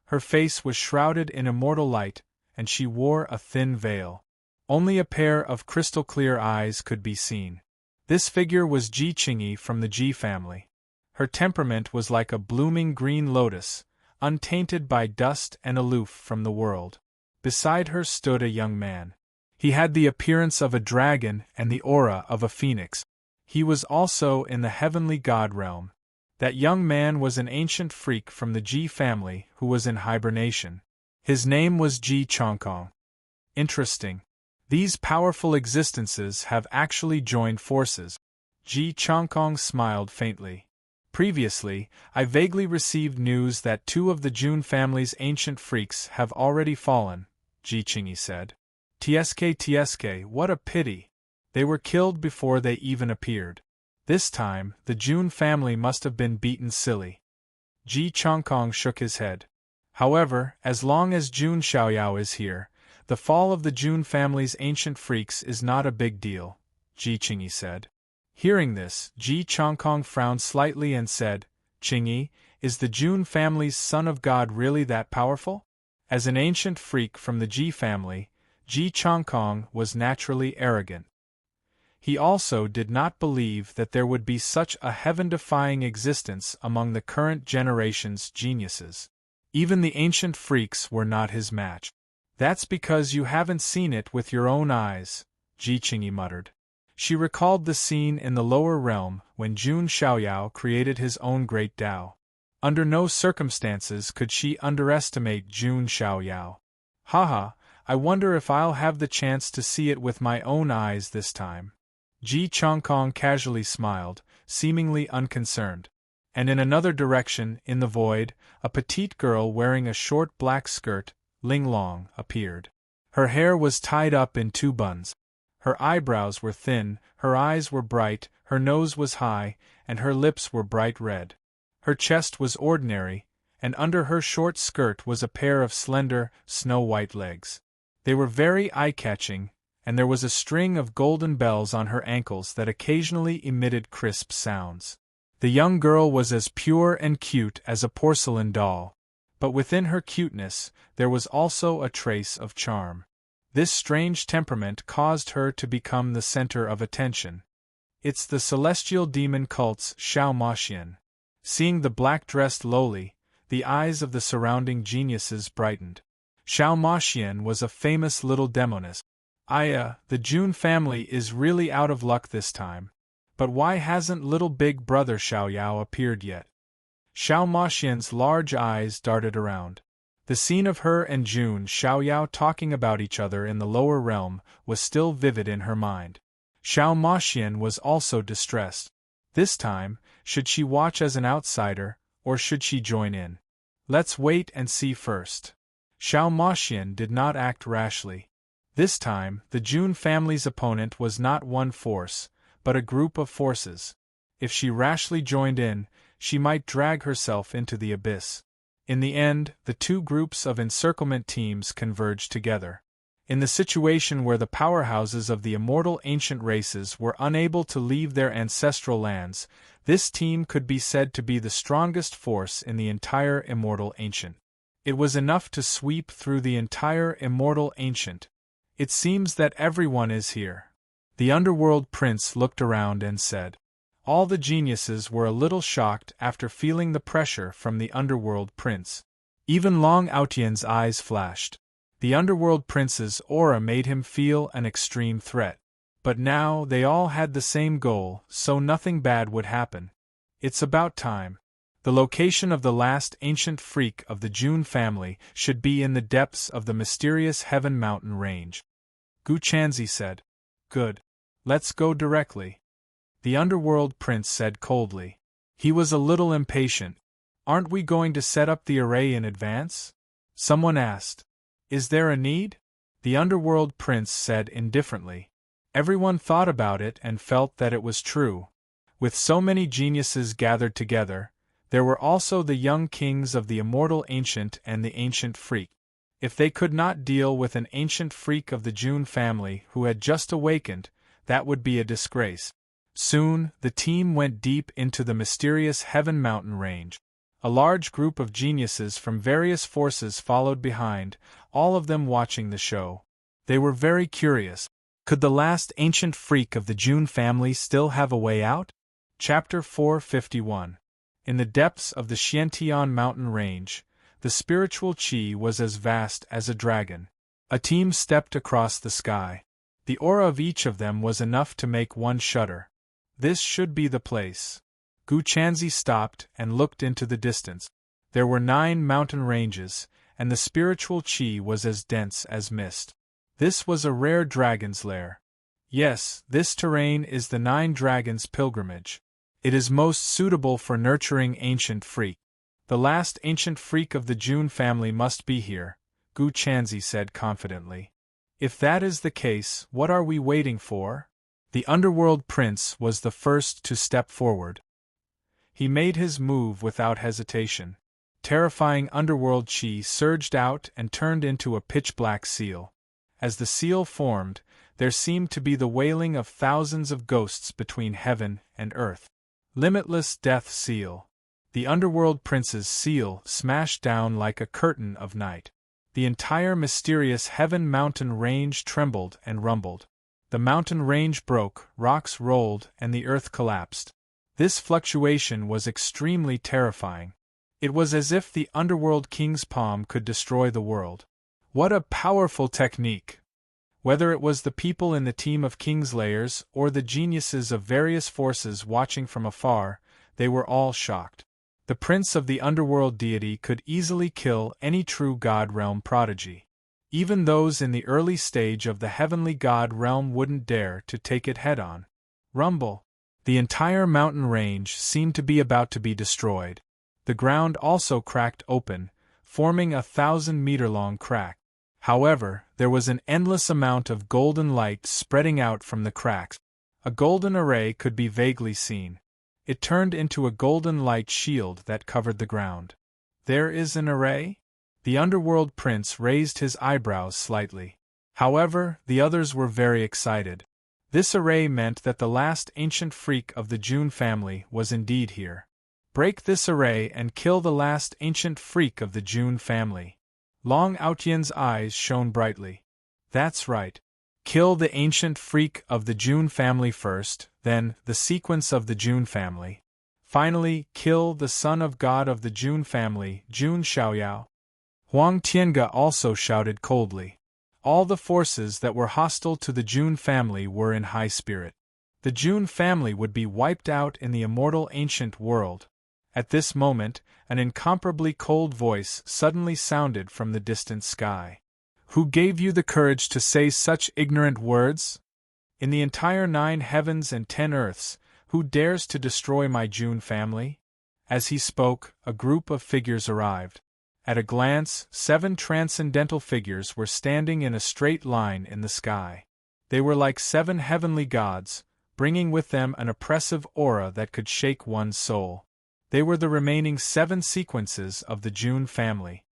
Her face was shrouded in immortal light, and she wore a thin veil. Only a pair of crystal-clear eyes could be seen. This figure was Ji Qingyi from the Ji family. Her temperament was like a blooming green lotus, untainted by dust and aloof from the world. Beside her stood a young man. He had the appearance of a dragon and the aura of a phoenix. He was also in the heavenly god realm. That young man was an ancient freak from the Ji family who was in hibernation. His name was Ji Chongkong. Interesting. These powerful existences have actually joined forces. Ji Chongkong smiled faintly. Previously, I vaguely received news that two of the Jun family's ancient freaks have already fallen, Ji Qingyi said. Tsk, what a pity. They were killed before they even appeared. This time, the Jun family must have been beaten silly. Ji Chongkong shook his head. However, as long as Jun Xiaoyao is here, the fall of the Jun family's ancient freaks is not a big deal, Ji Qingyi said. Hearing this, Ji Chongkong frowned slightly and said, Qingyi, is the Jun family's son of God really that powerful? As an ancient freak from the Ji family, Ji Chongkong was naturally arrogant. He also did not believe that there would be such a heaven-defying existence among the current generation's geniuses. Even the ancient freaks were not his match. That's because you haven't seen it with your own eyes, Ji Qingyi muttered. She recalled the scene in the lower realm when Jun Xiaoyao created his own great Tao. Under no circumstances could she underestimate Jun Xiaoyao. Haha, I wonder if I'll have the chance to see it with my own eyes this time. Ji Chongkong casually smiled, seemingly unconcerned. And in another direction, in the void, a petite girl wearing a short black skirt, Ling Long, appeared. Her hair was tied up in two buns. Her eyebrows were thin, her eyes were bright, her nose was high, and her lips were bright red. Her chest was ordinary, and under her short skirt was a pair of slender, snow-white legs. They were very eye-catching, and there was a string of golden bells on her ankles that occasionally emitted crisp sounds. The young girl was as pure and cute as a porcelain doll. But within her cuteness, there was also a trace of charm. This strange temperament caused her to become the center of attention. It's the celestial demon cult's Xiao Maxian. Seeing the black-dressed lowly, the eyes of the surrounding geniuses brightened. Xiao Maxian was a famous little demoness. The Jun family is really out of luck this time. But why hasn't little big brother Xiaoyao appeared yet? Xiao Moxian's large eyes darted around. The scene of her and Jun Xiaoyao talking about each other in the lower realm was still vivid in her mind. Xiao Moxian was also distressed. This time, should she watch as an outsider, or should she join in? Let's wait and see first. Xiao Moxian did not act rashly. This time, the Jun family's opponent was not one force, but a group of forces. If she rashly joined in, she might drag herself into the abyss. In the end, the two groups of encirclement teams converged together. In the situation where the powerhouses of the immortal ancient races were unable to leave their ancestral lands, this team could be said to be the strongest force in the entire immortal ancient. It was enough to sweep through the entire immortal ancient. It seems that everyone is here. The underworld prince looked around and said. All the geniuses were a little shocked after feeling the pressure from the underworld prince. Even Long Outian's eyes flashed. The underworld prince's aura made him feel an extreme threat. But now they all had the same goal, so nothing bad would happen. It's about time. The location of the last ancient freak of the Jun family should be in the depths of the mysterious Heaven Mountain range. Gu Chanzi said. Good. Let's go directly. The underworld prince said coldly. He was a little impatient. Aren't we going to set up the array in advance? Someone asked. Is there a need? The underworld prince said indifferently. Everyone thought about it and felt that it was true. With so many geniuses gathered together, there were also the young kings of the immortal ancient and the ancient freak. If they could not deal with an ancient freak of the Jun family who had just awakened, that would be a disgrace. Soon, the team went deep into the mysterious Heaven Mountain range. A large group of geniuses from various forces followed behind, all of them watching the show. They were very curious. Could the last ancient freak of the Jun family still have a way out? Chapter 451. In the depths of the Xiantian mountain range, the spiritual qi was as vast as a dragon. A team stepped across the sky. The aura of each of them was enough to make one shudder. This should be the place. Gu Chanzi stopped and looked into the distance. There were 9 mountain ranges, and the spiritual qi was as dense as mist. This was a rare dragon's lair. Yes, this terrain is the 9 dragons' pilgrimage. It is most suitable for nurturing ancient freak. The last ancient freak of the Jun family must be here, Gu Chanzi said confidently. If that is the case, what are we waiting for? The underworld prince was the first to step forward. He made his move without hesitation. Terrifying underworld qi surged out and turned into a pitch-black seal. As the seal formed, there seemed to be the wailing of thousands of ghosts between heaven and earth. Limitless Death Seal. The underworld prince's seal smashed down like a curtain of night. The entire mysterious Heaven Mountain range trembled and rumbled. The mountain range broke, rocks rolled, and the earth collapsed. This fluctuation was extremely terrifying. It was as if the underworld king's palm could destroy the world. What a powerful technique! Whether it was the people in the team of Kingslayers or the geniuses of various forces watching from afar, they were all shocked. The prince of the underworld deity could easily kill any true god realm prodigy. Even those in the early stage of the heavenly god realm wouldn't dare to take it head-on. Rumble! The entire mountain range seemed to be about to be destroyed. The ground also cracked open, forming a 1,000-meter-long crack. However, there was an endless amount of golden light spreading out from the cracks. A golden array could be vaguely seen. It turned into a golden light shield that covered the ground. There is an array? The underworld prince raised his eyebrows slightly. However, the others were very excited. This array meant that the last ancient freak of the Jun family was indeed here. Break this array and kill the last ancient freak of the Jun family. Long Outian's eyes shone brightly. That's right. Kill the ancient freak of the Jun family first, then the sequence of the Jun family. Finally, kill the son of God of the Jun family, Jun Xiaoyao. Huang Tiange also shouted coldly. All the forces that were hostile to the Jun family were in high spirit. The June family would be wiped out in the immortal ancient world. At this moment, an incomparably cold voice suddenly sounded from the distant sky. Who gave you the courage to say such ignorant words? In the entire 9 heavens and 10 earths, who dares to destroy my June family? As he spoke, a group of figures arrived. At a glance, 7 transcendental figures were standing in a straight line in the sky. They were like 7 heavenly gods, bringing with them an oppressive aura that could shake one's soul. They were the remaining 7 sequences of the June family.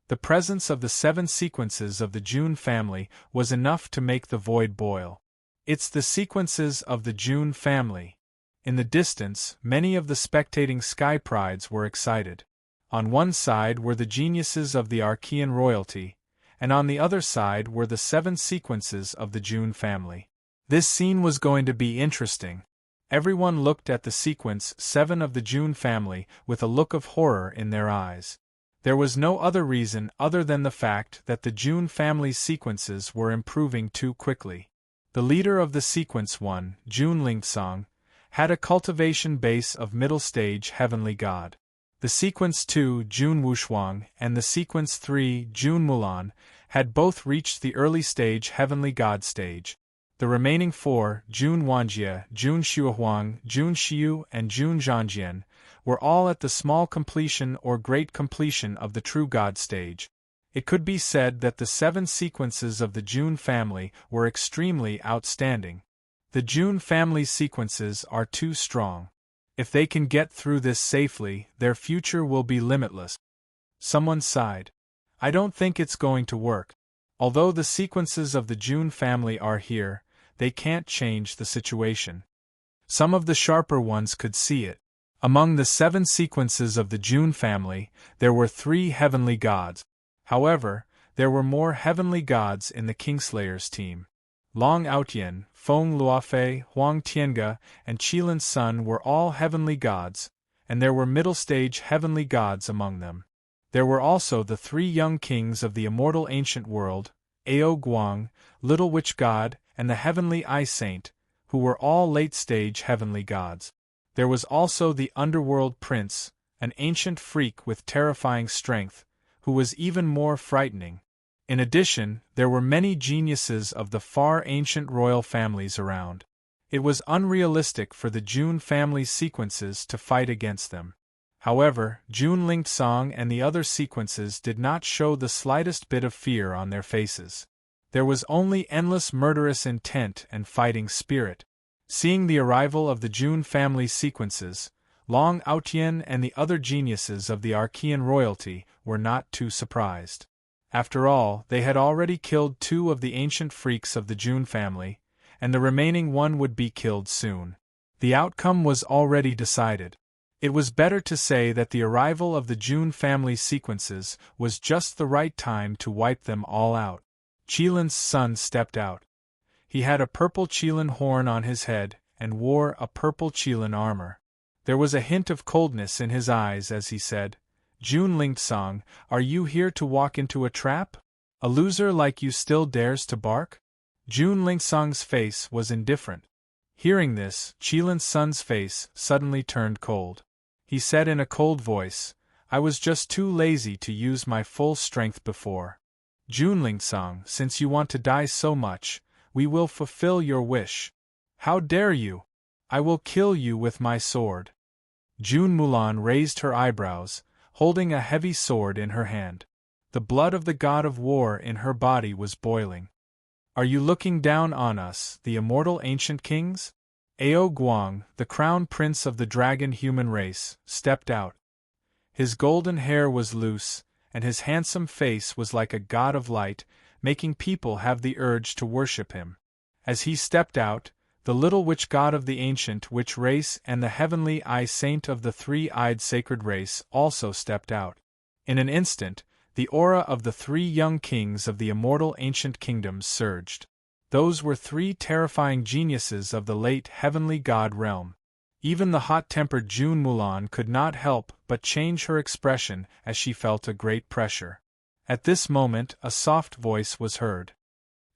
The presence of the 7 sequences of the June family was enough to make the void boil. It's the sequences of the June family. In the distance, many of the spectating sky prides were excited. On one side were the geniuses of the Archean royalty, and on the other side were the 7 sequences of the June family. This scene was going to be interesting. Everyone looked at the sequence 7 of the June family with a look of horror in their eyes. There was no other reason other than the fact that the June family's sequences were improving too quickly. The leader of the sequence 1, June Lingsong, had a cultivation base of middle stage heavenly god. The sequence 2, June Wushuang, and the sequence 3, June Mulan, had both reached the early stage heavenly god stage. The remaining 4, June Wanjie, June Xuehuang, June Xiu, and June Zhangjian, were all at the small completion or great completion of the true god stage. It could be said that the 7 sequences of the June family were extremely outstanding. The June family's sequences are too strong. If they can get through this safely, their future will be limitless. Someone sighed. I don't think it's going to work. Although the sequences of the June family are here, they can't change the situation. Some of the sharper ones could see it. Among the 7 sequences of the June family, there were 3 heavenly gods. However, there were more heavenly gods in the Kingslayer's team. Long Outyen, Feng Luofei, Huang Tiange, and Qilin's son were all heavenly gods, and there were middle-stage heavenly gods among them. There were also the 3 young kings of the immortal ancient world, Ao Guang, Little Witch God, and the heavenly Eye Saint, who were all late-stage heavenly gods. There was also the underworld prince, an ancient freak with terrifying strength, who was even more frightening. In addition, there were many geniuses of the far ancient royal families around. It was unrealistic for the June family's sequences to fight against them. However, June Lingsong and the other sequences did not show the slightest bit of fear on their faces. There was only endless murderous intent and fighting spirit. Seeing the arrival of the June family sequences, Long Outyen and the other geniuses of the Archean royalty were not too surprised. After all, they had already killed 2 of the ancient freaks of the June family, and the remaining 1 would be killed soon. The outcome was already decided. It was better to say that the arrival of the June family sequences was just the right time to wipe them all out. Qilin's son stepped out. He had a purple Qilin horn on his head, and wore a purple Qilin armor. There was a hint of coldness in his eyes as he said, June Lingsong, are you here to walk into a trap? A loser like you still dares to bark? June Lingsong's face was indifferent. Hearing this, Qilin's son's face suddenly turned cold. He said in a cold voice, I was just too lazy to use my full strength before. June Lingsong, since you want to die so much, we will fulfill your wish. How dare you? I will kill you with my sword. June Mulan raised her eyebrows, holding a heavy sword in her hand. The blood of the god of war in her body was boiling. Are you looking down on us, the immortal ancient kings? Ao Guang, the crown prince of the dragon human race, stepped out. His golden hair was loose, and his handsome face was like a god of light, making people have the urge to worship him. As he stepped out, the little witch god of the ancient witch race and the heavenly eye saint of the 3-eyed sacred race also stepped out. In an instant, the aura of the 3 young kings of the immortal ancient kingdoms surged. Those were 3 terrifying geniuses of the late heavenly god realm. Even the hot-tempered June Mulan could not help but change her expression as she felt a great pressure. At this moment, a soft voice was heard.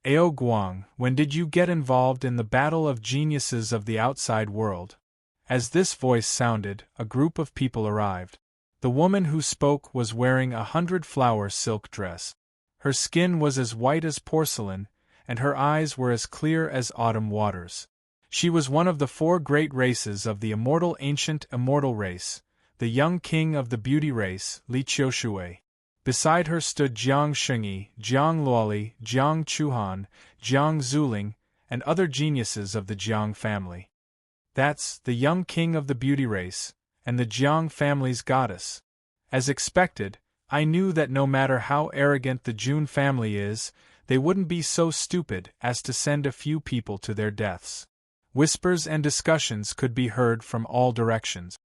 Ao Guang, when did you get involved in the battle of geniuses of the outside world? As this voice sounded, a group of people arrived. The woman who spoke was wearing a 100-flower silk dress. Her skin was as white as porcelain, and her eyes were as clear as autumn waters. She was one of the 4 great races of the immortal ancient immortal race, the young king of the beauty race, Li Qiushui. Beside her stood Jiang Shengyi, Jiang Luoli, Jiang Chuhan, Jiang Zuling, and other geniuses of the Jiang family. That's the young king of the beauty race, and the Jiang family's goddess. As expected, I knew that no matter how arrogant the Jun family is, they wouldn't be so stupid as to send a few people to their deaths. Whispers and discussions could be heard from all directions.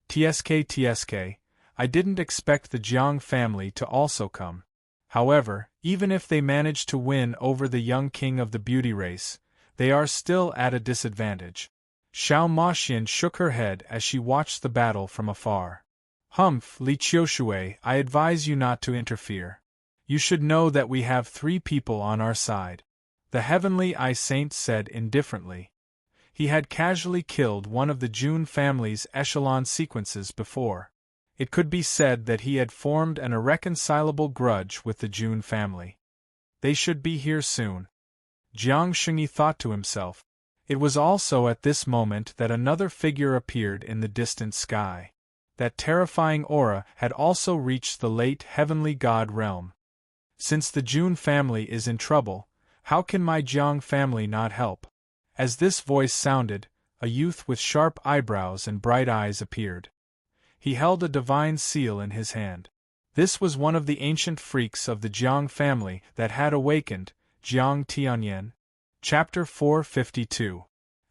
TSK, I didn't expect the Jiang family to also come. However, even if they manage to win over the young king of the beauty race, they are still at a disadvantage. Xiao Maxian shook her head as she watched the battle from afar. Humph, Li Qiushui, I advise you not to interfere. You should know that we have 3 people on our side. The Heavenly Eye Saint said indifferently. He had casually killed one of the Jun family's echelon sequences before. It could be said that he had formed an irreconcilable grudge with the Jun family. They should be here soon. Jiang Shengyi thought to himself. It was also at this moment that another figure appeared in the distant sky. That terrifying aura had also reached the late heavenly god realm. Since the Jun family is in trouble, how can my Jiang family not help? As this voice sounded, a youth with sharp eyebrows and bright eyes appeared. He held a divine seal in his hand. This was one of the ancient freaks of the Jiang family that had awakened, Jiang Tianyan. Chapter 452.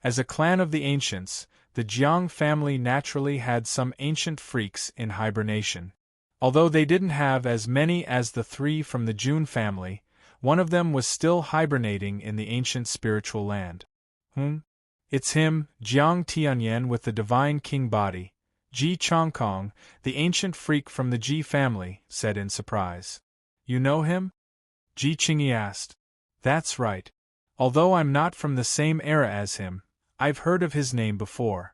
As a clan of the ancients, the Jiang family naturally had some ancient freaks in hibernation. Although they didn't have as many as the 3 from the Jun family, one of them was still hibernating in the ancient spiritual land. It's him, Jiang Tianyan with the divine king body. Ji Chongkong, the ancient freak from the Ji family, said in surprise. You know him? Ji Qingyi asked. That's right. Although I'm not from the same era as him, I've heard of his name before.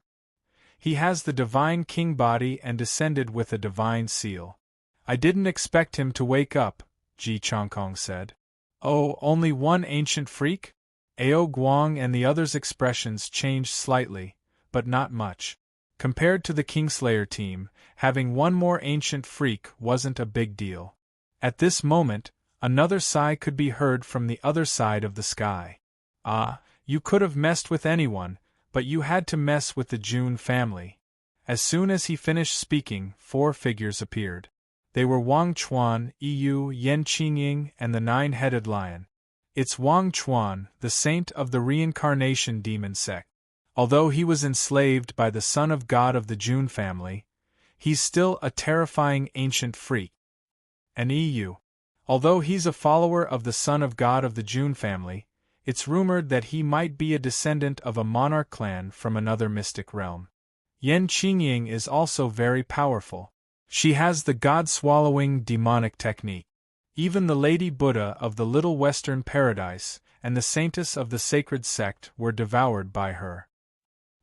He has the divine king body and descended with a divine seal. I didn't expect him to wake up, Ji Chongkong said. Oh, only one ancient freak? Ao Guang and the others' expressions changed slightly, but not much. Compared to the Kingslayer team, having one more ancient freak wasn't a big deal. At this moment, another sigh could be heard from the other side of the sky. Ah, you could have messed with anyone, but you had to mess with the Jun family. As soon as he finished speaking, 4 figures appeared. They were Wang Chuan, Yu, Yan Qingying, and the 9-headed lion. It's Wang Chuan, the saint of the reincarnation demon sect. Although he was enslaved by the son of God of the Jun family, he's still a terrifying ancient freak. And Yu. Although he's a follower of the son of God of the Jun family, it's rumored that he might be a descendant of a monarch clan from another mystic realm. Yan Qingying is also very powerful. She has the god-swallowing demonic technique. Even the Lady Buddha of the Little Western Paradise and the saintess of the sacred sect were devoured by her.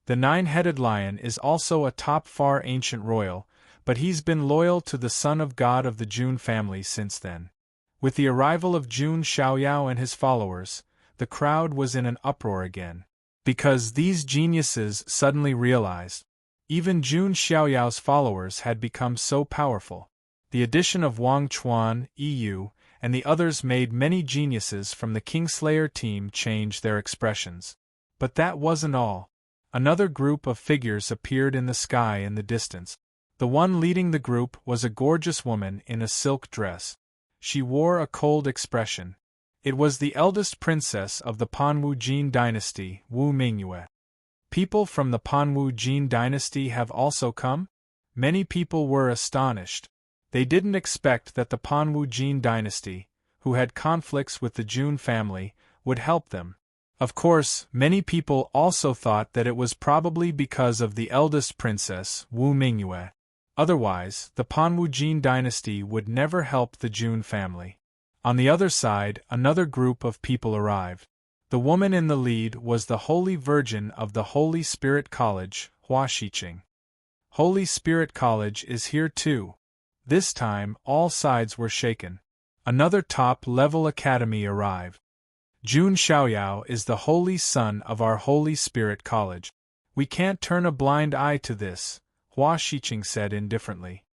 The 9-headed lion is also a top far ancient royal, but he's been loyal to the son of God of the Jun family since then. With the arrival of Jun Xiaoyao and his followers, the crowd was in an uproar again. Because these geniuses suddenly realized, even Jun Xiaoyao's followers had become so powerful. The addition of Wang Chuan, Yu, and the others made many geniuses from the Kingslayer team change their expressions. But that wasn't all. Another group of figures appeared in the sky in the distance. The one leading the group was a gorgeous woman in a silk dress. She wore a cold expression. It was the eldest princess of the Panwu Jin dynasty, Wu Mingyue. People from the Panwu Jin dynasty have also come? Many people were astonished. They didn't expect that the Panwu Jin dynasty, who had conflicts with the Jun family, would help them. Of course, many people also thought that it was probably because of the eldest princess, Wu Mingyue. Otherwise, the Panwu Jin dynasty would never help the Jun family. On the other side, another group of people arrived. The woman in the lead was the Holy Virgin of the Holy Spirit College, Hua Shiqing. Holy Spirit College is here too. This time, all sides were shaken. Another top-level academy arrived. Jun Xiaoyao is the holy son of our Holy Spirit College. We can't turn a blind eye to this, Hua Shiqing said indifferently.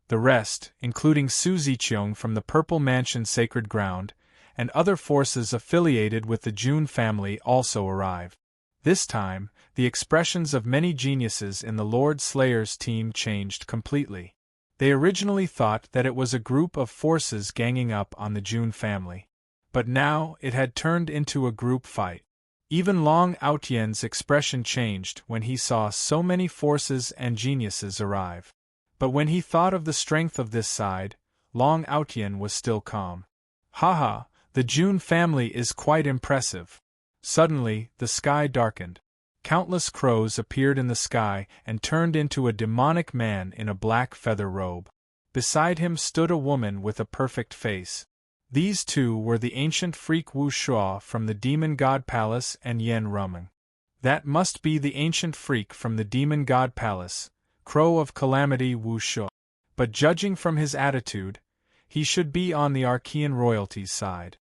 The rest, including Su Ziqiong from the Purple Mansion Sacred Ground, and other forces affiliated with the Jun family also arrived. This time, the expressions of many geniuses in the Lord Slayer's team changed completely. They originally thought that it was a group of forces ganging up on the Jun family. But now it had turned into a group fight. Even Long Aotian's expression changed when he saw so many forces and geniuses arrive. But when he thought of the strength of this side, Long Aotian was still calm. Haha, the Jun family is quite impressive. Suddenly, the sky darkened. Countless crows appeared in the sky and turned into a demonic man in a black feather robe. Beside him stood a woman with a perfect face. These two were the ancient freak Wu Shuo from the Demon God Palace and Yen Rumeng. That must be the ancient freak from the Demon God Palace, Crow of Calamity Wu Shuo. But judging from his attitude, he should be on the Archean royalty's side.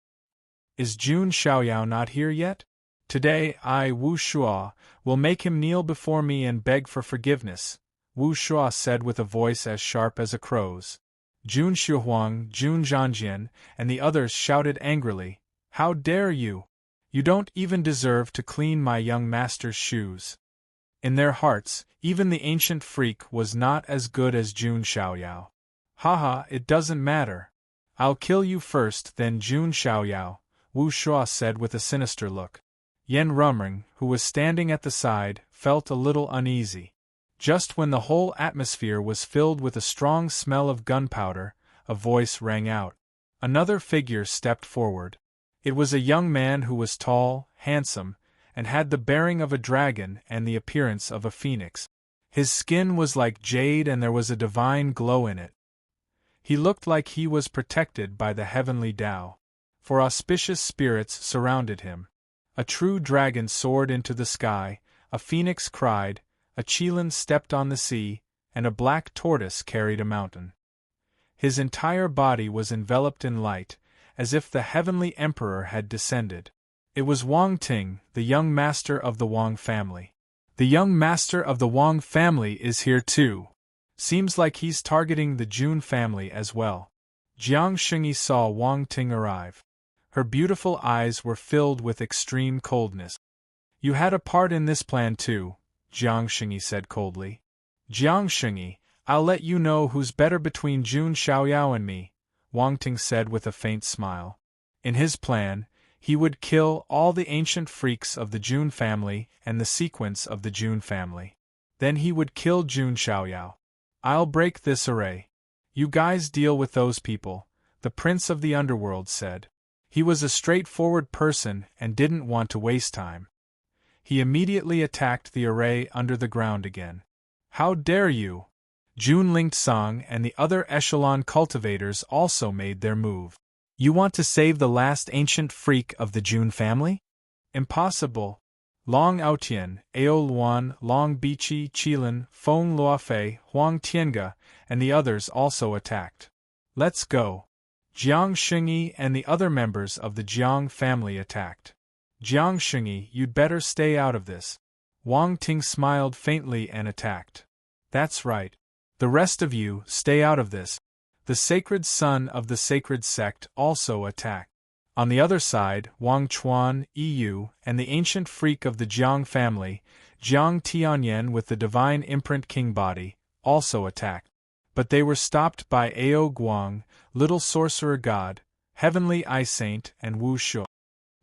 Is Jun Xiaoyao not here yet? Today I, Wu Shuo, will make him kneel before me and beg for forgiveness, Wu Shuo said with a voice as sharp as a crow's. Jun Shuhuang, Jun Zhanjian, and the others shouted angrily, "How dare you! You don't even deserve to clean my young master's shoes." In their hearts, even the ancient freak was not as good as Jun Xiaoyao. Haha, it doesn't matter. I'll kill you first, then Jun Xiaoyao, Wu Shuo said with a sinister look. Yen Rumeng, who was standing at the side, felt a little uneasy. Just when the whole atmosphere was filled with a strong smell of gunpowder, a voice rang out. Another figure stepped forward. It was a young man who was tall, handsome, and had the bearing of a dragon and the appearance of a phoenix. His skin was like jade and there was a divine glow in it. He looked like he was protected by the heavenly Tao, for auspicious spirits surrounded him. A true dragon soared into the sky, a phoenix cried, a qilin stepped on the sea, and a black tortoise carried a mountain. His entire body was enveloped in light, as if the heavenly emperor had descended. It was Wang Ting, the young master of the Wang family. The young master of the Wang family is here too. Seems like he's targeting the Jun family as well. Jiang Xingyi saw Wang Ting arrive. Her beautiful eyes were filled with extreme coldness. You had a part in this plan too, Jiang Xingyi said coldly. Jiang Xingyi, I'll let you know who's better between Jun Xiaoyao and me, Wang Ting said with a faint smile. In his plan, he would kill all the ancient freaks of the Jun family and the sequence of the Jun family. Then he would kill Jun Xiaoyao. I'll break this array. You guys deal with those people, the prince of the underworld said. He was a straightforward person and didn't want to waste time. He immediately attacked the array under the ground again. How dare you! Jun Lingsong and the other echelon cultivators also made their move. You want to save the last ancient freak of the Jun family? Impossible. Long Aotian, Ao Luan, Long Biqi, Qilin, Feng Luofei, Huang Tiange, and the others also attacked. Let's go. Jiang Xingyi and the other members of the Jiang family attacked. Jiang Xingyi, you'd better stay out of this. Wang Ting smiled faintly and attacked. That's right. The rest of you, stay out of this. The sacred son of the sacred sect also attacked. On the other side, Wang Chuan, Yu, and the ancient freak of the Jiang family, Jiang Tianyan with the divine imprint king body, also attacked. But they were stopped by Ao Guang, Little Sorcerer God, Heavenly Eye Saint, and Wu Shuo.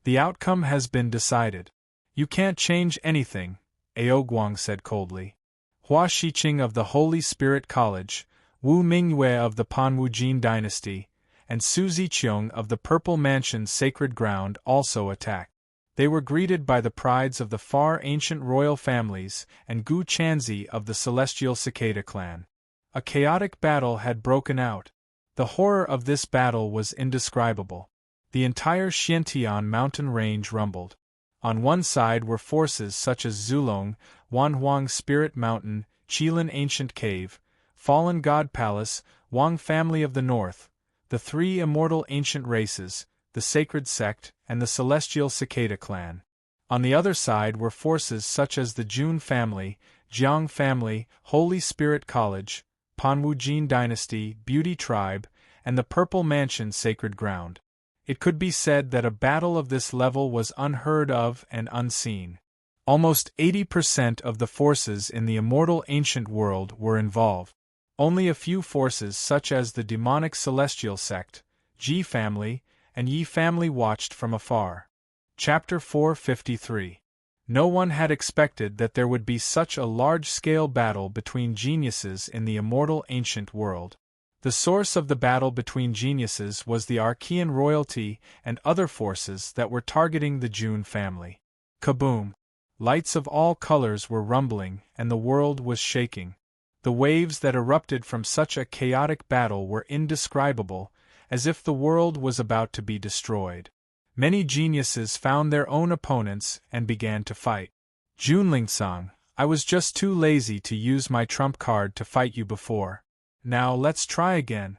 The outcome has been decided. You can't change anything, Ao Guang said coldly. Hua Shiqing of the Holy Spirit College, Wu Mingyue of the Panwujin dynasty, and Su Ziqiong of the Purple Mansion Sacred Ground also attacked. They were greeted by the prides of the far ancient royal families and Gu Chanzi of the Celestial Cicada clan. A chaotic battle had broken out. The horror of this battle was indescribable. The entire Xiantian mountain range rumbled. On one side were forces such as Zulong, Wanhuang Spirit Mountain, Qilin Ancient Cave, Fallen God Palace, Wang Family of the North, the three immortal ancient races, the Sacred Sect, and the Celestial Cicada Clan. On the other side were forces such as the Jun Family, Jiang Family, Holy Spirit College, Panwujin Dynasty, Beauty Tribe, and the Purple Mansion Sacred Ground. It could be said that a battle of this level was unheard of and unseen. Almost 80% of the forces in the immortal ancient world were involved. Only a few forces such as the demonic Celestial Sect, Ji Family, and Yi Family watched from afar. Chapter 453. No one had expected that there would be such a large-scale battle between geniuses in the immortal ancient world. The source of the battle between geniuses was the Archean royalty and other forces that were targeting the Jun family. Kaboom! Lights of all colors were rumbling, and the world was shaking. The waves that erupted from such a chaotic battle were indescribable, as if the world was about to be destroyed. Many geniuses found their own opponents and began to fight. Junlingsang, I was just too lazy to use my trump card to fight you before. Now let's try again.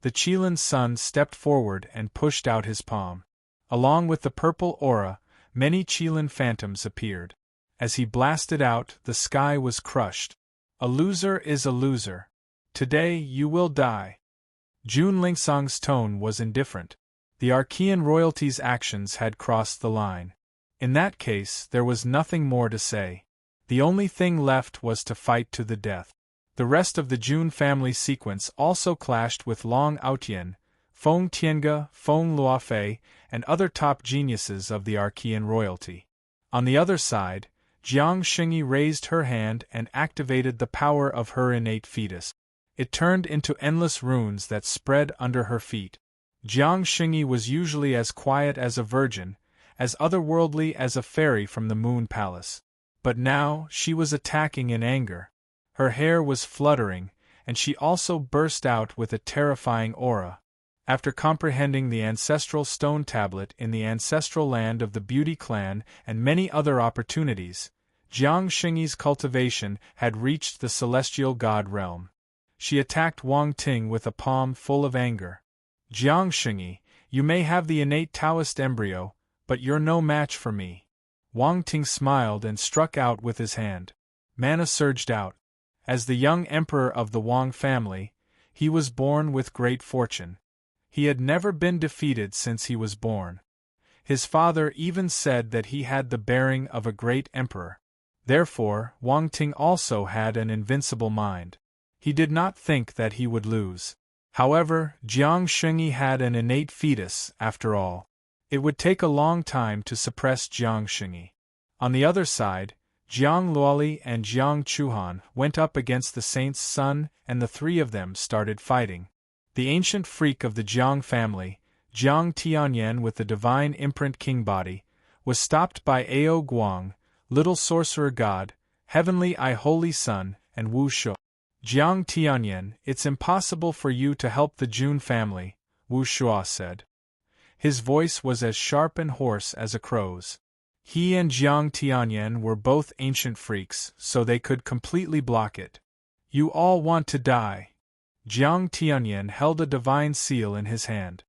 The Qilin Sun stepped forward and pushed out his palm. Along with the purple aura, many Qilin phantoms appeared. As he blasted out, the sky was crushed. A loser is a loser. Today you will die. Junlingsang's tone was indifferent. The Archean royalty's actions had crossed the line. In that case, there was nothing more to say. The only thing left was to fight to the death. The rest of the Jun family sequence also clashed with Long Aotian, Feng Tiange, Feng Luofei, and other top geniuses of the Archean royalty. On the other side, Jiang Xingyi raised her hand and activated the power of her innate fetus. It turned into endless runes that spread under her feet. Jiang Xingyi was usually as quiet as a virgin, as otherworldly as a fairy from the Moon Palace. But now she was attacking in anger. Her hair was fluttering, and she also burst out with a terrifying aura. After comprehending the ancestral stone tablet in the ancestral land of the Beauty Clan and many other opportunities, Jiang Xingyi's cultivation had reached the celestial god realm. She attacked Wang Ting with a palm full of anger. Jiang Xingyi, you may have the innate Taoist embryo, but you're no match for me. Wang Ting smiled and struck out with his hand. Mana surged out. As the young emperor of the Wang family, he was born with great fortune. He had never been defeated since he was born. His father even said that he had the bearing of a great emperor. Therefore, Wang Ting also had an invincible mind. He did not think that he would lose. However, Jiang Xingyi had an innate fetus, after all. It would take a long time to suppress Jiang Xingyi. On the other side, Jiang Luoli and Jiang Chuhan went up against the Saint's son, and the three of them started fighting. The ancient freak of the Jiang family, Jiang Tianyan with the divine imprint king body, was stopped by Ao Guang, little sorcerer god, heavenly I holy son, and Wu Shu. Jiang Tianyan, it's impossible for you to help the Jun family, Wu Shua said. His voice was as sharp and hoarse as a crow's. He and Jiang Tianyan were both ancient freaks, so they could completely block it. You all want to die. Jiang Tianyan held a divine seal in his hand.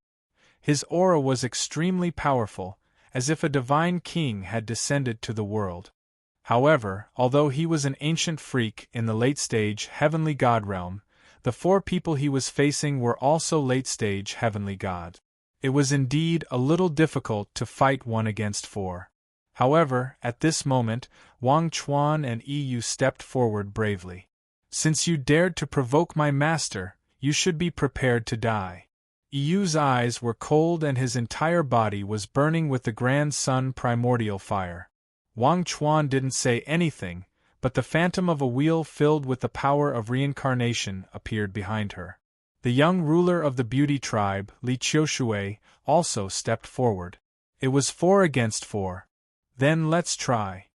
His aura was extremely powerful, as if a divine king had descended to the world. However, although he was an ancient freak in the late-stage heavenly god realm, the four people he was facing were also late-stage heavenly gods. It was indeed a little difficult to fight 1 against 4. However, at this moment, Wang Chuan and Yu stepped forward bravely. Since you dared to provoke my master, you should be prepared to die. Yu's eyes were cold and his entire body was burning with the Grand Sun primordial fire. Wang Chuan didn't say anything, but the phantom of a wheel filled with the power of reincarnation appeared behind her. The young ruler of the Beauty tribe, Li Qiushui, also stepped forward. It was 4 against 4. Then let's try.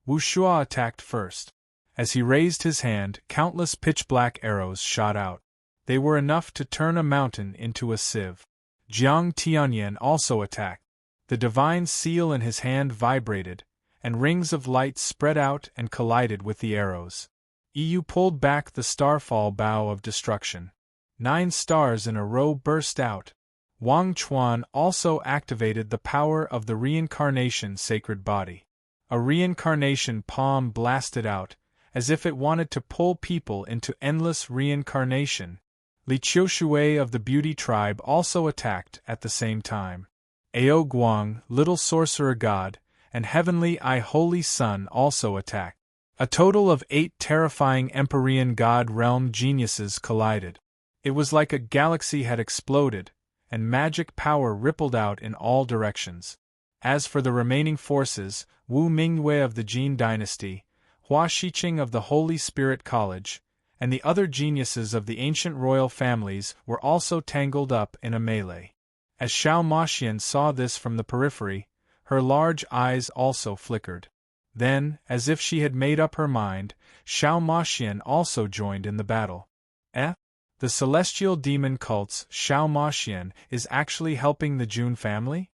Wu Shua attacked first. As he raised his hand, countless pitch-black arrows shot out. They were enough to turn a mountain into a sieve. Jiang Tianyan also attacked. The divine seal in his hand vibrated, and rings of light spread out and collided with the arrows. Yu pulled back the starfall bow of destruction. 9 stars in a row burst out. Wang Chuan also activated the power of the reincarnation sacred body. A reincarnation palm blasted out, as if it wanted to pull people into endless reincarnation. Li Qiushui of the Beauty tribe also attacked at the same time. Ao Guang, Little Sorcerer God, and Heavenly Eye Holy Sun also attacked. A total of 8 terrifying Empyrean God realm geniuses collided. It was like a galaxy had exploded, and magic power rippled out in all directions. As for the remaining forces, Wu Mingwei of the Jin dynasty, Hua Shiqing of the Holy Spirit College, and the other geniuses of the ancient royal families were also tangled up in a melee. As Xiao Maxian saw this from the periphery, her large eyes also flickered. Then, as if she had made up her mind, Xiao Maxian also joined in the battle. The celestial demon cult's Xiao Maxian is actually helping the Jun family?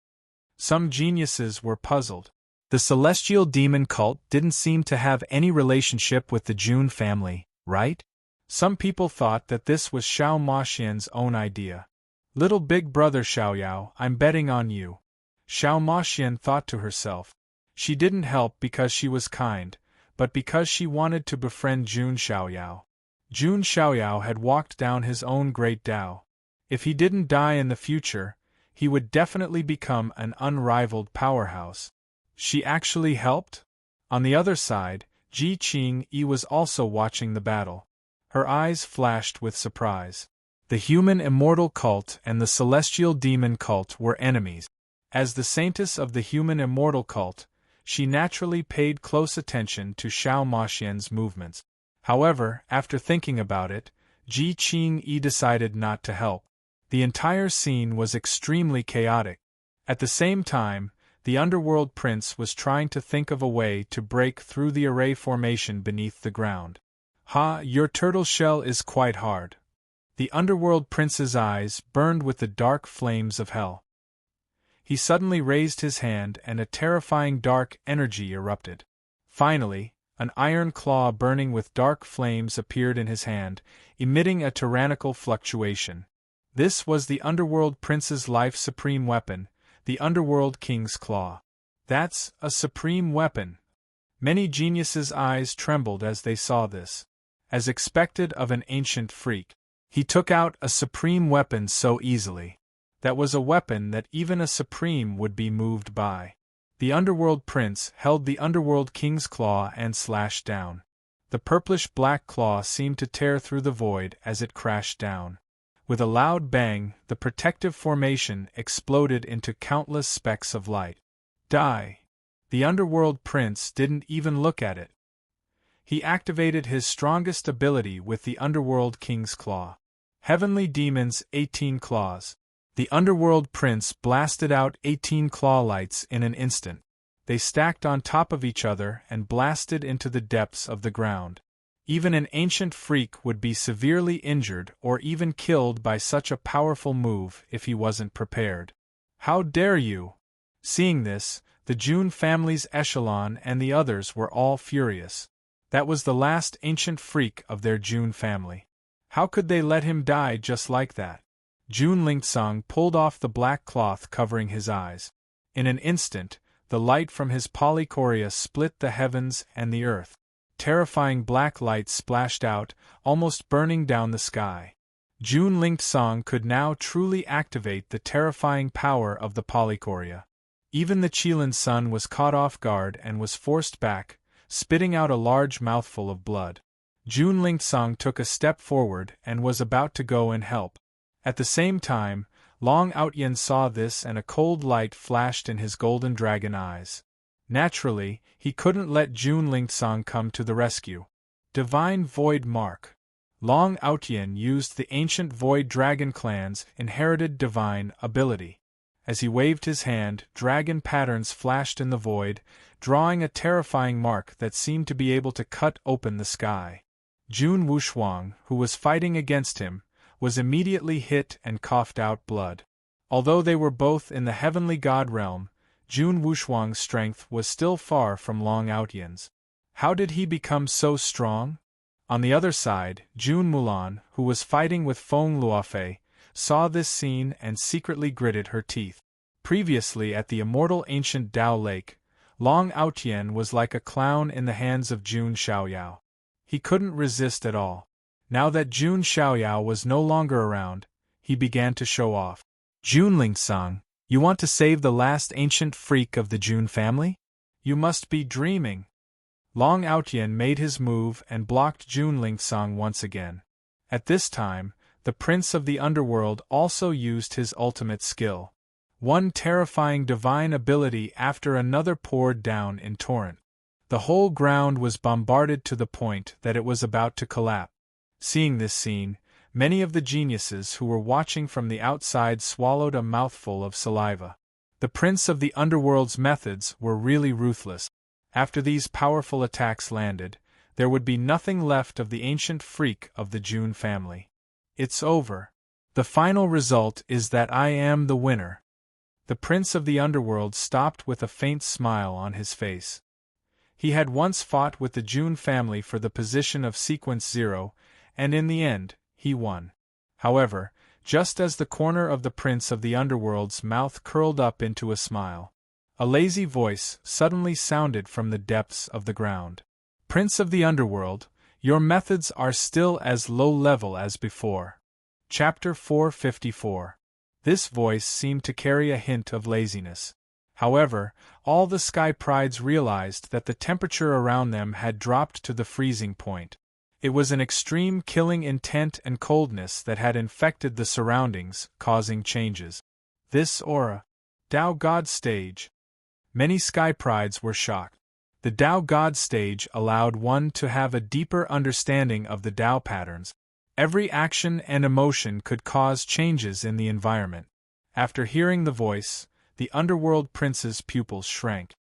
Some geniuses were puzzled. The celestial demon cult didn't seem to have any relationship with the Jun family, right? Some people thought that this was Xiao Maxian's own idea. Little big brother Xiaoyao, I'm betting on you. Xiao Maxian thought to herself. She didn't help because she was kind, but because she wanted to befriend Jun Xiaoyao. Jun Xiaoyao had walked down his own great Tao. If he didn't die in the future, he would definitely become an unrivaled powerhouse. She actually helped? On the other side, Ji Qingyi was also watching the battle. Her eyes flashed with surprise. The human immortal cult and the celestial demon cult were enemies. As the saintess of the human immortal cult, she naturally paid close attention to Xiao Maxian's movements. However, after thinking about it, Ji Qingyi decided not to help. The entire scene was extremely chaotic. At the same time, the underworld prince was trying to think of a way to break through the array formation beneath the ground. Your turtle shell is quite hard. The underworld prince's eyes burned with the dark flames of hell. He suddenly raised his hand and a terrifying dark energy erupted. Finally, an iron claw burning with dark flames appeared in his hand, emitting a tyrannical fluctuation. This was the underworld prince's life supreme weapon, the underworld king's claw. That's a supreme weapon. Many geniuses' eyes trembled as they saw this. As expected of an ancient freak, he took out a supreme weapon so easily. That was a weapon that even a supreme would be moved by. The underworld prince held the underworld king's claw and slashed down. The purplish-black claw seemed to tear through the void as it crashed down. With a loud bang, the protective formation exploded into countless specks of light. Die! The underworld prince didn't even look at it. He activated his strongest ability with the underworld king's claw. Heavenly demons 18 claws. The underworld prince blasted out 18 claw lights in an instant. They stacked on top of each other and blasted into the depths of the ground. Even an ancient freak would be severely injured or even killed by such a powerful move if he wasn't prepared. How dare you! Seeing this, the Jun family's echelon and the others were all furious. That was the last ancient freak of their Jun family. How could they let him die just like that? Jun Lingsong pulled off the black cloth covering his eyes. In an instant, the light from his polychoria split the heavens and the earth. Terrifying black light splashed out, almost burning down the sky. Jun Lingsong could now truly activate the terrifying power of the polychoria. Even the Qilin sun was caught off guard and was forced back, spitting out a large mouthful of blood. Jun Lingsong took a step forward and was about to go and help. At the same time, Long Outyen saw this and a cold light flashed in his golden dragon eyes. Naturally, he couldn't let Jun Lingsong come to the rescue. Divine Void Mark. Long Outyen used the ancient Void Dragon clan's inherited divine ability. As he waved his hand, dragon patterns flashed in the void, drawing a terrifying mark that seemed to be able to cut open the sky. Jun Wushuang, who was fighting against him, was immediately hit and coughed out blood. Although they were both in the heavenly god realm, Jun Wushuang's strength was still far from Long Outyan's. How did he become so strong? On the other side, Jun Mulan, who was fighting with Feng Luofei, saw this scene and secretly gritted her teeth. Previously at the immortal ancient Dao Lake, Long Outyan was like a clown in the hands of Jun Xiaoyao. He couldn't resist at all. Now that Jun Xiaoyao was no longer around, he began to show off. Junling-sang, you want to save the last ancient freak of the Jun family? You must be dreaming. Long Outyan made his move and blocked Junling-sang once again. At this time, the prince of the underworld also used his ultimate skill. One terrifying divine ability after another poured down in torrent. The whole ground was bombarded to the point that it was about to collapse. Seeing this scene, many of the geniuses who were watching from the outside swallowed a mouthful of saliva. The prince of the underworld's methods were really ruthless. After these powerful attacks landed, there would be nothing left of the ancient freak of the Jun family. It's over. The final result is that I am the winner. The prince of the underworld stopped with a faint smile on his face. He had once fought with the Jun family for the position of Sequence 0, and in the end, he won. However, just as the corner of the prince of the underworld's mouth curled up into a smile, a lazy voice suddenly sounded from the depths of the ground. Prince of the underworld, your methods are still as low level as before. Chapter 454. This voice seemed to carry a hint of laziness. However, all the Sky Prides realized that the temperature around them had dropped to the freezing point. It was an extreme killing intent and coldness that had infected the surroundings, causing changes. This aura. Tao God Stage. Many Sky Prides were shocked. The Tao God Stage allowed one to have a deeper understanding of the Tao patterns. Every action and emotion could cause changes in the environment. After hearing the voice, the underworld prince's pupils shrank.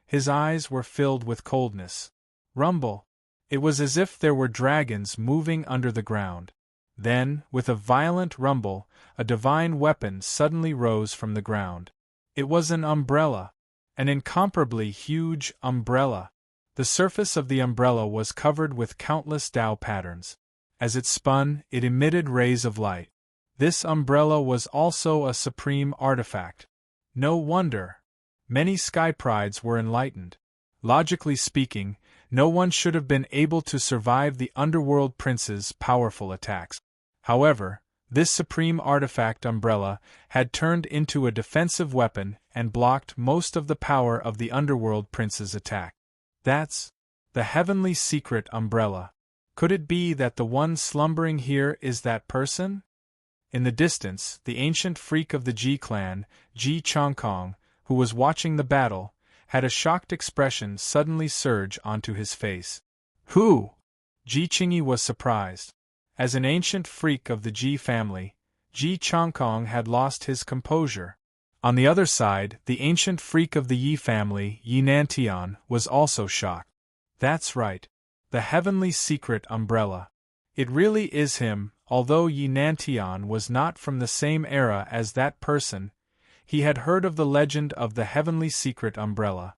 His eyes were filled with coldness. Rumble. It was as if there were dragons moving under the ground. Then, with a violent rumble, a divine weapon suddenly rose from the ground. It was an umbrella. An incomparably huge umbrella. The surface of the umbrella was covered with countless Tao patterns. As it spun, it emitted rays of light. This umbrella was also a supreme artifact. No wonder. Many Sky Prides were enlightened. Logically speaking, no one should have been able to survive the underworld prince's powerful attacks. However, this supreme artifact umbrella had turned into a defensive weapon and blocked most of the power of the underworld prince's attack. That's the heavenly secret umbrella. Could it be that the one slumbering here is that person? In the distance, the ancient freak of the Ji clan, Ji Chongkong, who was watching the battle, had a shocked expression suddenly surge onto his face. Who? Ji Qingyi was surprised. As an ancient freak of the Ji family, Ji Chongkong had lost his composure. On the other side, the ancient freak of the Yi family, Yi Nantian, was also shocked. That's right. The heavenly secret umbrella. It really is him. Although Yi Nantian was not from the same era as that person, he had heard of the legend of the heavenly secret umbrella.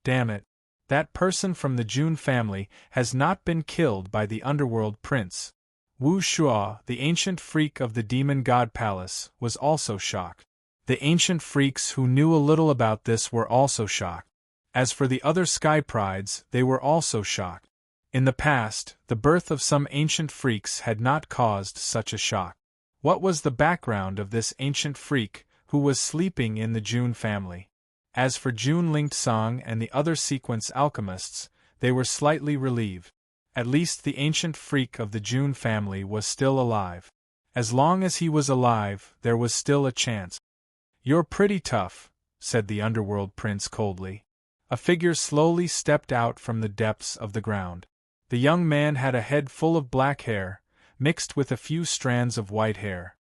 Damn it. That person from the Jun family has not been killed by the underworld prince. Wu Shuo, the ancient freak of the demon god palace, was also shocked. The ancient freaks who knew a little about this were also shocked. As for the other Sky Prides, they were also shocked. In the past, the birth of some ancient freaks had not caused such a shock. What was the background of this ancient freak, who was sleeping in the Jun family? As for Jun Lingsang and the other sequence alchemists, they were slightly relieved. At least the ancient freak of the Jun family was still alive. As long as he was alive, there was still a chance. You're pretty tough, said the underworld prince coldly. A figure slowly stepped out from the depths of the ground. The young man had a head full of black hair, mixed with a few strands of white hair.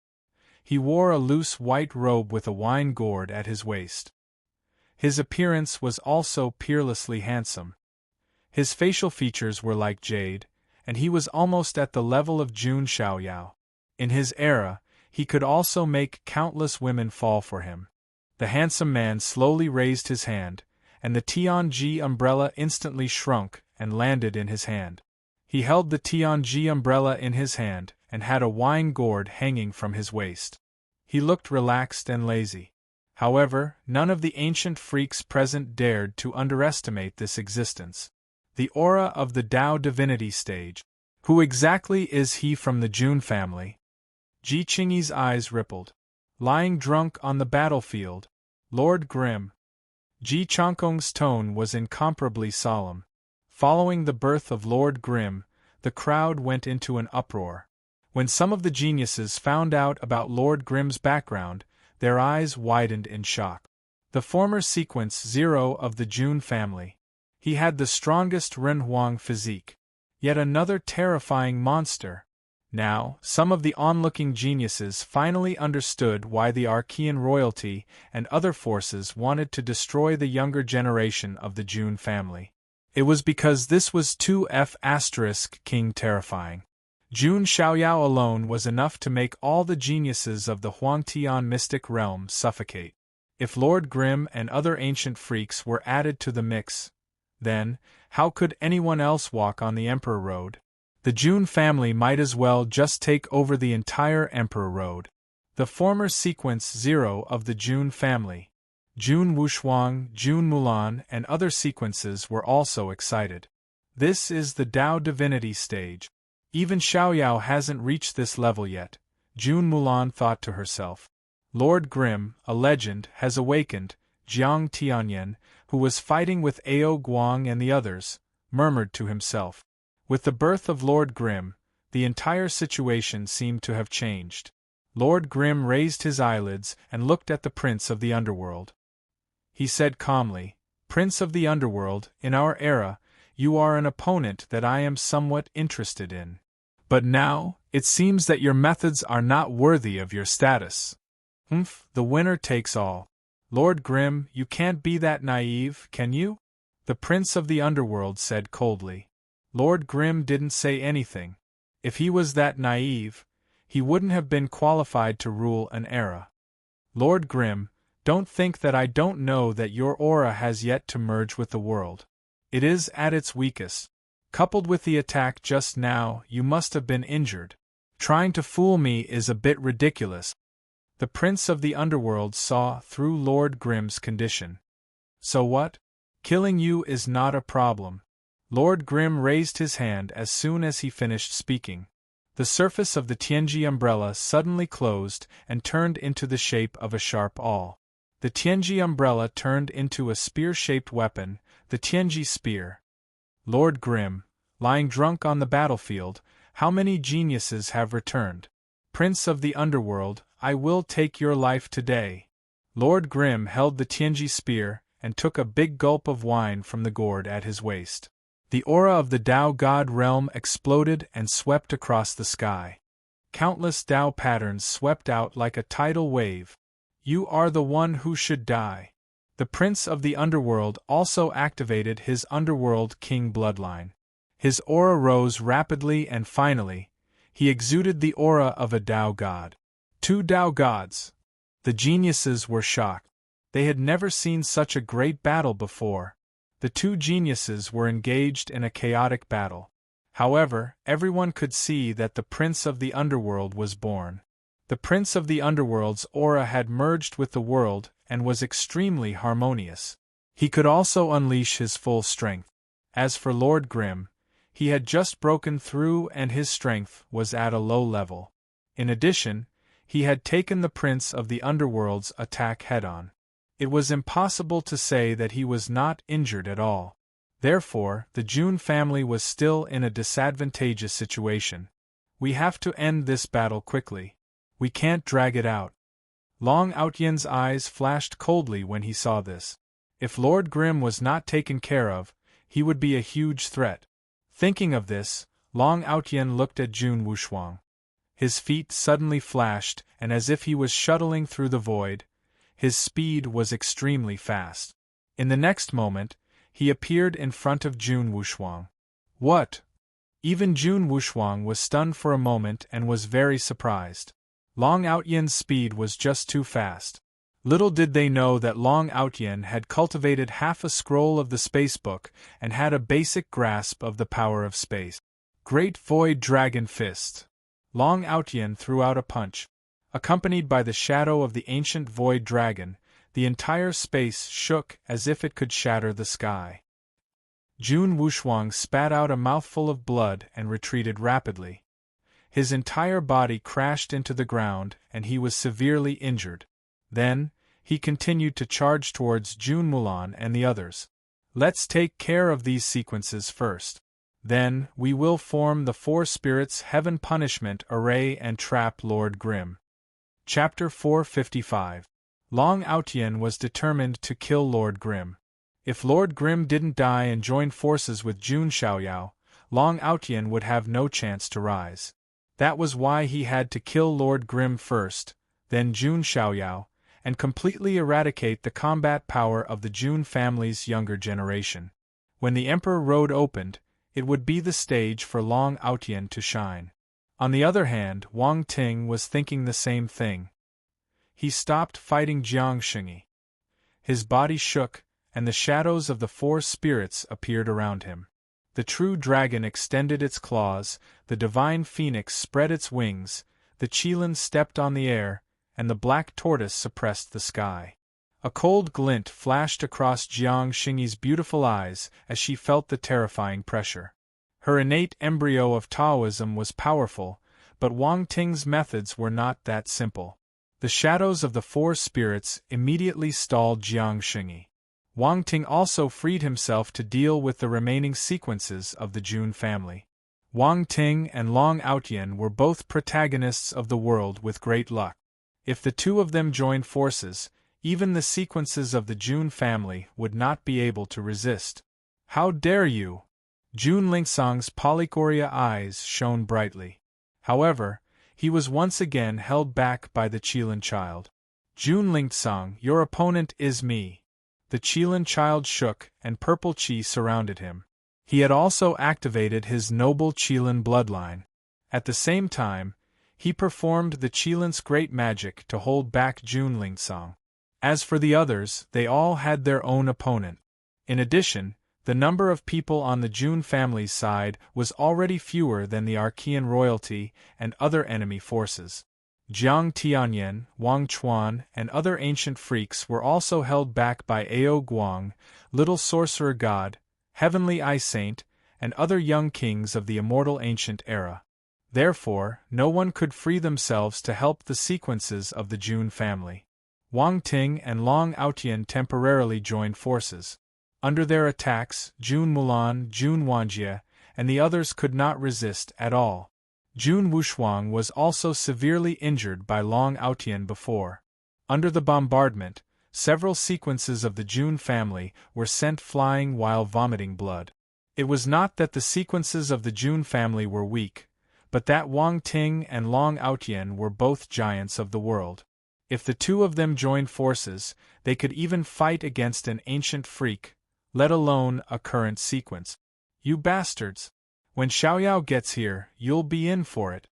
He wore a loose white robe with a wine gourd at his waist. His appearance was also peerlessly handsome. His facial features were like jade, and he was almost at the level of Jun Xiaoyao. In his era, he could also make countless women fall for him. The handsome man slowly raised his hand, and the Tianji umbrella instantly shrunk and landed in his hand. He held the Tianji umbrella in his hand and had a wine gourd hanging from his waist. He looked relaxed and lazy. However, none of the ancient freaks present dared to underestimate this existence. The aura of the Tao divinity stage. Who exactly is he from the Jun family? Ji Qingyi's eyes rippled. Lying drunk on the battlefield, Lord Grimm. Ji Changkong's tone was incomparably solemn. Following the birth of Lord Grimm, the crowd went into an uproar. When some of the geniuses found out about Lord Grimm's background, their eyes widened in shock. The former sequence 0 of the Jun family. He had the strongest Renhuang physique. Yet another terrifying monster. Now, some of the onlooking geniuses finally understood why the Archean royalty and other forces wanted to destroy the younger generation of the Jun family. It was because this was 2F** king terrifying. Jun Xiaoyao alone was enough to make all the geniuses of the Huangtian mystic realm suffocate. If Lord Grimm and other ancient freaks were added to the mix, then, how could anyone else walk on the Emperor Road? The Jun family might as well just take over the entire Emperor Road. The former sequence 0 of the Jun family, Jun Wushuang, Jun Mulan, and other sequences were also excited. This is the Tao divinity stage. Even Xiaoyao hasn't reached this level yet, Jun Mulan thought to herself. Lord Grimm, a legend, has awakened, Jiang Tianyan, who was fighting with Ao Guang and the others, murmured to himself. With the birth of Lord Grimm, the entire situation seemed to have changed. Lord Grimm raised his eyelids and looked at the Prince of the Underworld. He said calmly, "Prince of the Underworld, in our era, you are an opponent that I am somewhat interested in. But now, it seems that your methods are not worthy of your status. The winner takes all. Lord Grimm, you can't be that naive, can you?" The Prince of the Underworld said coldly. Lord Grimm didn't say anything. If he was that naive, he wouldn't have been qualified to rule an era. Lord Grimm, don't think that I don't know that your aura has yet to merge with the world. It is at its weakest. Coupled with the attack just now, you must have been injured. Trying to fool me is a bit ridiculous. The Prince of the Underworld saw through Lord Grimm's condition. So what? Killing you is not a problem. Lord Grimm raised his hand as soon as he finished speaking. The surface of the Tianji umbrella suddenly closed and turned into the shape of a sharp awl. The Tianji umbrella turned into a spear-shaped weapon, the Tianji spear. Lord Grimm, lying drunk on the battlefield, how many geniuses have returned? Prince of the Underworld, I will take your life today. Lord Grimm held the Tianji spear and took a big gulp of wine from the gourd at his waist. The aura of the Tao God realm exploded and swept across the sky. Countless Tao patterns swept out like a tidal wave. You are the one who should die. The Prince of the Underworld also activated his Underworld King bloodline. His aura rose rapidly and finally, he exuded the aura of a Tao God. 2 Tao gods. The geniuses were shocked. They had never seen such a great battle before. The 2 geniuses were engaged in a chaotic battle. However, everyone could see that the Prince of the Underworld was born. The Prince of the Underworld's aura had merged with the world and was extremely harmonious. He could also unleash his full strength. As for Lord Grimm, he had just broken through and his strength was at a low level. In addition, he had taken the Prince of the Underworld's attack head-on. It was impossible to say that he was not injured at all. Therefore, the Jun family was still in a disadvantageous situation. We have to end this battle quickly. We can't drag it out. Long Outyen's eyes flashed coldly when he saw this. If Lord Grimm was not taken care of, he would be a huge threat. Thinking of this, Long Outyen looked at Jun Wushuang. His feet suddenly flashed, and as if he was shuttling through the void, his speed was extremely fast. In the next moment, he appeared in front of Jun Wushuang. What? Even Jun Wushuang was stunned for a moment and was very surprised. Long Outyen's speed was just too fast. Little did they know that Long Outyen had cultivated half a scroll of the Spacebook and had a basic grasp of the power of space. Great Void Dragon Fist. Long Outyen threw out a punch. Accompanied by the shadow of the ancient Void Dragon, the entire space shook as if it could shatter the sky. Jun Wushwang spat out a mouthful of blood and retreated rapidly. His entire body crashed into the ground and he was severely injured. Then, he continued to charge towards Jun Mulan and the others. Let's take care of these sequences first. Then, we will form the Four Spirits Heaven Punishment Array and trap Lord Grimm. Chapter 455. Long Outyen was determined to kill Lord Grimm. If Lord Grimm didn't die and join forces with Jun Xiaoyao, Long Outyen would have no chance to rise. That was why he had to kill Lord Grimm first, then Jun Xiaoyao, and completely eradicate the combat power of the Jun family's younger generation. When the Emperor Road opened, it would be the stage for Long Outyen to shine. On the other hand, Wang Ting was thinking the same thing. He stopped fighting Jiang Xingyi. His body shook, and the shadows of the four spirits appeared around him. The true dragon extended its claws, the divine phoenix spread its wings, the Qilin stepped on the air, and the black tortoise suppressed the sky. A cold glint flashed across Jiang Xingyi's beautiful eyes as she felt the terrifying pressure. Her innate embryo of Taoism was powerful, but Wang Ting's methods were not that simple. The shadows of the four spirits immediately stalled Jiang Xingyi. Wang Ting also freed himself to deal with the remaining sequences of the Jun family. Wang Ting and Long Outyen were both protagonists of the world with great luck. If the two of them joined forces, even the sequences of the Jun family would not be able to resist. How dare you! Jun Lingsong's polychoria eyes shone brightly. However, he was once again held back by the Qilin child. Jun Lingsong, your opponent is me. The Qilin child shook, and purple qi surrounded him. He had also activated his noble Qilin bloodline. At the same time, he performed the Qilin's great magic to hold back Jun Lingsong. As for the others, they all had their own opponent. In addition, the number of people on the Jun family's side was already fewer than the Archean royalty and other enemy forces. Jiang Tianyan, Wang Chuan, and other ancient freaks were also held back by Ao Guang, Little Sorcerer God, Heavenly Eye Saint, and other young kings of the immortal ancient era. Therefore, no one could free themselves to help the sequences of the Jun family. Wang Ting and Long Outyen temporarily joined forces. Under their attacks, Jun Mulan, Jun Wanjie, and the others could not resist at all. Jun Wushwang was also severely injured by Long Outyen before. Under the bombardment, several sequences of the Jun family were sent flying while vomiting blood. It was not that the sequences of the Jun family were weak, but that Wang Ting and Long Outyen were both giants of the world. If the two of them joined forces, they could even fight against an ancient freak, let alone a current sequence. You bastards! When Xiaoyao gets here, you'll be in for it.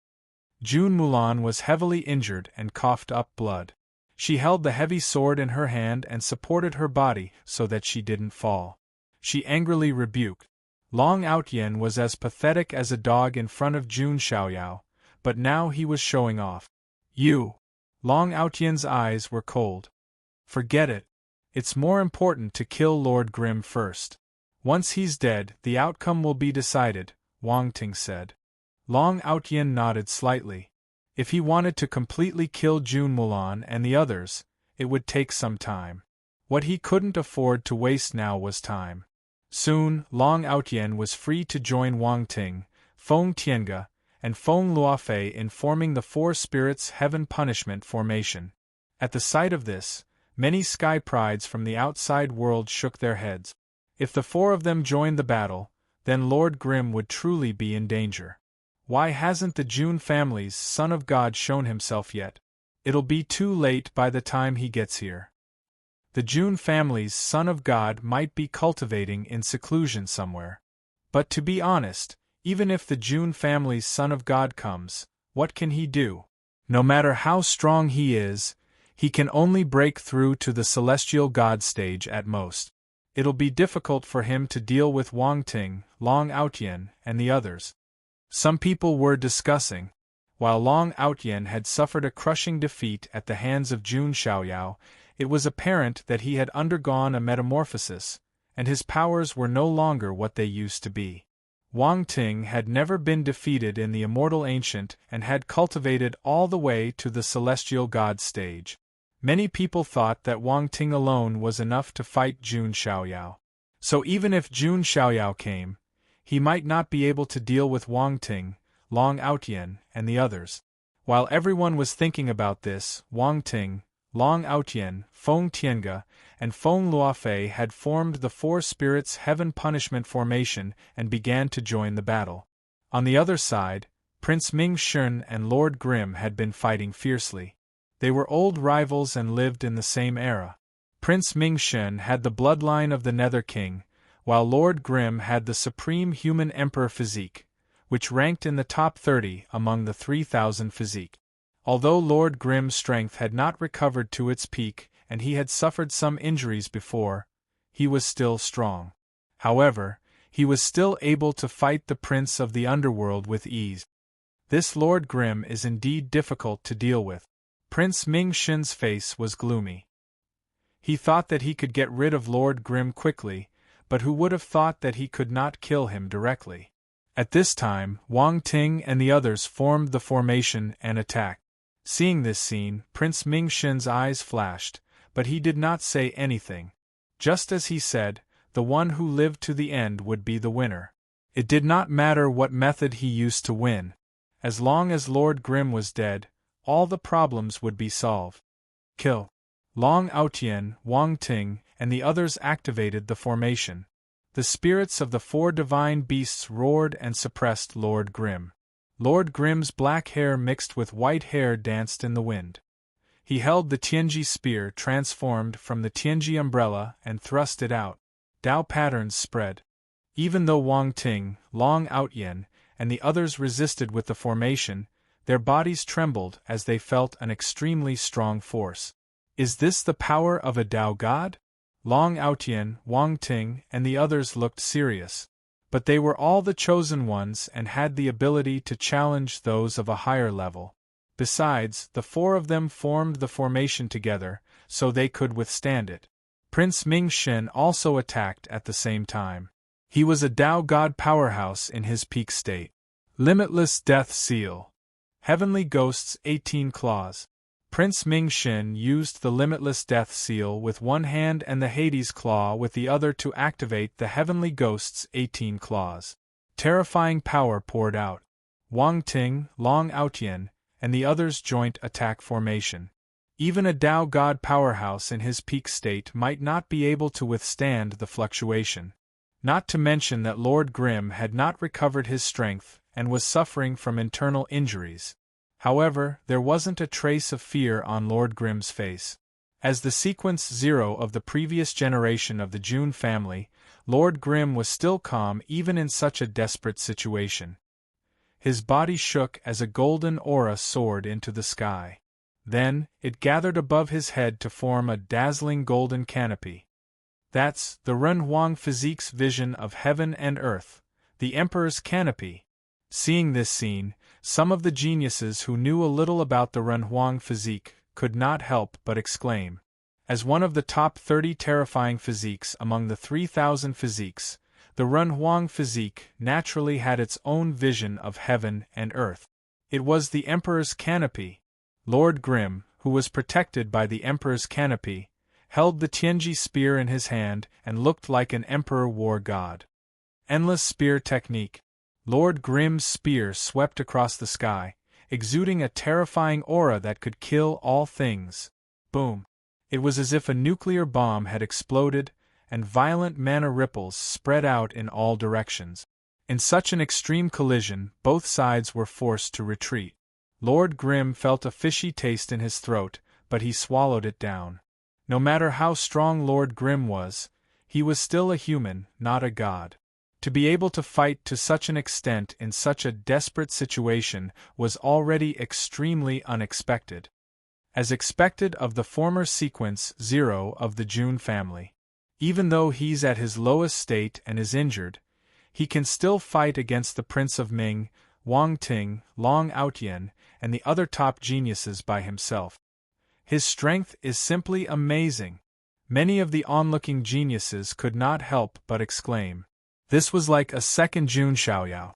Jun Mulan was heavily injured and coughed up blood. She held the heavy sword in her hand and supported her body so that she didn't fall. She angrily rebuked. Long Outyen was as pathetic as a dog in front of Jun Xiaoyao, but now he was showing off. You! Long Outyen's eyes were cold. Forget it. It's more important to kill Lord Grimm first. Once he's dead, the outcome will be decided, Wang Ting said. Long Outyen nodded slightly. If he wanted to completely kill Jun Mulan and the others, it would take some time. What he couldn't afford to waste now was time. Soon, Long Outyen was free to join Wang Ting, Feng Tiange, and Feng Luofei in forming the Four Spirits Heaven Punishment Formation. At the sight of this, many sky prides from the outside world shook their heads. If the four of them joined the battle, then Lord Grimm would truly be in danger. Why hasn't the Jun family's Son of God shown himself yet? It'll be too late by the time he gets here. The Jun family's Son of God might be cultivating in seclusion somewhere. But to be honest, even if the Jun family's Son of God comes, what can he do? No matter how strong he is, he can only break through to the celestial god stage at most. It'll be difficult for him to deal with Wang Ting, Long Outyen, and the others. Some people were discussing. While Long Outyen had suffered a crushing defeat at the hands of Jun Xiaoyao, it was apparent that he had undergone a metamorphosis, and his powers were no longer what they used to be. Wang Ting had never been defeated in the Immortal Ancient and had cultivated all the way to the Celestial God stage. Many people thought that Wang Ting alone was enough to fight Jun Xiaoyao. So even if Jun Xiaoyao came, he might not be able to deal with Wang Ting, Long Outyen, and the others. While everyone was thinking about this, Wang Ting, Long Outyen, Feng Tiange, and Feng Luofei had formed the Four Spirits Heaven Punishment Formation and began to join the battle. On the other side, Prince Ming Shun and Lord Grimm had been fighting fiercely. They were old rivals and lived in the same era. Prince Ming Shun had the bloodline of the Nether King, while Lord Grimm had the supreme human emperor physique, which ranked in the top 30 among the 3,000 physique. Although Lord Grimm's strength had not recovered to its peak and he had suffered some injuries before, he was still strong. However, he was still able to fight the Prince of the Underworld with ease. This Lord Grimm is indeed difficult to deal with. Prince Ming Shun's face was gloomy. He thought that he could get rid of Lord Grimm quickly, but who would have thought that he could not kill him directly? At this time, Wang Ting and the others formed the formation and attacked. Seeing this scene, Prince Ming Shun's eyes flashed, but he did not say anything. Just as he said, the one who lived to the end would be the winner. It did not matter what method he used to win. As long as Lord Grimm was dead, all the problems would be solved. Kill. Long Outyen, Wang Ting, and the others activated the formation. The spirits of the four divine beasts roared and suppressed Lord Grimm. Lord Grimm's black hair mixed with white hair danced in the wind. He held the Tianji spear transformed from the Tianji umbrella and thrust it out. Dao patterns spread. Even though Wang Ting, Long Outyen, and the others resisted with the formation, their bodies trembled as they felt an extremely strong force. Is this the power of a Dao god? Long Outyen, Wang Ting, and the others looked serious. But they were all the chosen ones and had the ability to challenge those of a higher level. Besides, the four of them formed the formation together, so they could withstand it. Prince Ming Shun also attacked at the same time. He was a Dao God powerhouse in his peak state. Limitless Death Seal. Heavenly Ghosts 18 Claws. Prince Ming Shun used the Limitless Death Seal with one hand and the Hades Claw with the other to activate the Heavenly Ghost's 18 claws. Terrifying power poured out. Wang Ting, Long Outyen, and the others' joint attack formation. Even a Dao God powerhouse in his peak state might not be able to withstand the fluctuation. Not to mention that Lord Grimm had not recovered his strength and was suffering from internal injuries. However, there wasn't a trace of fear on Lord Grimm's face. As the Sequence 0 of the previous generation of the Jun family, Lord Grimm was still calm even in such a desperate situation. His body shook as a golden aura soared into the sky. Then, it gathered above his head to form a dazzling golden canopy. That's the Renhuang Physique's vision of heaven and earth, the Emperor's canopy. Seeing this scene, some of the geniuses who knew a little about the Renhuang physique could not help but exclaim. As one of the top 30 terrifying physiques among the 3,000 physiques, the Renhuang physique naturally had its own vision of heaven and earth. It was the Emperor's canopy. Lord Grimm, who was protected by the Emperor's canopy, held the Tianji spear in his hand and looked like an emperor war god. Endless spear technique. Lord Grimm's spear swept across the sky, exuding a terrifying aura that could kill all things. Boom! It was as if a nuclear bomb had exploded, and violent mana ripples spread out in all directions. In such an extreme collision, both sides were forced to retreat. Lord Grimm felt a fishy taste in his throat, but he swallowed it down. No matter how strong Lord Grimm was, he was still a human, not a god. To be able to fight to such an extent in such a desperate situation was already extremely unexpected. As expected of the former sequence 0 of the Jun family. Even though he's at his lowest state and is injured, he can still fight against the Prince of Ming, Wang Ting, Long Outyen, and the other top geniuses by himself. His strength is simply amazing. Many of the onlooking geniuses could not help but exclaim. This was like a second Jun Xiaoyao.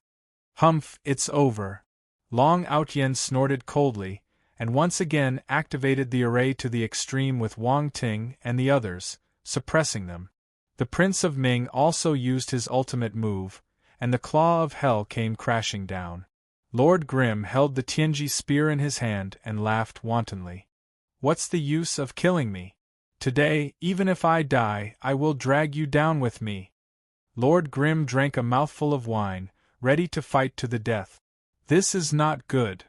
Humph, it's over. Long Outyen snorted coldly, and once again activated the array to the extreme with Wang Ting and the others, suppressing them. The Prince of Ming also used his ultimate move, and the claw of hell came crashing down. Lord Grimm held the Tianji spear in his hand and laughed wantonly. What's the use of killing me? Today, even if I die, I will drag you down with me. Lord Grimm drank a mouthful of wine, ready to fight to the death. This is not good.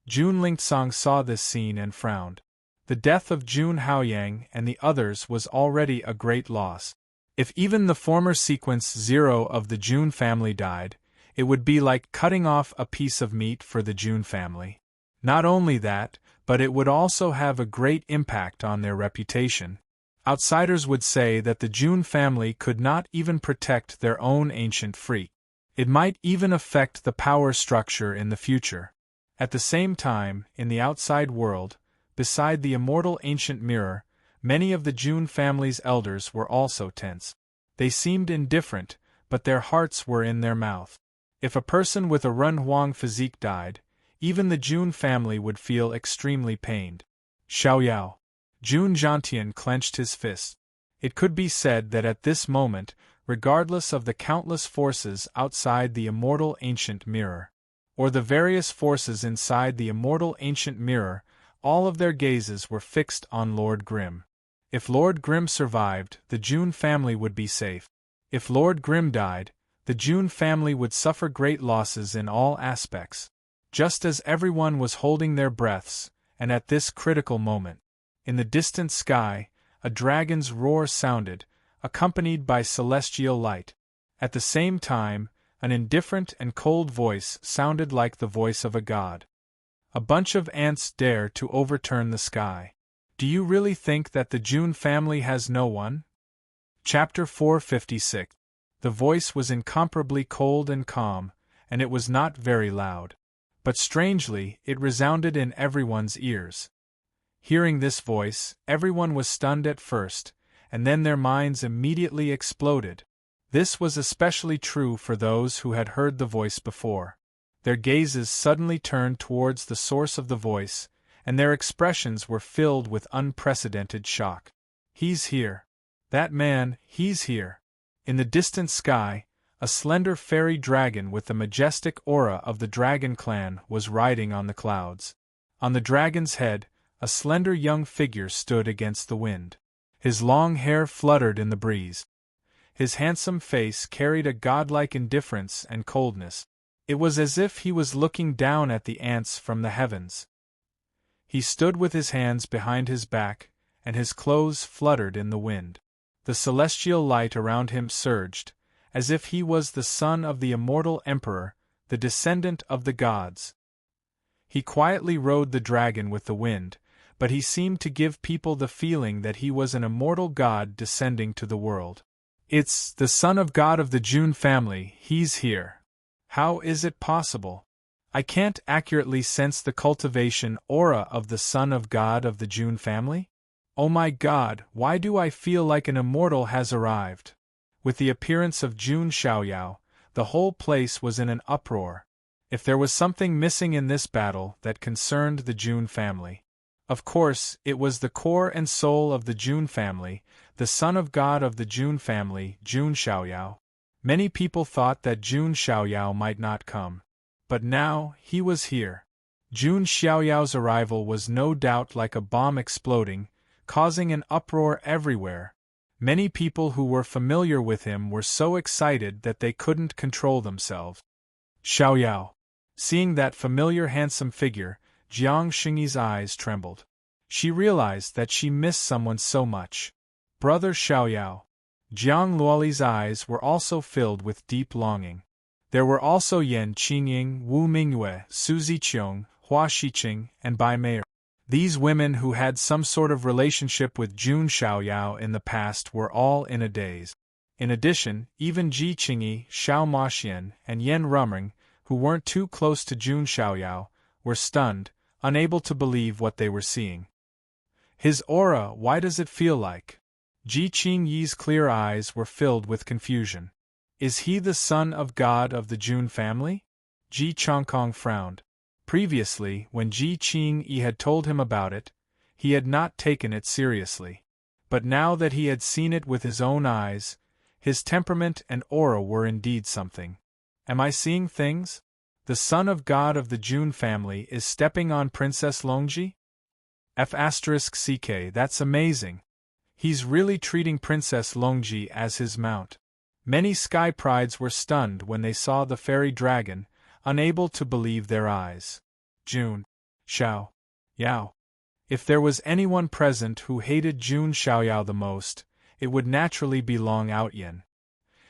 Jun Lingsong saw this scene and frowned. The death of Jun Haoyang and the others was already a great loss. If even the former sequence 0 of the Jun family died, it would be like cutting off a piece of meat for the Jun family. Not only that, but it would also have a great impact on their reputation. Outsiders would say that the Jun family could not even protect their own ancient freak. It might even affect the power structure in the future. At the same time, in the outside world, beside the immortal ancient mirror, many of the Jun family's elders were also tense. They seemed indifferent, but their hearts were in their mouth. If a person with a Run Huang physique died, even the Jun family would feel extremely pained. Xiaoyao. Jun Zhantian clenched his fist. It could be said that at this moment, regardless of the countless forces outside the immortal ancient mirror, or the various forces inside the immortal ancient mirror, all of their gazes were fixed on Lord Grimm. If Lord Grimm survived, the Jun family would be safe. If Lord Grimm died, the Jun family would suffer great losses in all aspects. Just as everyone was holding their breaths, and at this critical moment, in the distant sky, a dragon's roar sounded, accompanied by celestial light. At the same time, an indifferent and cold voice sounded like the voice of a god. A bunch of ants dare to overturn the sky. Do you really think that the Jun family has no one? Chapter 456. The voice was incomparably cold and calm, and it was not very loud. But strangely, it resounded in everyone's ears. Hearing this voice, everyone was stunned at first, and then their minds immediately exploded. This was especially true for those who had heard the voice before. Their gazes suddenly turned towards the source of the voice, and their expressions were filled with unprecedented shock. He's here. That man, he's here. In the distant sky, a slender fairy dragon with the majestic aura of the dragon clan was riding on the clouds. On the dragon's head, a slender young figure stood against the wind. His long hair fluttered in the breeze. His handsome face carried a godlike indifference and coldness. It was as if he was looking down at the ants from the heavens. He stood with his hands behind his back, and his clothes fluttered in the wind. The celestial light around him surged, as if he was the son of the immortal emperor, the descendant of the gods. He quietly rode the dragon with the wind, but he seemed to give people the feeling that he was an immortal god descending to the world. It's the son of God of the Jun family, he's here. How is it possible? I can't accurately sense the cultivation aura of the son of God of the Jun family? Oh my God, why do I feel like an immortal has arrived? With the appearance of Jun Xiaoyao, the whole place was in an uproar. If there was something missing in this battle that concerned the Jun family, of course, it was the core and soul of the Jun family, the son of God of the Jun family, Jun Xiaoyao. Many people thought that Jun Xiaoyao might not come. But now, he was here. Jun Xiaoyao's arrival was no doubt like a bomb exploding, causing an uproar everywhere. Many people who were familiar with him were so excited that they couldn't control themselves. Xiaoyao. Seeing that familiar handsome figure, Jiang Xingyi's eyes trembled. She realized that she missed someone so much. Brother Xiaoyao. Jiang Luoli's eyes were also filled with deep longing. There were also Yan Qingying, Wu Mingyue, Su Ziqiong, Hua Shiqing, and Bai Mei. These women who had some sort of relationship with Jun Xiaoyao in the past were all in a daze. In addition, even Ji Qingyi, Xiao Maxian, and Yan Ruming, who weren't too close to Jun Xiaoyao, were stunned, unable to believe what they were seeing. His aura, why does it feel like? Ji Qingyi's clear eyes were filled with confusion. Is he the son of God of the Jun family? Ji Chongkong frowned. Previously, when Ji Qingyi had told him about it, he had not taken it seriously. But now that he had seen it with his own eyes, his temperament and aura were indeed something. Am I seeing things? The son of God of the Jun family is stepping on Princess Longji? F***ck, that's amazing. He's really treating Princess Longji as his mount. Many sky prides were stunned when they saw the fairy dragon, unable to believe their eyes. Jun Xiaoyao. If there was anyone present who hated Jun Xiaoyao the most, it would naturally be Long Outyen.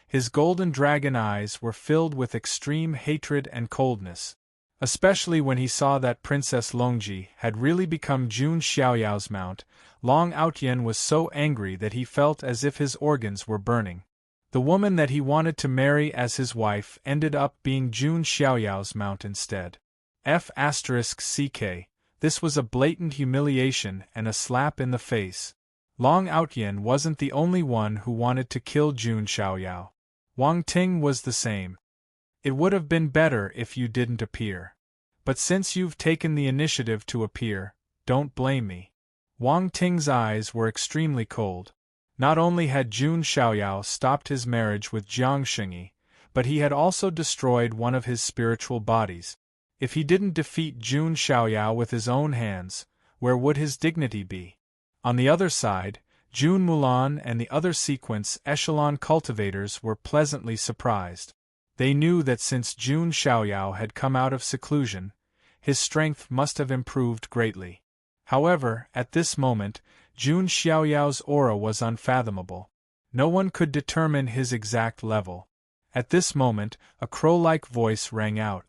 His golden dragon eyes were filled with extreme hatred and coldness, especially when he saw that Princess Longji had really become Jun Xiaoyao's mount. Long Outyen was so angry that he felt as if his organs were burning. The woman that he wanted to marry as his wife ended up being Jun Xiaoyao's mount instead. F***ck, this was a blatant humiliation and a slap in the face. Long Outyen wasn't the only one who wanted to kill Jun Xiaoyao. Wang Ting was the same. It would have been better if you didn't appear. But since you've taken the initiative to appear, don't blame me. Wang Ting's eyes were extremely cold. Not only had Jun Xiaoyao stopped his marriage with Jiang Xingyi, but he had also destroyed one of his spiritual bodies. If he didn't defeat Jun Xiaoyao with his own hands, where would his dignity be? On the other side, Jun Mulan and the other sequence echelon cultivators were pleasantly surprised. They knew that since Jun Xiaoyao had come out of seclusion, his strength must have improved greatly. However, at this moment, Jun Xiaoyao's aura was unfathomable. No one could determine his exact level. At this moment, a crow-like voice rang out.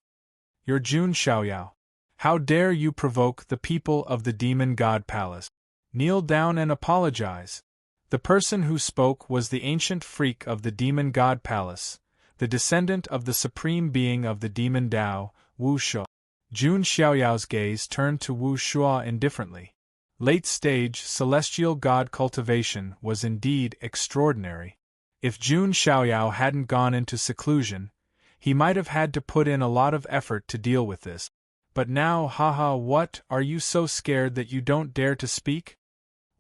"You're Jun Xiaoyao. How dare you provoke the people of the Demon God Palace? Kneel down and apologize." The person who spoke was the ancient freak of the Demon God Palace, the descendant of the supreme being of the Demon Tao, Wu Shuo. Jun Xiaoyao's gaze turned to Wu Shuo indifferently. Late-stage celestial god cultivation was indeed extraordinary. If Jun Xiaoyao hadn't gone into seclusion, he might have had to put in a lot of effort to deal with this. But now, haha, what, are you so scared that you don't dare to speak?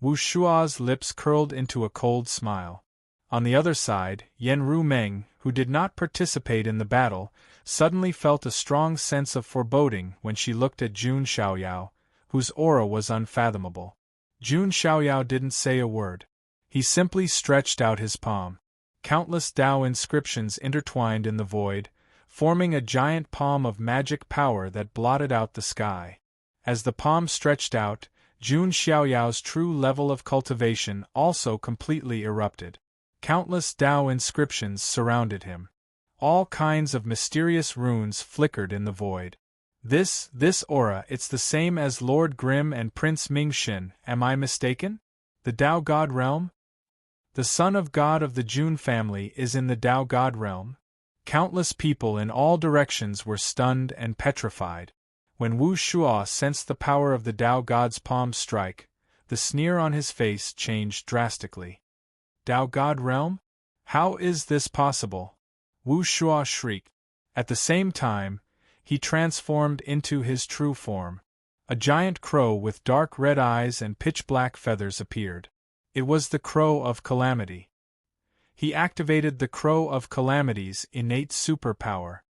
Wu Shuo's lips curled into a cold smile. On the other side, Yan Rumeng, who did not participate in the battle, suddenly felt a strong sense of foreboding when she looked at Jun Xiaoyao, whose aura was unfathomable. Jun Xiaoyao didn't say a word. He simply stretched out his palm. Countless Tao inscriptions intertwined in the void, forming a giant palm of magic power that blotted out the sky. As the palm stretched out, Jun Xiaoyao's true level of cultivation also completely erupted. Countless Tao inscriptions surrounded him. All kinds of mysterious runes flickered in the void. This aura, it's the same as Lord Grimm and Prince Mingxin, am I mistaken? The Tao God realm? The son of God of the Jun family is in the Tao God realm? Countless people in all directions were stunned and petrified. When Wu Shuo sensed the power of the Tao God's palm strike, the sneer on his face changed drastically. Tao God realm? How is this possible? Wu Shuo shrieked. At the same time, he transformed into his true form. A giant crow with dark red eyes and pitch-black feathers appeared. It was the Crow of Calamity. He activated the Crow of Calamity's innate superpower.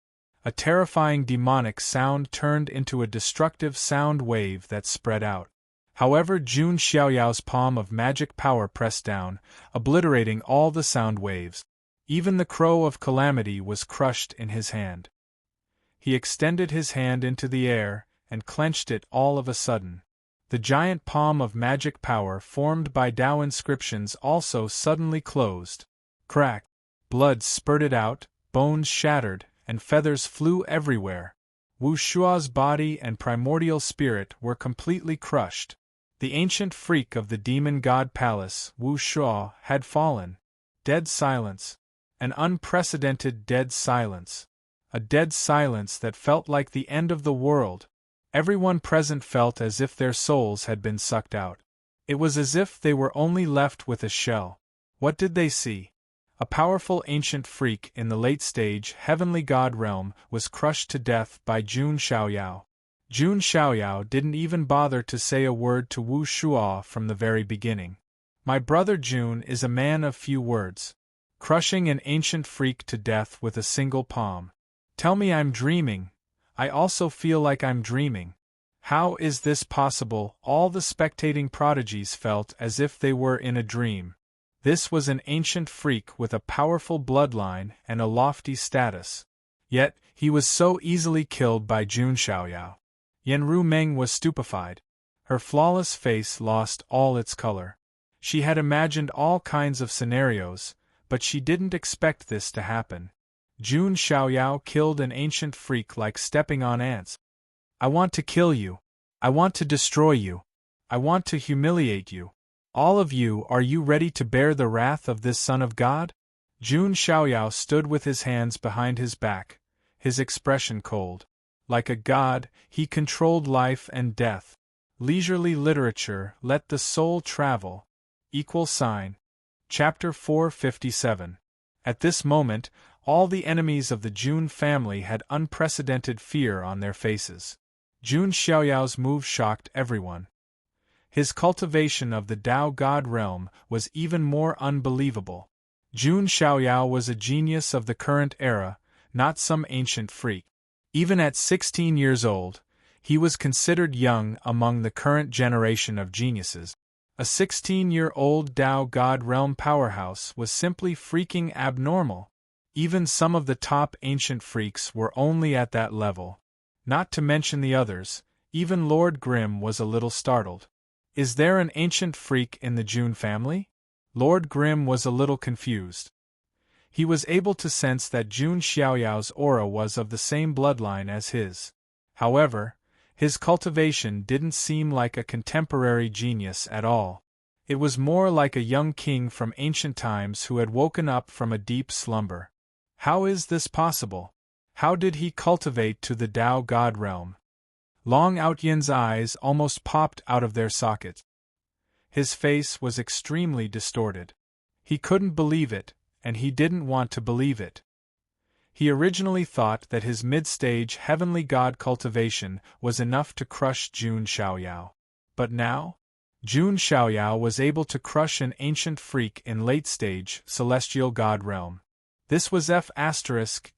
A terrifying demonic sound turned into a destructive sound wave that spread out. However, Jun Xiaoyao's palm of magic power pressed down, obliterating all the sound waves. Even the Crow of Calamity was crushed in his hand. He extended his hand into the air and clenched it all of a sudden. The giant palm of magic power formed by Tao inscriptions also suddenly closed. Crack! Blood spurted out, bones shattered, and feathers flew everywhere. Wu Shua's body and primordial spirit were completely crushed. The ancient freak of the demon god palace, Wu Shua, had fallen. Dead silence. An unprecedented dead silence. A dead silence that felt like the end of the world. Everyone present felt as if their souls had been sucked out. It was as if they were only left with a shell. What did they see? A powerful ancient freak in the late-stage heavenly god realm was crushed to death by Jun Xiaoyao. Jun Xiaoyao didn't even bother to say a word to Wu Shua from the very beginning. My brother Jun is a man of few words. Crushing an ancient freak to death with a single palm. Tell me I'm dreaming. I also feel like I'm dreaming. How is this possible? All the spectating prodigies felt as if they were in a dream. This was an ancient freak with a powerful bloodline and a lofty status. Yet, he was so easily killed by Jun Xiaoyao. Yanru Meng was stupefied. Her flawless face lost all its color. She had imagined all kinds of scenarios, but she didn't expect this to happen. Jun Xiaoyao killed an ancient freak like stepping on ants. I want to kill you. I want to destroy you. I want to humiliate you. All of you, are you ready to bear the wrath of this Son of God? Jun Xiaoyao stood with his hands behind his back, his expression cold. Like a god, he controlled life and death. Leisurely literature, let the soul travel. Chapter 457. At this moment, all the enemies of the Jun family had unprecedented fear on their faces. Jun Xiaoyao's move shocked everyone. His cultivation of the Dao God realm was even more unbelievable. Jun Xiaoyao was a genius of the current era, not some ancient freak. Even at 16 years old, he was considered young among the current generation of geniuses. A 16-year-old Dao God realm powerhouse was simply freaking abnormal. Even some of the top ancient freaks were only at that level. Not to mention the others, even Lord Grimm was a little startled. Is there an ancient freak in the Jun family? Lord Grimm was a little confused. He was able to sense that Jun Xiaoyao's aura was of the same bloodline as his. However, his cultivation didn't seem like a contemporary genius at all. It was more like a young king from ancient times who had woken up from a deep slumber. How is this possible? How did he cultivate to the Dao God realm? Long Outyan's eyes almost popped out of their sockets. His face was extremely distorted. He couldn't believe it, and he didn't want to believe it. He originally thought that his mid-stage heavenly god cultivation was enough to crush Jun Xiaoyao. But now? Jun Xiaoyao was able to crush an ancient freak in late-stage celestial god realm. This was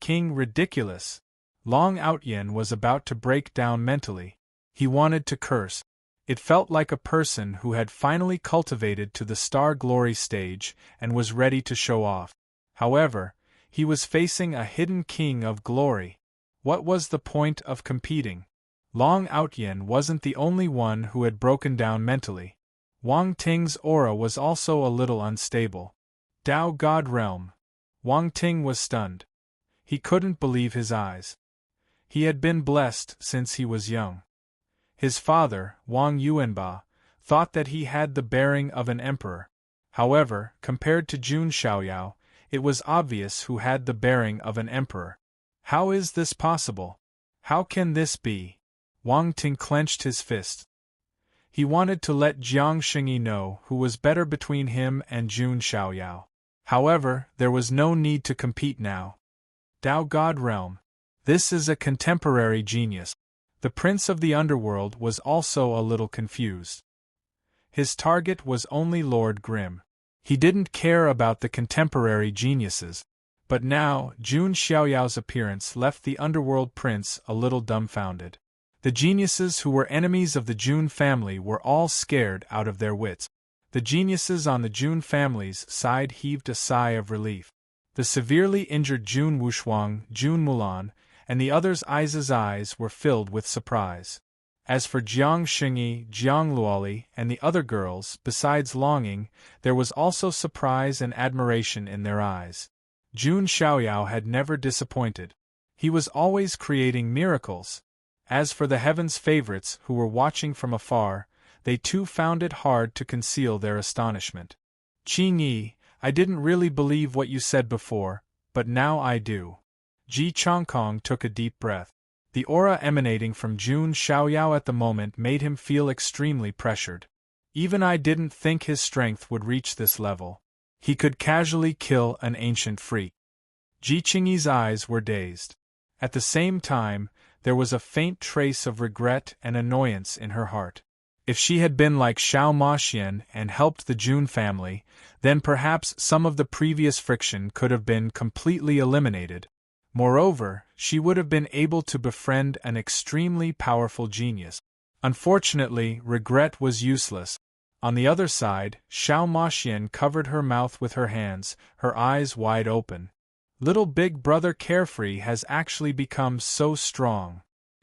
King ridiculous. Long Outyan was about to break down mentally. He wanted to curse. It felt like a person who had finally cultivated to the star glory stage and was ready to show off. However, he was facing a hidden king of glory. What was the point of competing? Long Outyan wasn't the only one who had broken down mentally. Wang Ting's aura was also a little unstable. Dao God realm. Wang Ting was stunned. He couldn't believe his eyes. He had been blessed since he was young. His father, Wang Yuanba, thought that he had the bearing of an emperor. However, compared to Jun Xiaoyao, it was obvious who had the bearing of an emperor. How is this possible? How can this be? Wang Ting clenched his fist. He wanted to let Jiang Xingyi know who was better between him and Jun Xiaoyao. However, there was no need to compete now. Dao God realm. This is a contemporary genius. The prince of the underworld was also a little confused. His target was only Lord Grimm. He didn't care about the contemporary geniuses. But now, Jun Xiaoyao's appearance left the underworld prince a little dumbfounded. The geniuses who were enemies of the Jun family were all scared out of their wits. The geniuses on the Jun family's side heaved a sigh of relief. The severely injured Jun Wushuang, Jun Mulan, and the others' eyes were filled with surprise. As for Jiang Xingyi, Jiang Luoli, and the other girls, besides longing, there was also surprise and admiration in their eyes. Jun Xiaoyao had never disappointed. He was always creating miracles. As for the heaven's favorites who were watching from afar, they too found it hard to conceal their astonishment. Qing Yi, I didn't really believe what you said before, but now I do. Ji Chongkong took a deep breath. The aura emanating from Jun Xiaoyao at the moment made him feel extremely pressured. Even I didn't think his strength would reach this level. He could casually kill an ancient freak. Ji Qingyi's eyes were dazed. At the same time, there was a faint trace of regret and annoyance in her heart. If she had been like Xiao Maxian and helped the Jun family, then perhaps some of the previous friction could have been completely eliminated. Moreover, she would have been able to befriend an extremely powerful genius. Unfortunately, regret was useless. On the other side, Xiao Maxian covered her mouth with her hands, her eyes wide open. Little big brother Carefree has actually become so strong.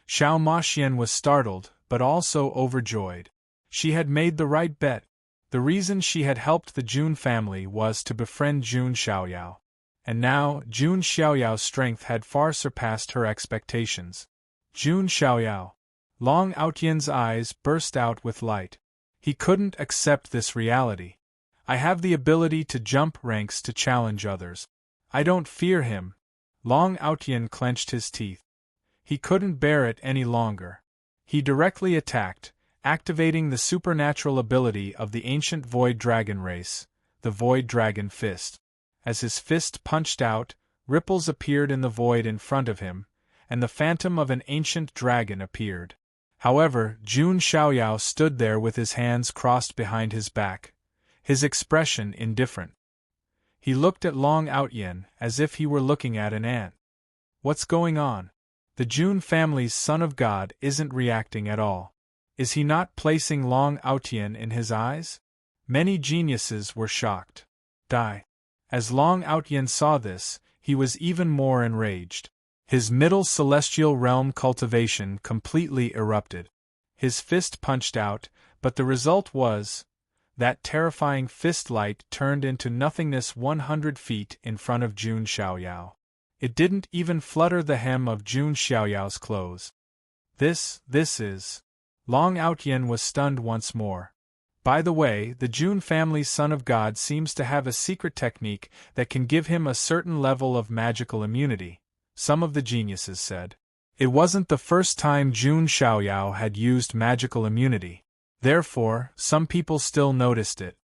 Xiao Maxian was startled, but also overjoyed. She had made the right bet. The reason she had helped the Jun family was to befriend Jun Xiaoyao. And now, Jun Xiaoyao's strength had far surpassed her expectations. Jun Xiaoyao. Long Outyan's eyes burst out with light. He couldn't accept this reality. I have the ability to jump ranks to challenge others. I don't fear him. Long Outyan clenched his teeth. He couldn't bear it any longer. He directly attacked, activating the supernatural ability of the ancient Void Dragon race, the Void Dragon Fist. As his fist punched out, ripples appeared in the void in front of him, and the phantom of an ancient dragon appeared. However, Jun Xiaoyao stood there with his hands crossed behind his back, his expression indifferent. He looked at Long Outyan as if he were looking at an ant. What's going on? The Jun family's son of God isn't reacting at all. Is he not placing Long Outyan in his eyes? Many geniuses were shocked. Die. As Long Outyan saw this, he was even more enraged. His middle celestial realm cultivation completely erupted. His fist punched out, but the result was that terrifying fist light turned into nothingness 100 feet in front of Jun Xiaoyao. It didn't even flutter the hem of Jun Xiaoyao's clothes. This is... Long Outyan was stunned once more. By the way, the Jun family's son of God seems to have a secret technique that can give him a certain level of magical immunity, some of the geniuses said. It wasn't the first time Jun Xiaoyao had used magical immunity. Therefore, some people still noticed it.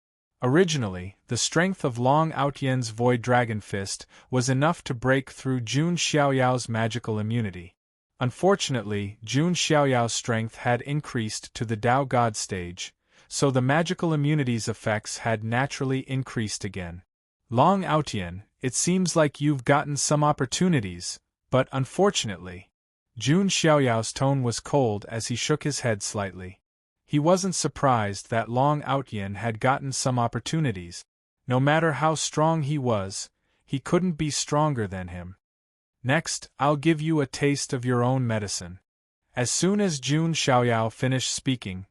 Originally, the strength of Long Outyan's Void Dragon Fist was enough to break through Jun Xiaoyao's magical immunity. Unfortunately, Jun Xiaoyao's strength had increased to the Dao God stage, so the magical immunity's effects had naturally increased again. Long Outyan, it seems like you've gotten some opportunities, but unfortunately. Jun Xiaoyao's tone was cold as he shook his head slightly. He wasn't surprised that Long Outyan had gotten some opportunities. No matter how strong he was, he couldn't be stronger than him. Next, I'll give you a taste of your own medicine. As soon as Jun Xiaoyao finished speaking,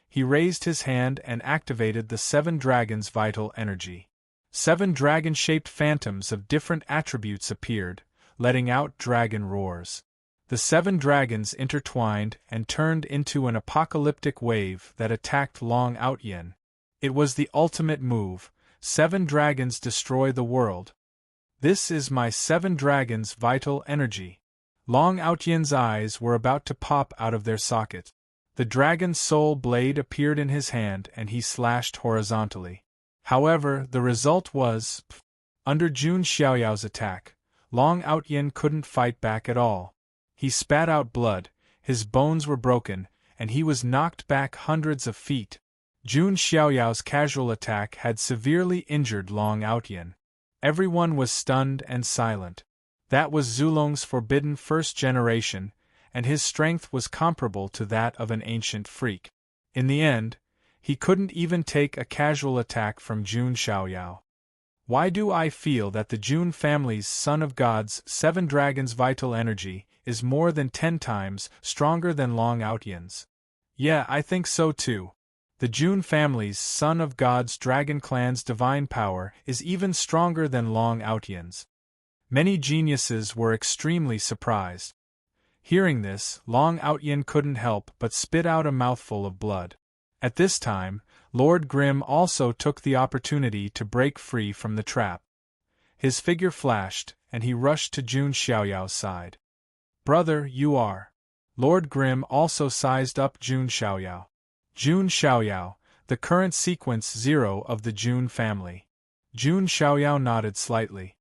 he raised his hand and activated the 7 dragons' vital energy. 7 dragon-shaped phantoms of different attributes appeared, letting out dragon roars. The 7 dragons intertwined and turned into an apocalyptic wave that attacked Long Outyan. It was the ultimate move. 7 dragons destroy the world. This is my 7 dragons' vital energy. Long Outyan's eyes were about to pop out of their socket. The dragon's soul blade appeared in his hand and he slashed horizontally. However, the result was... Under Jun Xiaoyao's attack, Long Outyan couldn't fight back at all. He spat out blood, his bones were broken, and he was knocked back hundreds of feet. Jun Xiaoyao's casual attack had severely injured Long Outyan. Everyone was stunned and silent. That was Zulong's forbidden first generation, and his strength was comparable to that of an ancient freak. In the end, he couldn't even take a casual attack from Jun Xiaoyao. Why do I feel that the Jun family's son of God's 7 dragons' vital energy is more than 10 times stronger than Long Outyan's? Yeah, I think so too. The Jun family's Son of God's Dragon clan's divine power is even stronger than Long Outyen's. Many geniuses were extremely surprised. Hearing this, Long Outyen couldn't help but spit out a mouthful of blood. At this time, Lord Grim also took the opportunity to break free from the trap. His figure flashed, and he rushed to Jun Xiaoyao's side. Brother, you are. Lord Grim also sized up Jun Xiaoyao. Jun Xiaoyao, the current sequence 0 of the Jun family. Jun Xiaoyao nodded slightly.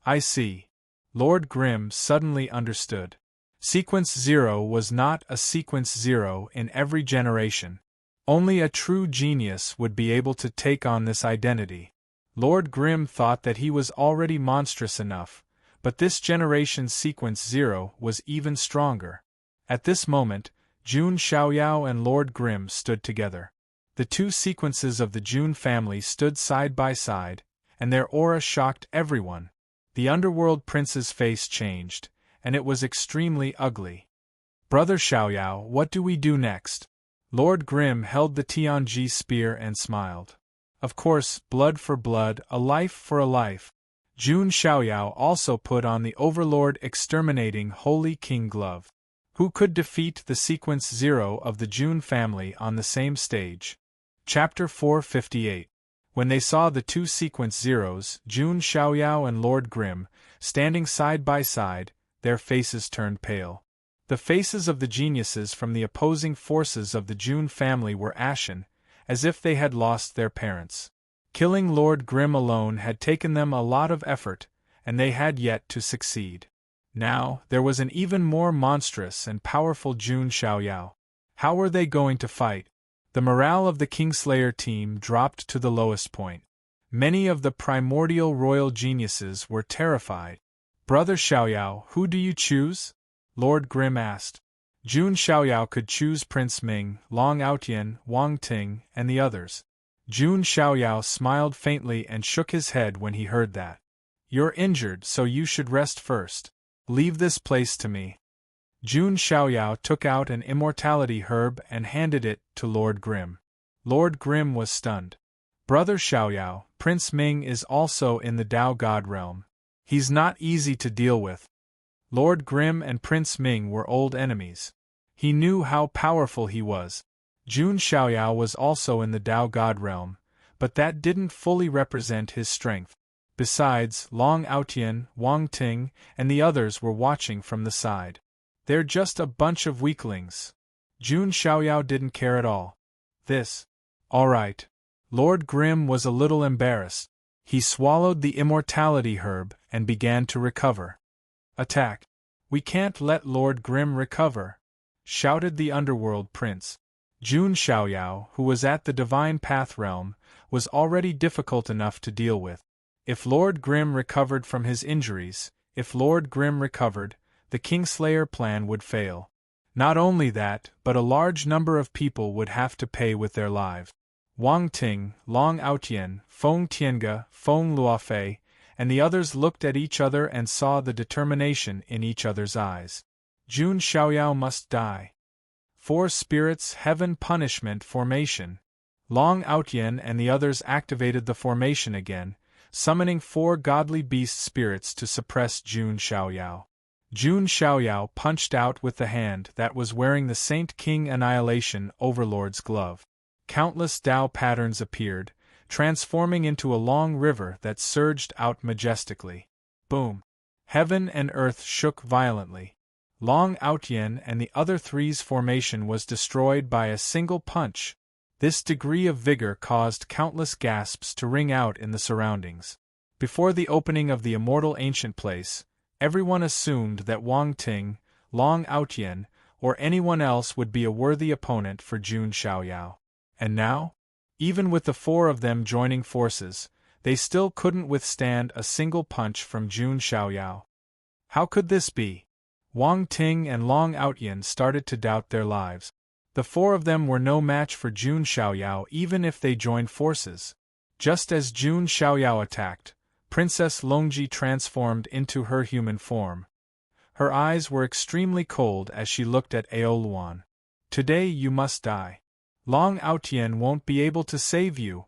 I see. Lord Grim suddenly understood. Sequence 0 was not a sequence 0 in every generation. Only a true genius would be able to take on this identity. Lord Grim thought that he was already monstrous enough, but this generation's sequence 0 was even stronger. At this moment, Jun Xiaoyao and Lord Grim stood together. The two sequences of the Jun family stood side by side, and their aura shocked everyone. The underworld prince's face changed, and it was extremely ugly. Brother Xiaoyao, what do we do next? Lord Grim held the Tianji spear and smiled. Of course, blood for blood, a life for a life. Jun Xiaoyao also put on the Overlord exterminating Holy King glove. Who could defeat the sequence 0 of the Jun family on the same stage? Chapter 458. When they saw the two sequence 0s, Jun Xiaoyao and Lord Grim, standing side by side, their faces turned pale. The faces of the geniuses from the opposing forces of the Jun family were ashen, as if they had lost their parents. Killing Lord Grim alone had taken them a lot of effort, and they had yet to succeed. Now, there was an even more monstrous and powerful Jun Xiaoyao. How were they going to fight? The morale of the Kingslayer team dropped to the lowest point. Many of the primordial royal geniuses were terrified. Brother Xiaoyao, who do you choose? Lord Grim asked. Jun Xiaoyao could choose Prince Ming, Long Outyen, Wang Ting, and the others. Jun Xiaoyao smiled faintly and shook his head when he heard that. You're injured, so you should rest first. Leave this place to me. Jun Xiaoyao took out an immortality herb and handed it to Lord Grim. Lord Grim was stunned. Brother Xiaoyao, Prince Ming is also in the Dao God realm. He's not easy to deal with. Lord Grim and Prince Ming were old enemies. He knew how powerful he was. Jun Xiaoyao was also in the Dao God realm, but that didn't fully represent his strength. Besides, Long Outyen, Wang Ting, and the others were watching from the side. They're just a bunch of weaklings. Jun Xiaoyao didn't care at all. All right. Lord Grim was a little embarrassed. He swallowed the immortality herb and began to recover. Attack! We can't let Lord Grim recover, shouted the underworld prince. Jun Xiaoyao, who was at the Divine Path realm, was already difficult enough to deal with. If Lord Grim recovered from his injuries, the Kingslayer plan would fail. Not only that, but a large number of people would have to pay with their lives. Wang Ting, Long Outyen, Feng Tiange, Feng Luofei, and the others looked at each other and saw the determination in each other's eyes. Jun Xiaoyao must die. 4 Spirits Heaven Punishment Formation. Long Outyen and the others activated the formation again, summoning 4 godly beast spirits to suppress Jun Xiaoyao. Jun Xiaoyao punched out with the hand that was wearing the Saint King Annihilation Overlord's glove. Countless Dao patterns appeared, transforming into a long river that surged out majestically. Boom! Heaven and earth shook violently. Long Outyen and the other three's formation was destroyed by a single punch. This degree of vigor caused countless gasps to ring out in the surroundings. Before the opening of the immortal ancient place, everyone assumed that Wang Ting, Long Outyen, or anyone else would be a worthy opponent for Jun Xiaoyao. And now? Even with the 4 of them joining forces, they still couldn't withstand a single punch from Jun Xiaoyao. How could this be? Wang Ting and Long Outyen started to doubt their lives. The 4 of them were no match for Jun Xiaoyao even if they joined forces. Just as Jun Xiaoyao attacked, Princess Longji transformed into her human form. Her eyes were extremely cold as she looked at Aoluan. Today you must die. Long Aotian won't be able to save you.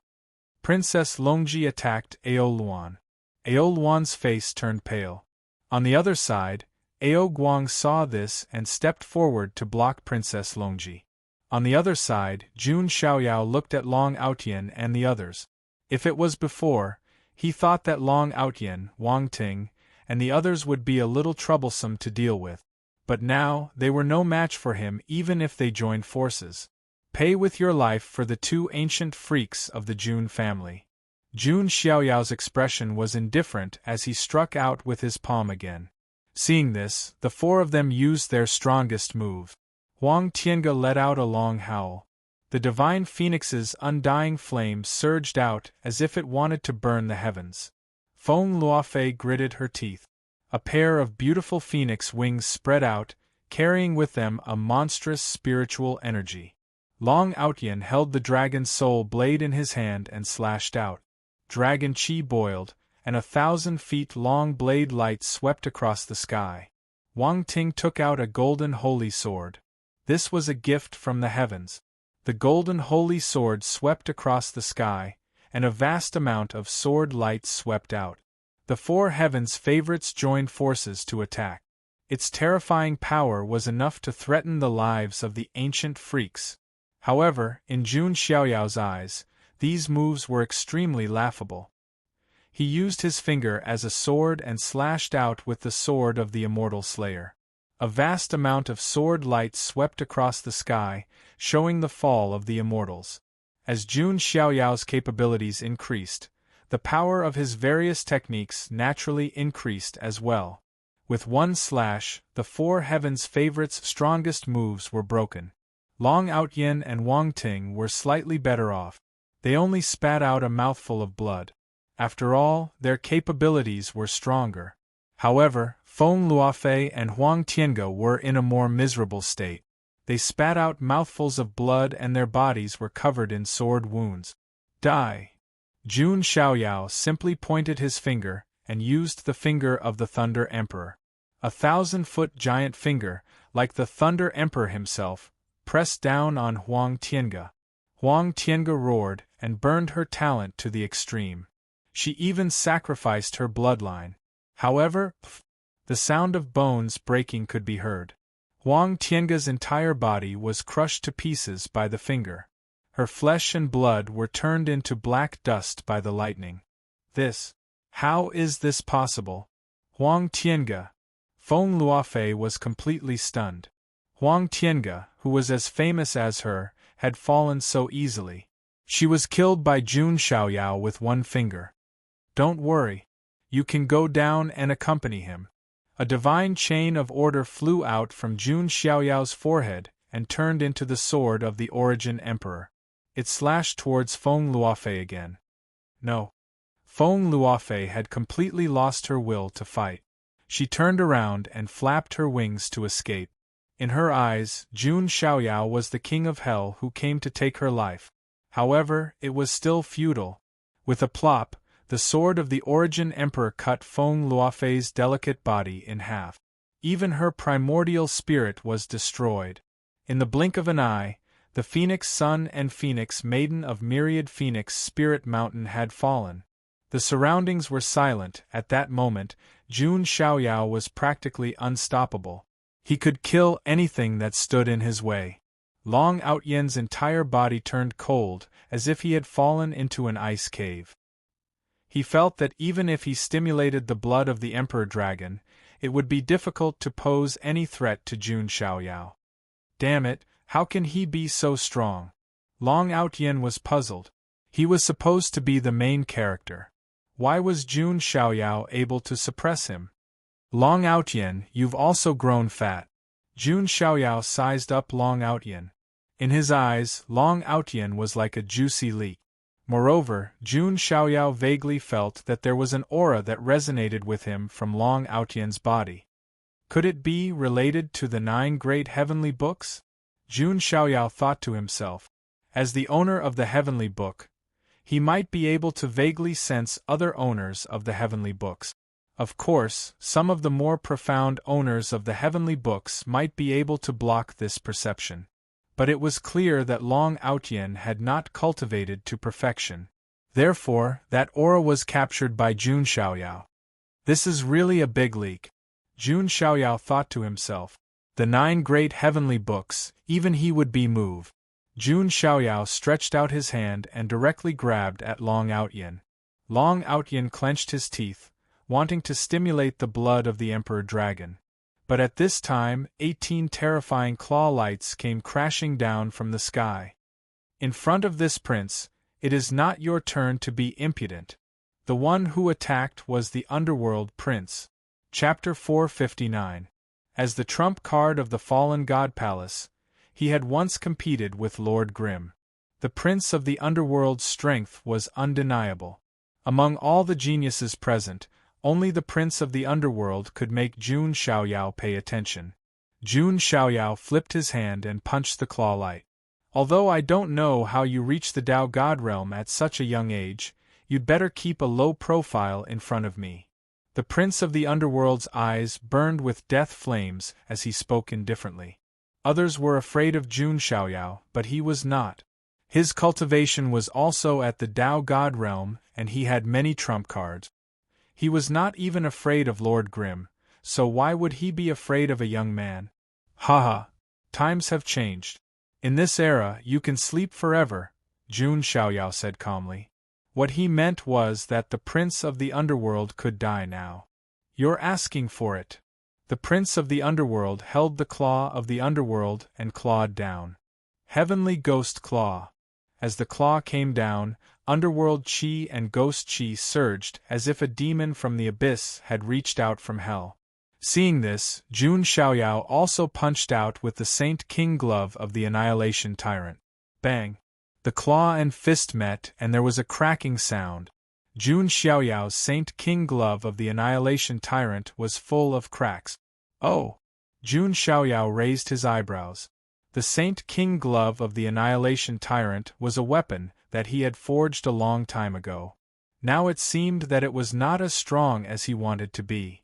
Princess Longji attacked Ao Luan. Ao Luan's face turned pale. On the other side, Ao Guang saw this and stepped forward to block Princess Longji. On the other side, Jun Xiaoyao looked at Long Aotian and the others. If it was before, he thought that Long Aotian, Wang Ting, and the others would be a little troublesome to deal with. But now, they were no match for him even if they joined forces. Pay with your life for the two ancient freaks of the Jun family. Jun Xiaoyao's expression was indifferent as he struck out with his palm again. Seeing this, the four of them used their strongest move. Huang Tiange let out a long howl. The divine phoenix's undying flame surged out as if it wanted to burn the heavens. Feng Luofei gritted her teeth. A pair of beautiful phoenix wings spread out, carrying with them a monstrous spiritual energy. Long Aotian held the dragon's soul blade in his hand and slashed out. Dragon chi boiled, and 1,000 feet long blade light swept across the sky. Wang Ting took out a golden holy sword. This was a gift from the heavens. The golden holy sword swept across the sky, and a vast amount of sword light swept out. The four heavens' favorites joined forces to attack. Its terrifying power was enough to threaten the lives of the ancient freaks. However, in Jun Xiaoyao's eyes, these moves were extremely laughable. He used his finger as a sword and slashed out with the sword of the immortal slayer. A vast amount of sword light swept across the sky, showing the fall of the immortals. As Jun Xiaoyao's capabilities increased, the power of his various techniques naturally increased as well. With one slash, the four heavens' favorites' strongest moves were broken. Long Aotian and Wang Ting were slightly better off. They only spat out a mouthful of blood. After all, their capabilities were stronger. However, Feng Luofei and Huang Tiange were in a more miserable state. They spat out mouthfuls of blood and their bodies were covered in sword wounds. Die! Jun Xiaoyao simply pointed his finger and used the finger of the Thunder Emperor. 1,000-foot giant finger, like the Thunder Emperor himself, pressed down on Huang Tiange. Huang Tiange roared and burned her talent to the extreme. She even sacrificed her bloodline. However, the sound of bones breaking could be heard. Huang Tiange's entire body was crushed to pieces by the finger. Her flesh and blood were turned into black dust by the lightning. How is this possible? Huang Tiange. Feng Luofei was completely stunned. Huang Tiange, who was as famous as her, had fallen so easily. She was killed by Jun Xiaoyao with one finger. Don't worry. You can go down and accompany him. A divine chain of order flew out from Jun Xiaoyao's forehead and turned into the sword of the Origin Emperor. It slashed towards Feng Luofei again. No. Feng Luofei had completely lost her will to fight. She turned around and flapped her wings to escape. In her eyes, Jun Xiaoyao was the king of hell who came to take her life. However, it was still futile. With a plop, the sword of the Origin Emperor cut Feng Luofei's delicate body in half. Even her primordial spirit was destroyed. In the blink of an eye, the Phoenix Sun and Phoenix Maiden of Myriad Phoenix Spirit Mountain had fallen. The surroundings were silent. At that moment, Jun Xiaoyao was practically unstoppable. He could kill anything that stood in his way. Long Aotian's entire body turned cold, as if he had fallen into an ice cave. He felt that even if he stimulated the blood of the Emperor Dragon, it would be difficult to pose any threat to Jun Xiaoyao. Damn it, how can he be so strong? Long Aotian was puzzled. He was supposed to be the main character. Why was Jun Xiaoyao able to suppress him? Long Aotian, you've also grown fat. Jun Xiaoyao sized up Long Aotian. In his eyes, Long Aotian was like a juicy leek. Moreover, Jun Xiaoyao vaguely felt that there was an aura that resonated with him from Long Aotian's body. Could it be related to the 9 great heavenly books? Jun Xiaoyao thought to himself. As the owner of the heavenly book, he might be able to vaguely sense other owners of the heavenly books. Of course, some of the more profound owners of the heavenly books might be able to block this perception. but it was clear that Long Outyen had not cultivated to perfection. Therefore, that aura was captured by Jun Xiaoyao. This is really a big leak, Jun Xiaoyao thought to himself. The 9 great heavenly books, even he would be moved. Jun Xiaoyao stretched out his hand and directly grabbed at Long Outyen. Long Outyen clenched his teeth, wanting to stimulate the blood of the Emperor Dragon. But at this time, 18 terrifying claw lights came crashing down from the sky. In front of this prince, it is not your turn to be impudent. The one who attacked was the Underworld Prince. Chapter 459. As the trump card of the fallen god palace, he had once competed with Lord Grimm. The Prince of the Underworld's strength was undeniable. Among all the geniuses present, only the Prince of the Underworld could make Jun Xiaoyao pay attention. Jun Xiaoyao flipped his hand and punched the claw light. Although I don't know how you reached the Tao God realm at such a young age, you'd better keep a low profile in front of me. The Prince of the Underworld's eyes burned with death flames as he spoke indifferently. Others were afraid of Jun Xiaoyao, but he was not. His cultivation was also at the Tao God realm, and he had many trump cards. He was not even afraid of Lord Grimm, so why would he be afraid of a young man? Haha, times have changed. In this era you can sleep forever, Jun Xiaoyao said calmly. What he meant was that the Prince of the Underworld could die now. You're asking for it. The Prince of the Underworld held the claw of the Underworld and clawed down. Heavenly Ghost Claw. As the claw came down, Underworld Chi and Ghost Chi surged as if a demon from the abyss had reached out from hell. Seeing this, Jun Xiaoyao also punched out with the Saint King Glove of the Annihilation Tyrant. Bang! The claw and fist met and there was a cracking sound. Jun Xiaoyao's Saint King Glove of the Annihilation Tyrant was full of cracks. Oh! Jun Xiaoyao raised his eyebrows. The Saint King Glove of the Annihilation Tyrant was a weapon that he had forged a long time ago. Now it seemed that it was not as strong as he wanted to be.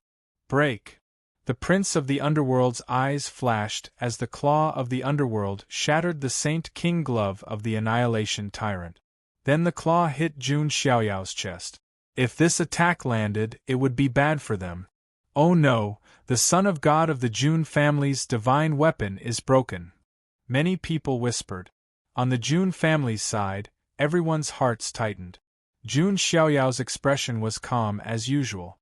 Break! The Prince of the Underworld's eyes flashed as the claw of the Underworld shattered the Saint King Glove of the Annihilation Tyrant. Then the claw hit Jun Xiaoyao's chest. If this attack landed, it would be bad for them. Oh no, the Son of God of the Jun family's divine weapon is broken. Many people whispered. On the Jun family's side, everyone's hearts tightened. Jun Xiaoyao's expression was calm as usual.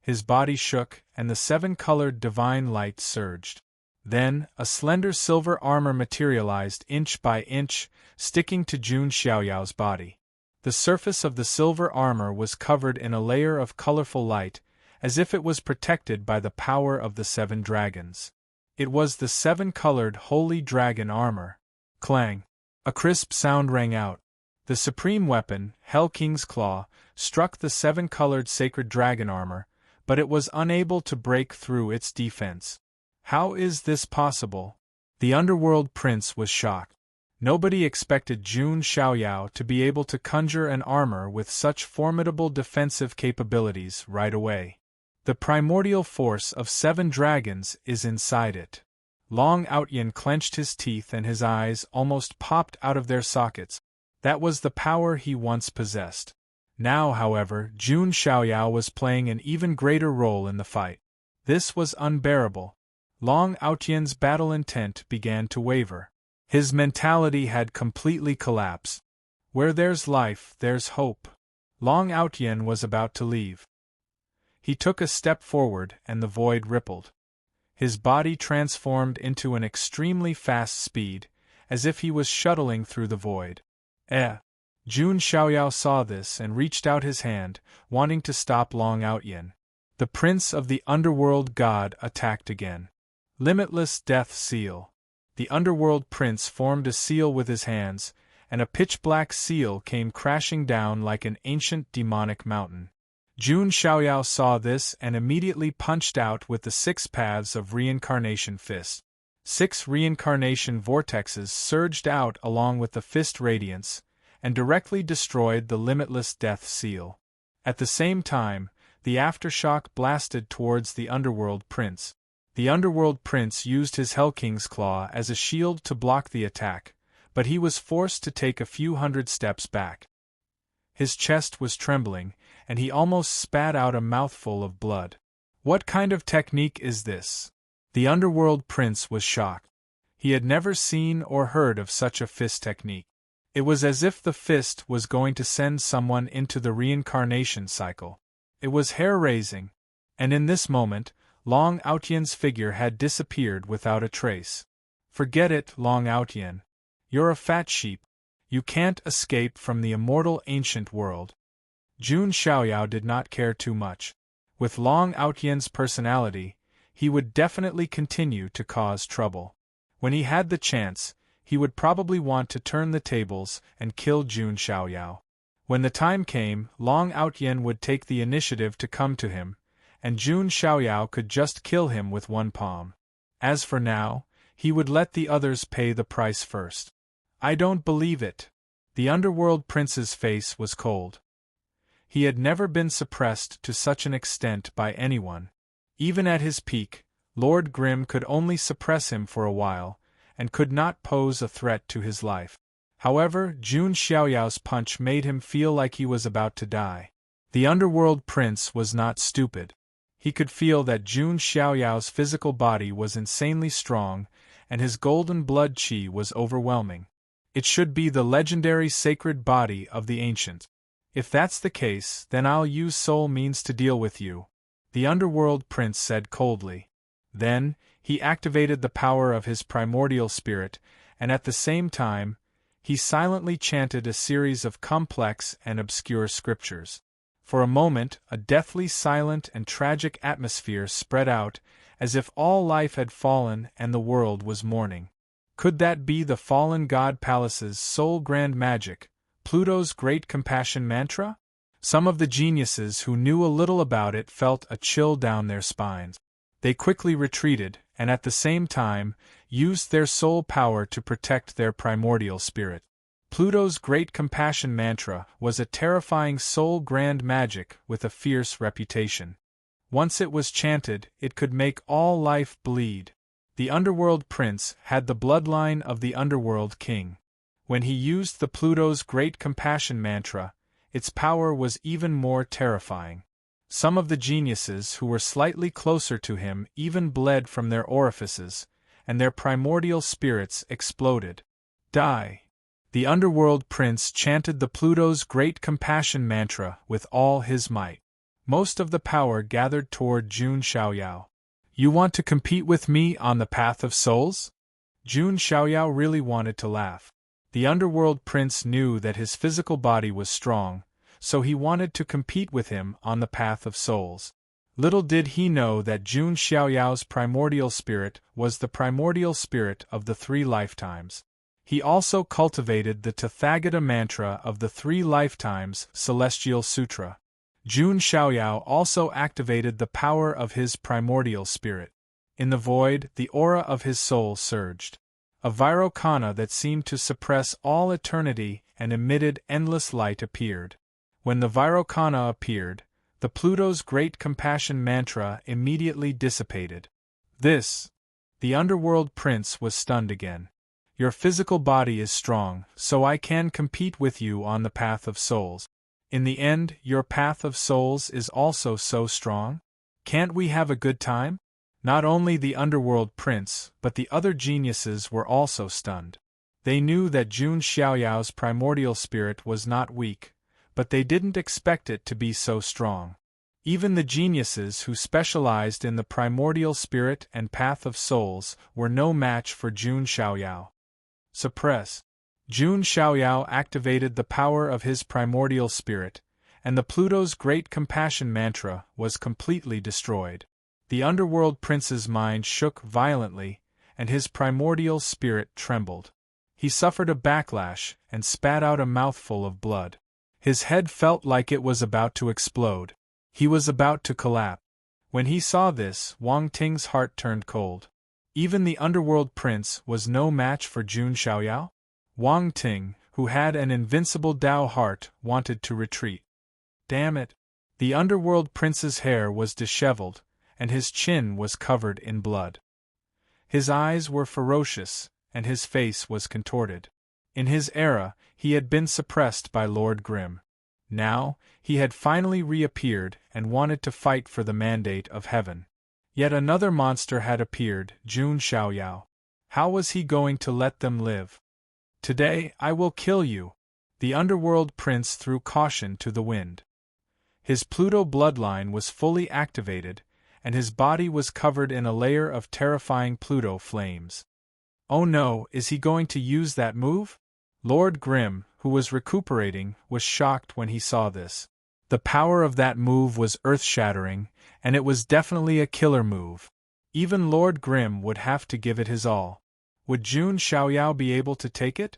His body shook, and the 7-colored divine light surged. Then, a slender silver armor materialized inch by inch, sticking to Jun Xiaoyao's body. The surface of the silver armor was covered in a layer of colorful light, as if it was protected by the power of the 7 dragons. It was the 7-colored holy dragon armor. Clang! A crisp sound rang out. The supreme weapon, Hell King's Claw, struck the 7-colored sacred dragon armor, but it was unable to break through its defense. How is this possible? The Underworld Prince was shocked. Nobody expected Jun Xiaoyao to be able to conjure an armor with such formidable defensive capabilities right away. The primordial force of 7 dragons is inside it. Long Outyen clenched his teeth and his eyes almost popped out of their sockets. That was the power he once possessed. Now, however, Jun Xiaoyao was playing an even greater role in the fight. This was unbearable. Long Outyen's battle intent began to waver. His mentality had completely collapsed. Where there's life, there's hope. Long Outyen was about to leave. He took a step forward and the void rippled. His body transformed into an extremely fast speed, as if he was shuttling through the void. Jun Xiaoyao saw this and reached out his hand, wanting to stop Long Outyen. The Prince of the Underworld God attacked again. Limitless Death Seal. The Underworld Prince formed a seal with his hands, and a pitch-black seal came crashing down like an ancient demonic mountain. Jun Xiaoyao saw this and immediately punched out with the 6 paths of reincarnation fist. 6 reincarnation vortexes surged out along with the fist radiance, and directly destroyed the limitless death seal. At the same time, the aftershock blasted towards the Underworld Prince. The underworld prince used his Hell King's claw as a shield to block the attack, but he was forced to take a few hundred steps back. His chest was trembling, and he almost spat out a mouthful of blood. What kind of technique is this? The underworld prince was shocked. He had never seen or heard of such a fist technique. It was as if the fist was going to send someone into the reincarnation cycle. It was hair-raising, and in this moment, Long Outian's figure had disappeared without a trace. Forget it, Long Outian. You're a fat sheep. You can't escape from the immortal ancient world. Jun Xiaoyao did not care too much. With Long Outian's personality, he would definitely continue to cause trouble. When he had the chance, he would probably want to turn the tables and kill Jun Xiaoyao. When the time came, Long Outian would take the initiative to come to him, and Jun Xiaoyao could just kill him with one palm. As for now, he would let the others pay the price first. I don't believe it. The underworld prince's face was cold. He had never been suppressed to such an extent by anyone. Even at his peak, Lord Grimm could only suppress him for a while, and could not pose a threat to his life. However, Jun Xiaoyao's punch made him feel like he was about to die. The underworld prince was not stupid. He could feel that Jun Xiaoyao's physical body was insanely strong, and his golden blood qi was overwhelming. It should be the legendary sacred body of the ancient. If that's the case, then I'll use soul means to deal with you, the underworld prince said coldly. Then, he activated the power of his primordial spirit, and at the same time, he silently chanted a series of complex and obscure scriptures. For a moment, a deathly silent and tragic atmosphere spread out, as if all life had fallen and the world was mourning. Could that be the fallen god palace's sole grand magic, Pluto's great compassion mantra? Some of the geniuses who knew a little about it felt a chill down their spines. They quickly retreated, and at the same time, used their soul power to protect their primordial spirit. Pluto's great compassion mantra was a terrifying soul grand magic with a fierce reputation. Once it was chanted, it could make all life bleed. The underworld prince had the bloodline of the underworld king. When he used the Pluto's great compassion mantra, its power was even more terrifying. Some of the geniuses who were slightly closer to him even bled from their orifices, and their primordial spirits exploded. Die! The underworld prince chanted the Pluto's great compassion mantra with all his might. Most of the power gathered toward Jun Xiaoyao. You want to compete with me on the path of souls? Jun Xiaoyao really wanted to laugh. The underworld prince knew that his physical body was strong, so he wanted to compete with him on the path of souls. Little did he know that Jun Xiaoyao's primordial spirit was the primordial spirit of the 3 lifetimes. He also cultivated the Tathagata mantra of the 3 lifetimes Celestial Sutra. Jun Xiaoyao also activated the power of his primordial spirit. In the void, the aura of his soul surged. A Vairocana that seemed to suppress all eternity and emitted endless light appeared. When the Vairocana appeared, the Pluto's great compassion mantra immediately dissipated. The underworld prince was stunned again. Your physical body is strong, so I can compete with you on the path of souls. In the end, your path of souls is also so strong? Can't we have a good time? Not only the underworld prince, but the other geniuses were also stunned. They knew that Jun Xiaoyao's primordial spirit was not weak, but they didn't expect it to be so strong. Even the geniuses who specialized in the primordial spirit and path of souls were no match for Jun Xiaoyao. Suppress. Jun Xiaoyao activated the power of his primordial spirit, and the Pluto's great compassion mantra was completely destroyed. The underworld prince's mind shook violently, and his primordial spirit trembled. He suffered a backlash and spat out a mouthful of blood. His head felt like it was about to explode. He was about to collapse. When he saw this, Wang Ting's heart turned cold. Even the underworld prince was no match for Jun Xiaoyao? Wang Ting, who had an invincible Dao heart, wanted to retreat. Damn it! The underworld prince's hair was disheveled, and his chin was covered in blood. His eyes were ferocious, and his face was contorted. In his era, he had been suppressed by Lord Grim. Now, he had finally reappeared and wanted to fight for the mandate of heaven. Yet another monster had appeared, Jun Xiaoyao. How was he going to let them live? "Today, I will kill you," the underworld prince threw caution to the wind. His Pluto bloodline was fully activated, and his body was covered in a layer of terrifying Pluto flames. Oh no, is he going to use that move? Lord Grim, who was recuperating, was shocked when he saw this. The power of that move was earth-shattering, and it was definitely a killer move. Even Lord Grim would have to give it his all. Would Jun Xiaoyao be able to take it?